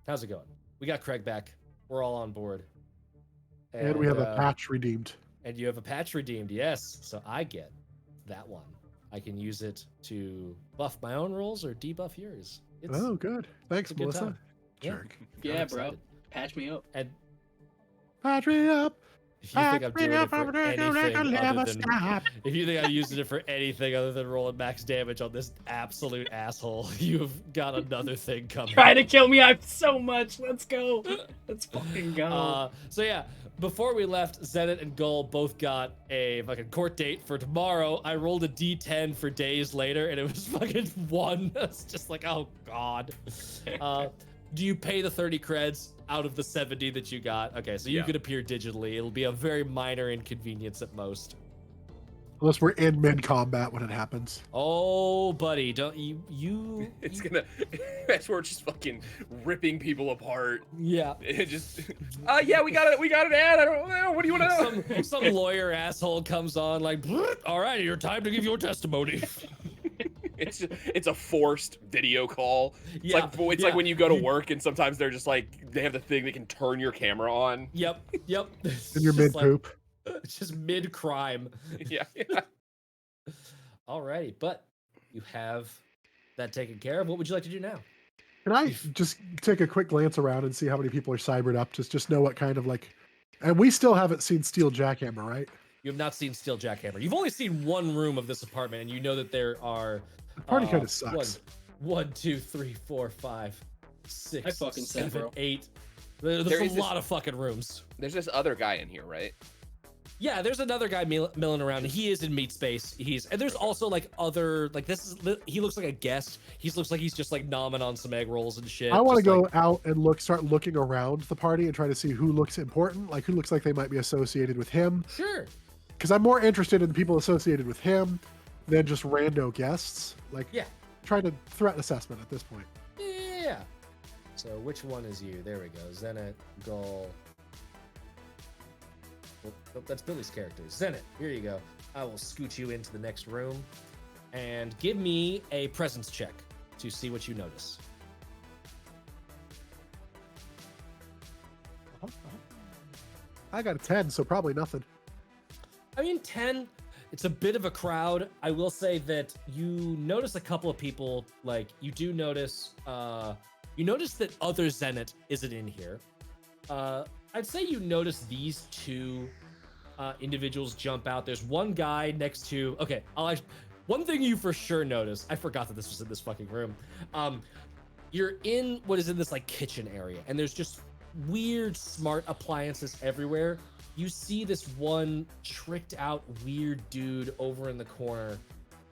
How's it going? We got Craig back. We're all on board. And we have a patch redeemed. And you have a patch redeemed, yes. So I get that one. I can use it to buff my own rolls or debuff yours. Oh, good. Thanks, it's a good Melissa. time. Jerk. Yeah, I'm bro. excited. Patch me up. And Patch me up. if you think I'm doing it for anything other than, if you think I'm using it for anything other than rolling max damage on this absolute asshole, you've got another thing coming. Try to kill me up so much. Let's go. Let's fucking go. So yeah, before we left, Zenit and Gull both got a fucking court date for tomorrow. I rolled a D10 for days later, and it was fucking 1. It's just like, oh god. Do you pay the 30 creds out of the 70 that you got? Okay, so you could appear digitally. It'll be a very minor inconvenience at most. Unless we're in mid-combat when it happens. Oh, buddy, don't you? It's gonna. That's where it's just fucking ripping people apart. Yeah. It just. Yeah, we got an ad. I don't know. What do you want to know? Some lawyer asshole comes on like, all right, your time to give your testimony. It's a forced video call. It's Yeah, like when you go to work and sometimes they're just like they have the thing that can turn your camera on. Yep. And you're mid-poop. It's just mid-crime. Yeah. Alrighty, but you have that taken care of. What would you like to do now? Can I just take a quick glance around and see how many people are cybered up? Just know what kind of like... And we still haven't seen Steel Jackhammer, right? You have not seen Steel Jackhammer. You've only seen one room of this apartment, and you know that there are... The party kind of sucks. 1, 2, 3, 4, 5, 6, I fucking said, 7, bro. 8. There's There a is lot of fucking rooms. There's this other guy in here, right? Yeah, there's another guy milling around. He is in meat space. And there's also like other he looks like a guest. He looks like he's just like nomming on some egg rolls and shit. I want to just, go like, out and start looking around the party and try to see who looks important, like who looks like they might be associated with him. Sure. Because I'm more interested in the people associated with him than just rando guests. Like, Yeah. try to threat assessment at this point. Yeah. So which one is you? There we go. Zenit, Gull. Oh, that's Billy's character. Zenit, here you go. I will scoot you into the next room and give me a presence check to see what you notice. I got a 10, so probably nothing. I mean, 10, it's a bit of a crowd. I will say that you notice a couple of people, like, you do notice, you notice that other Zenit isn't in here. I'd say you notice these two individuals jump out. There's one guy next to, okay, one thing you for sure notice, I forgot that this was in this fucking room. You're in what is in this, like, kitchen area, and there's just weird smart appliances everywhere. You see this one tricked out weird dude over in the corner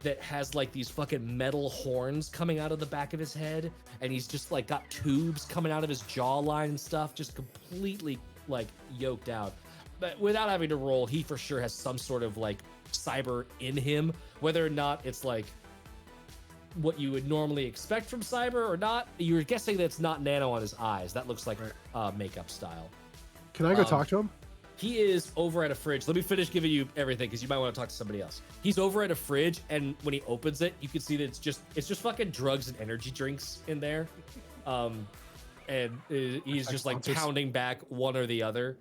that has like these fucking metal horns coming out of the back of his head, and he's just like got tubes coming out of his jawline and stuff, just completely like yoked out. But without having to roll, he for sure has some sort of like cyber in him, whether or not it's like what you would normally expect from cyber or not. You're guessing that it's not nano on his eyes. That looks like makeup style. Can I go talk to him? He is over at a fridge. Let me finish giving you everything because you might want to talk to somebody else. He's over at a fridge, and when he opens it, you can see that it's just fucking drugs and energy drinks in there. And he's just like pounding back one or the other.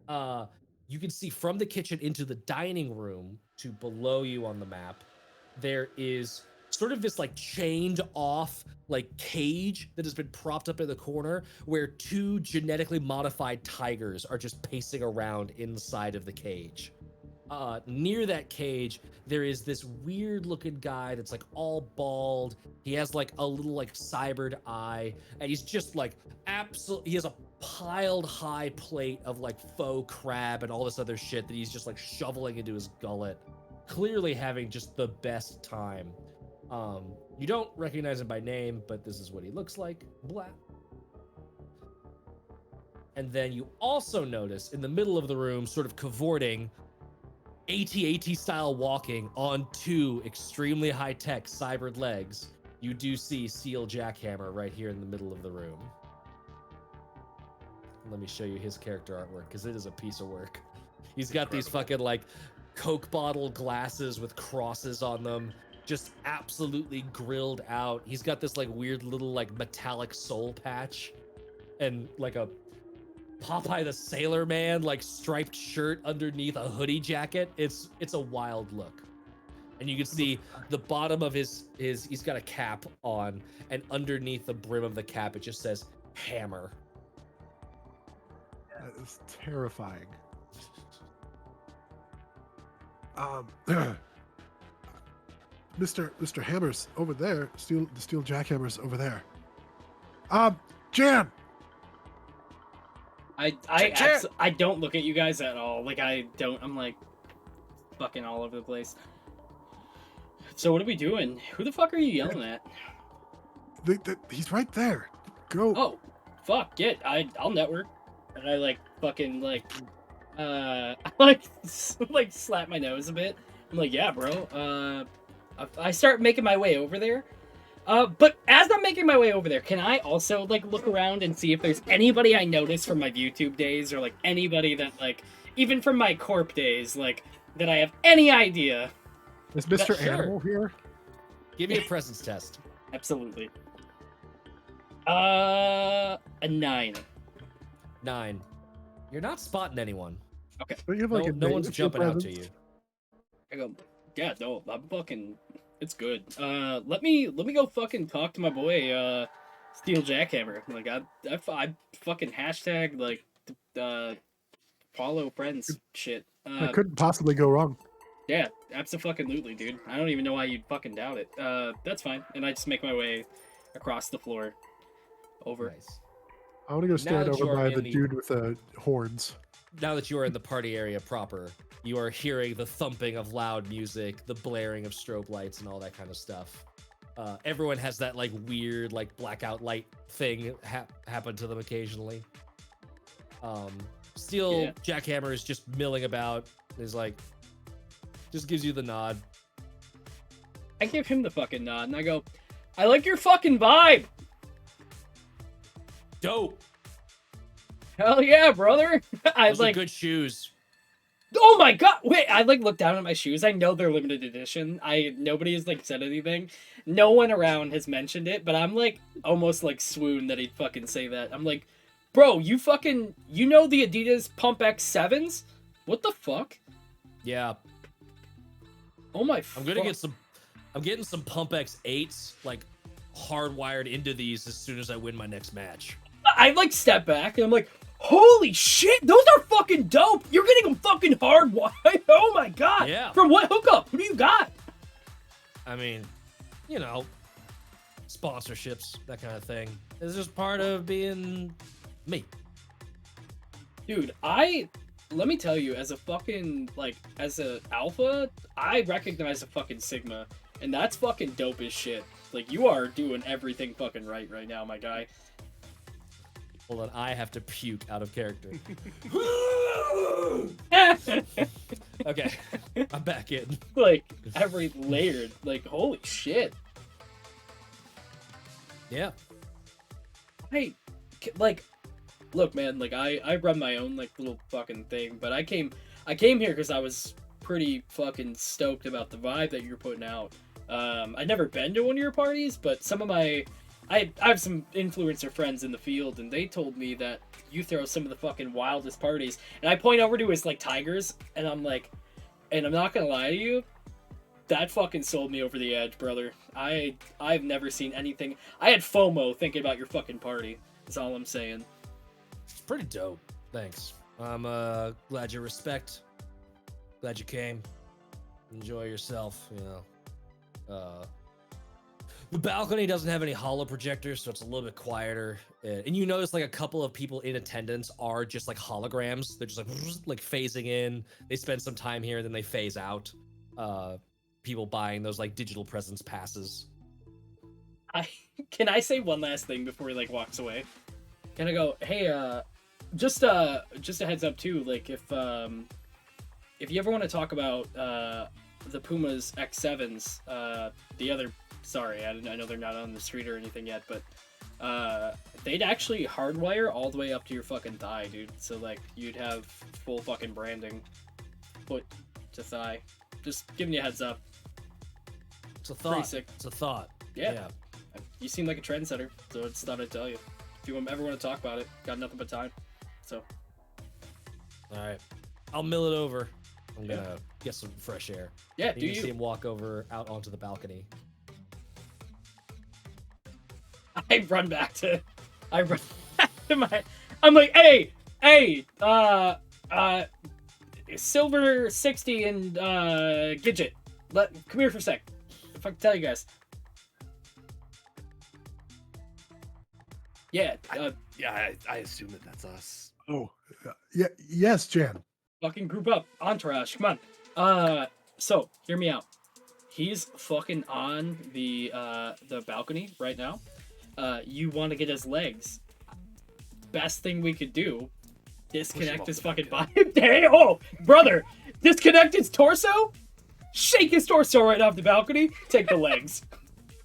You can see from the kitchen into the dining room to below you on the map, there is sort of this like chained off like cage that has been propped up in the corner where two genetically modified tigers are just pacing around inside of the cage. Near that cage, there is this weird looking guy that's like all bald. He has like a little like cybered eye, and he's just like he has a piled high plate of like faux crab and all this other shit that he's just like shoveling into his gullet, clearly having just the best time. You don't recognize him by name, but this is what he looks like. Blah. And then you also notice in the middle of the room, sort of cavorting, AT-AT style walking on two extremely high-tech cybered legs, you do see Steel Jackhammer right here in the middle of the room. Let me show you his character artwork, because it is a piece of work. He's got these fucking like Coke bottle glasses with crosses on them, just absolutely grilled out. He's got this like weird little like metallic soul patch, and like a Popeye the Sailor Man like striped shirt underneath a hoodie jacket. It's a wild look. And you can see the bottom of his he's got a cap on, and underneath the brim of the cap it just says hammer. That is terrifying. Mr. Hammers over there, the steel jackhammers over there. Jan. I don't look at you guys at all. Like I'm like fucking all over the place. So what are we doing? Who the fuck are you yelling at? He's right there. Go. Oh, fuck, I'll network. And I like fucking like I like like slap my nose a bit. I'm like, yeah, bro. I start making my way over there. But as I'm making my way over there, can I also like look around and see if there's anybody I noticed from my YouTube days, or like anybody that like even from my corp days, like that I have any idea? Is Mr. Sure. Animal here? Give me a presence test. Absolutely. A 9. 9. You're not spotting anyone. Don't you have like No a one's name jumping out to presence? you. I go, yeah, no, I'm fucking. It's good. Let me go fucking talk to my boy, Steel Jackhammer. Like I fucking hashtag like follow friends shit. I couldn't possibly go wrong. Yeah, absolutely, dude. I don't even know why you'd fucking doubt it. That's fine. And I just make my way across the floor. Over. Nice. I want to go stand that you over are by in the dude with the horns. Now that you are in the party area proper, you are hearing the thumping of loud music, the blaring of strobe lights, and all that kind of stuff. Everyone has that like weird like blackout light thing happen to them occasionally. Steel Jackhammer is just milling about. Is like, just gives you the nod. I give him the fucking nod, and I go, I like your fucking vibe. Dope. Hell yeah, brother. I Those are like good shoes. Oh my god! Wait, I like look down at my shoes. I know they're limited edition. Nobody has like said anything. No one around has mentioned it, but I'm like almost like swoon that he'd fucking say that. I'm like, bro, you know the Adidas Pump X7s? What the fuck? Yeah. Oh my. I'm getting some Pump X8s like hardwired into these as soon as I win my next match. I like step back and I'm like, holy shit, those are fucking dope. You're getting them fucking hardwired. Oh my god. Yeah. From what hookup? Who do you got? I mean, you know, sponsorships, that kind of thing. It's just part of being me. Dude, let me tell you, as a fucking, like, as a alpha, I recognize a fucking Sigma, and that's fucking dope as shit. Like, you are doing everything fucking right now, my guy. Well, then I have to puke out of character. Okay, I'm back in. Like, every layered, like, holy shit. Yeah. Hey, like, look, man, like, I run my own, like, little fucking thing, but I came here because I was pretty fucking stoked about the vibe that you're putting out. I'd never been to one of your parties, but some of my... I have some influencer friends in the field, and they told me that you throw some of the fucking wildest parties. And I point over to his, like, tigers, and I'm like... And I'm not gonna lie to you, that fucking sold me over the edge, brother. I've never seen anything... I had FOMO thinking about your fucking party. That's all I'm saying. It's pretty dope. Thanks. I'm glad you respect. Glad you came. Enjoy yourself, you know. The balcony doesn't have any holo projectors, so it's a little bit quieter. And you notice like a couple of people in attendance are just like holograms. They're just like phasing in. They spend some time here, and then they phase out. People buying those like digital presence passes. Can I say one last thing before he like walks away? Can I go, hey, just a heads up too, like if you ever want to talk about the Puma's X7s, the other, sorry, I know they're not on the street or anything yet, but they'd actually hardwire all the way up to your fucking thigh, dude. So like you'd have full fucking branding, foot to thigh. Just giving you a heads up. It's a thought. Pretty sick. It's a thought. Yeah. You seem like a trendsetter, so I just thought I'd tell you. you ever want to talk about it, got nothing but time. So. All right, I'll mill it over. I'm gonna get some fresh air. Yeah, You can see him walk over out onto the balcony. I run back to my. I'm like, hey, Silver 60 and Gidget, come here for a sec. If I can tell you guys. Yeah, I assume that's us. Oh, yeah, yes, Jan. fucking group up, entourage, come on. So hear me out. He's fucking on the balcony right now. You want to get his legs? Best thing we could do, disconnect his fucking body. Hey, oh, brother, disconnect his torso, shake his torso right off the balcony, take the legs.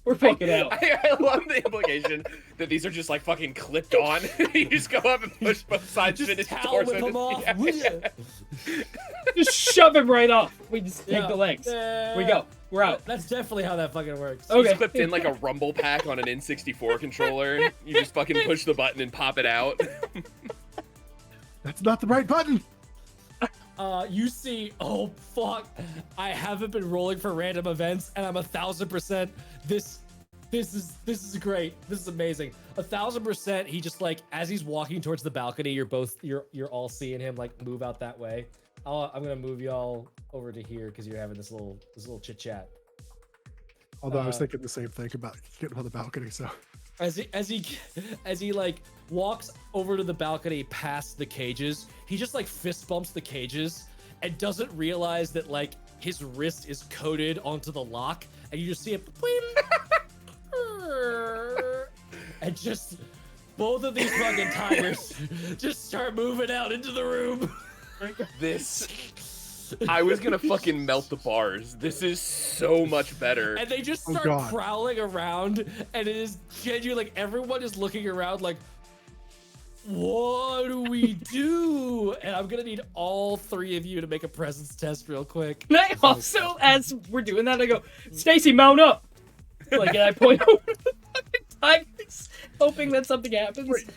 We're fucking out. I love the implication that these are just like fucking clipped on. You just go up and push both sides of his towel torso. whip him off. Yeah. Just shove him right off. We just take Yeah. the legs. Yeah. We go. We're out. That's definitely how that fucking works. Okay. He's clipped in like a rumble pack on an N64 controller. You just fucking push the button and pop it out. That's not the right button. You see, oh fuck, I haven't been rolling for random events, and I'm 1000%. This is great. This is amazing. 1000%. He just like as he's walking towards the balcony, you're all seeing him like move out that way. I'm gonna move y'all over to here because you're having this little chit chat. Although I was thinking the same thing about getting on the balcony. So As he like walks over to the balcony past the cages, he just like fist bumps the cages and doesn't realize that like his wrist is coated onto the lock, and you just see it and just both of these fucking tigers just start moving out into the room. I was gonna fucking melt the bars. This is so much better. And they just Oh, start God. prowling around, and it is genuine. Like everyone is looking around, like, what do we do? And I'm gonna need all three of you to make a presence test real quick. And I also, as we're doing that, I go, Stacy, mount up. Like, and I point over the fucking tigers, hoping that something happens. Wait.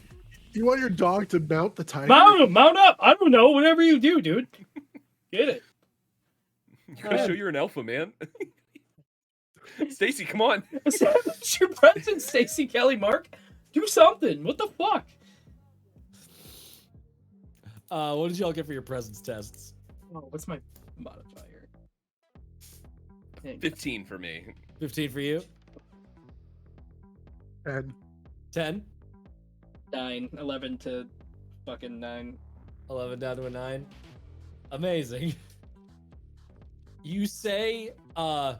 you want your dog to mount the tiger? Mount up. I don't know. Whatever you do, dude. Get it. You gotta show you're an alpha, man. Stacy, come on. Establish your presence, Stacy, Kelly, Mark. Do something. What the fuck? What did y'all get for your presence tests? Oh, what's my modifier? 15 for me. 15 for you. And 10. 9, 11 to fucking 9. 11 down to a 9. Amazing. You say, I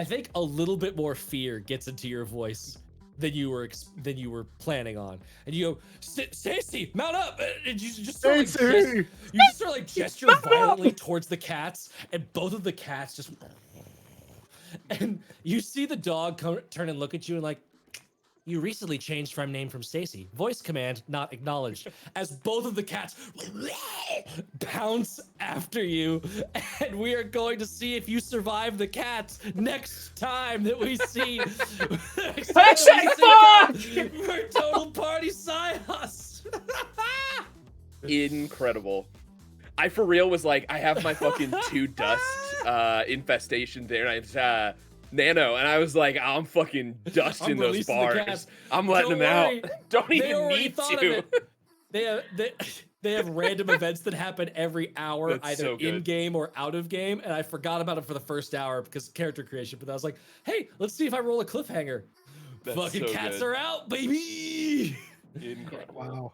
think a little bit more fear gets into your voice than you were planning on, and you go, Stacy, mount up, and you just sort of like, gesture violently towards the cats, and both of the cats just, and you see the dog turn and look at you and like, you recently changed name from Stacy. Voice command not acknowledged. As both of the cats pounce after you, and we are going to see if you survive the cats next time that we see. For Total Party Psyos. Incredible. I for real was like, I have my fucking 2 dust infestation there, and I Nano, and I was like, I'm fucking dusting those bars. I'm letting them out. Don't even need to. They have random events that happen every hour, That's either so good. in game or out of game, and I forgot about it for the first hour because character creation. But I was like, hey, let's see if I roll a cliffhanger. That's Fucking so cats good. are out, baby. Incredible. wow.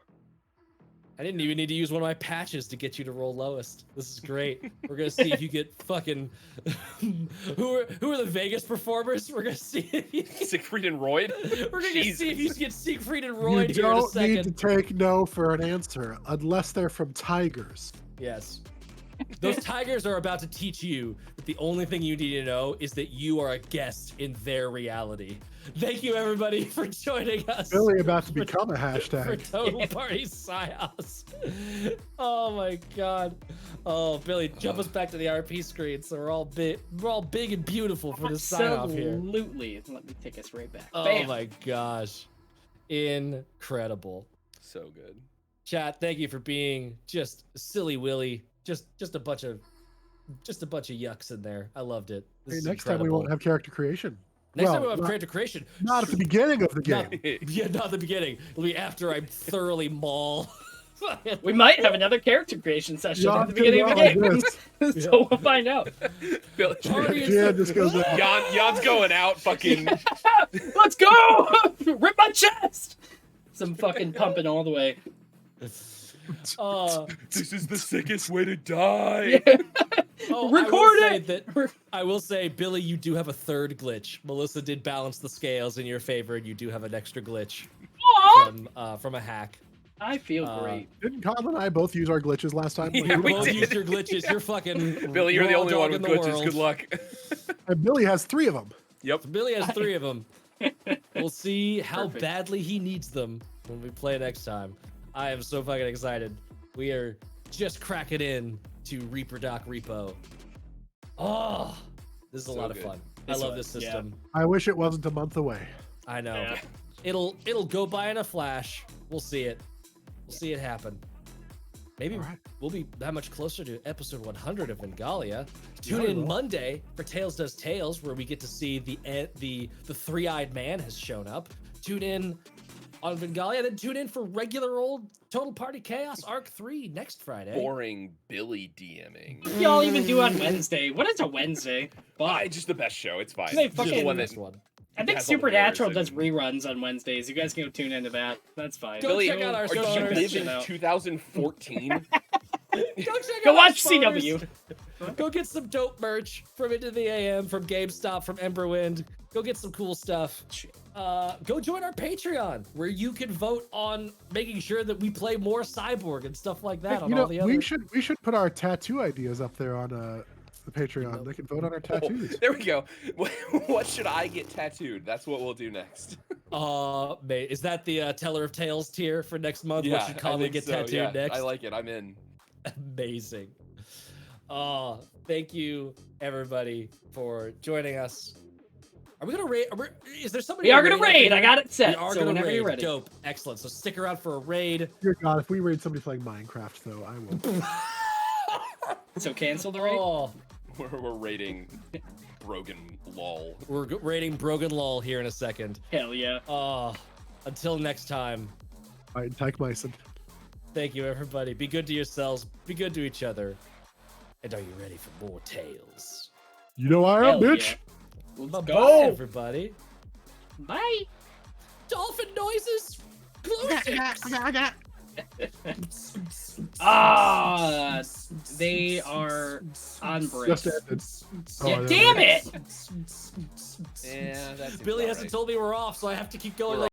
I didn't even need to use one of my patches to get you to roll lowest. This is great. We're gonna see if you get fucking who are the Vegas performers? We're gonna see if you Siegfried and Royd? we're gonna Jesus. see if you get Siegfried and Roy You here in a don't need to second. take no for an answer unless they're from tigers. Yes. Those tigers are about to teach you that the only thing you need to know is that you are a guest in their reality. Thank you, everybody, for joining us. Billy about to become a For hashtag. Total Party Psyos. Oh my god. Oh, Billy, jump us back to the RP screen so we're all big and beautiful for the sign off here. Absolutely. Let me take us right back. Oh Bam. my gosh. Incredible. So good. Chat, thank you for being just silly willy. Just a bunch of yucks in there. I loved it. This Hey, is next time we incredible. won't have character creation. Next time Well, we'll have not- character creation. Not at the beginning of the Not, game. yeah, not the beginning. It'll be after I thoroughly maul. We might have another character creation session Jan at the beginning of the could game. go like So we'll find out. Bill, Party is- Jan just goes like, Jan's going out. Fucking. Let's go! Rip my chest! Some fucking pumping all the way. This is the sickest way to die. Oh, Record I will it! say that, I will say, Billy, you do have a third glitch. Melissa did balance the scales in your favor, and you do have an extra glitch from a hack. I feel great. didn't Colin and I both use our glitches last time? Yeah, You we both did. used your glitches. You're fucking Billy, you're the raw only dog one in with the glitches. world. Good luck. And Billy has 3 of them. Yep. Billy has 3 of them. We'll see how badly he needs them when we play next time. I am so fucking excited. We are just cracking in to Reaper Doc Repo. Oh, this is a So lot of good. fun. I love this yeah. system. I wish it wasn't a month away. I know. Yeah. It'll go by in a flash. We'll see it. We'll see it happen. Maybe All right. we'll be that much closer to episode 100 of Vengalia. Tune Yeah, we in will. Monday for Tales Does Tales, where we get to see the three-eyed man has shown up. Tune in on Vengalia, then tune in for regular old Total Party Chaos Arc 3 next Friday. Boring Billy DMing. What do y'all even do on Wednesday? What is a Wednesday? Why? Just the best show. It's fine. They Just the fucking- one Next that one. I think has all the Supernatural mirrors does and- reruns on Wednesdays. You guys can go tune into that. That's fine. Go Billy, check out our are you stoners. live in Out. 2014? Go check Go out watch our stoners. CW. Go get some dope merch from Into the AM, from GameStop, from Emberwind. Go get some cool stuff. Go join our Patreon, where you can vote on making sure that we play more Cyborg and stuff like that. On You all know, the other. we should put our tattoo ideas up there on the Patreon. They can vote on our tattoos. There we go. What should I get tattooed? That's what we'll do next. Mate, is that the Teller of Tales tier for next month? What should I Colin think get so, tattooed yeah. next? I like it. I'm in. Amazing. Thank you everybody for joining us. Are we gonna raid? Is there somebody? We are gonna up raid. there? I got it We set. are So gonna whenever raid. you're ready. Dope. Excellent. So stick around for a raid. Dear God, if we raid somebody playing Minecraft, though, I will. So cancel the raid. Oh, We're rating Brogan lol. we're raiding Brogan Lol here in a second. Hell yeah. Until next time. All right, Tyke Myson. Thank you, everybody. Be good to yourselves. Be good to each other. And are you ready for more tales? You know I am, Hell bitch. yeah. Let's Bye-bye, go. everybody. Bye. Dolphin noises. Close Ah, they are on break. Just ended. Yeah, Oh, damn it! Yeah, that's Billy hasn't told me we're off, so I have to keep going.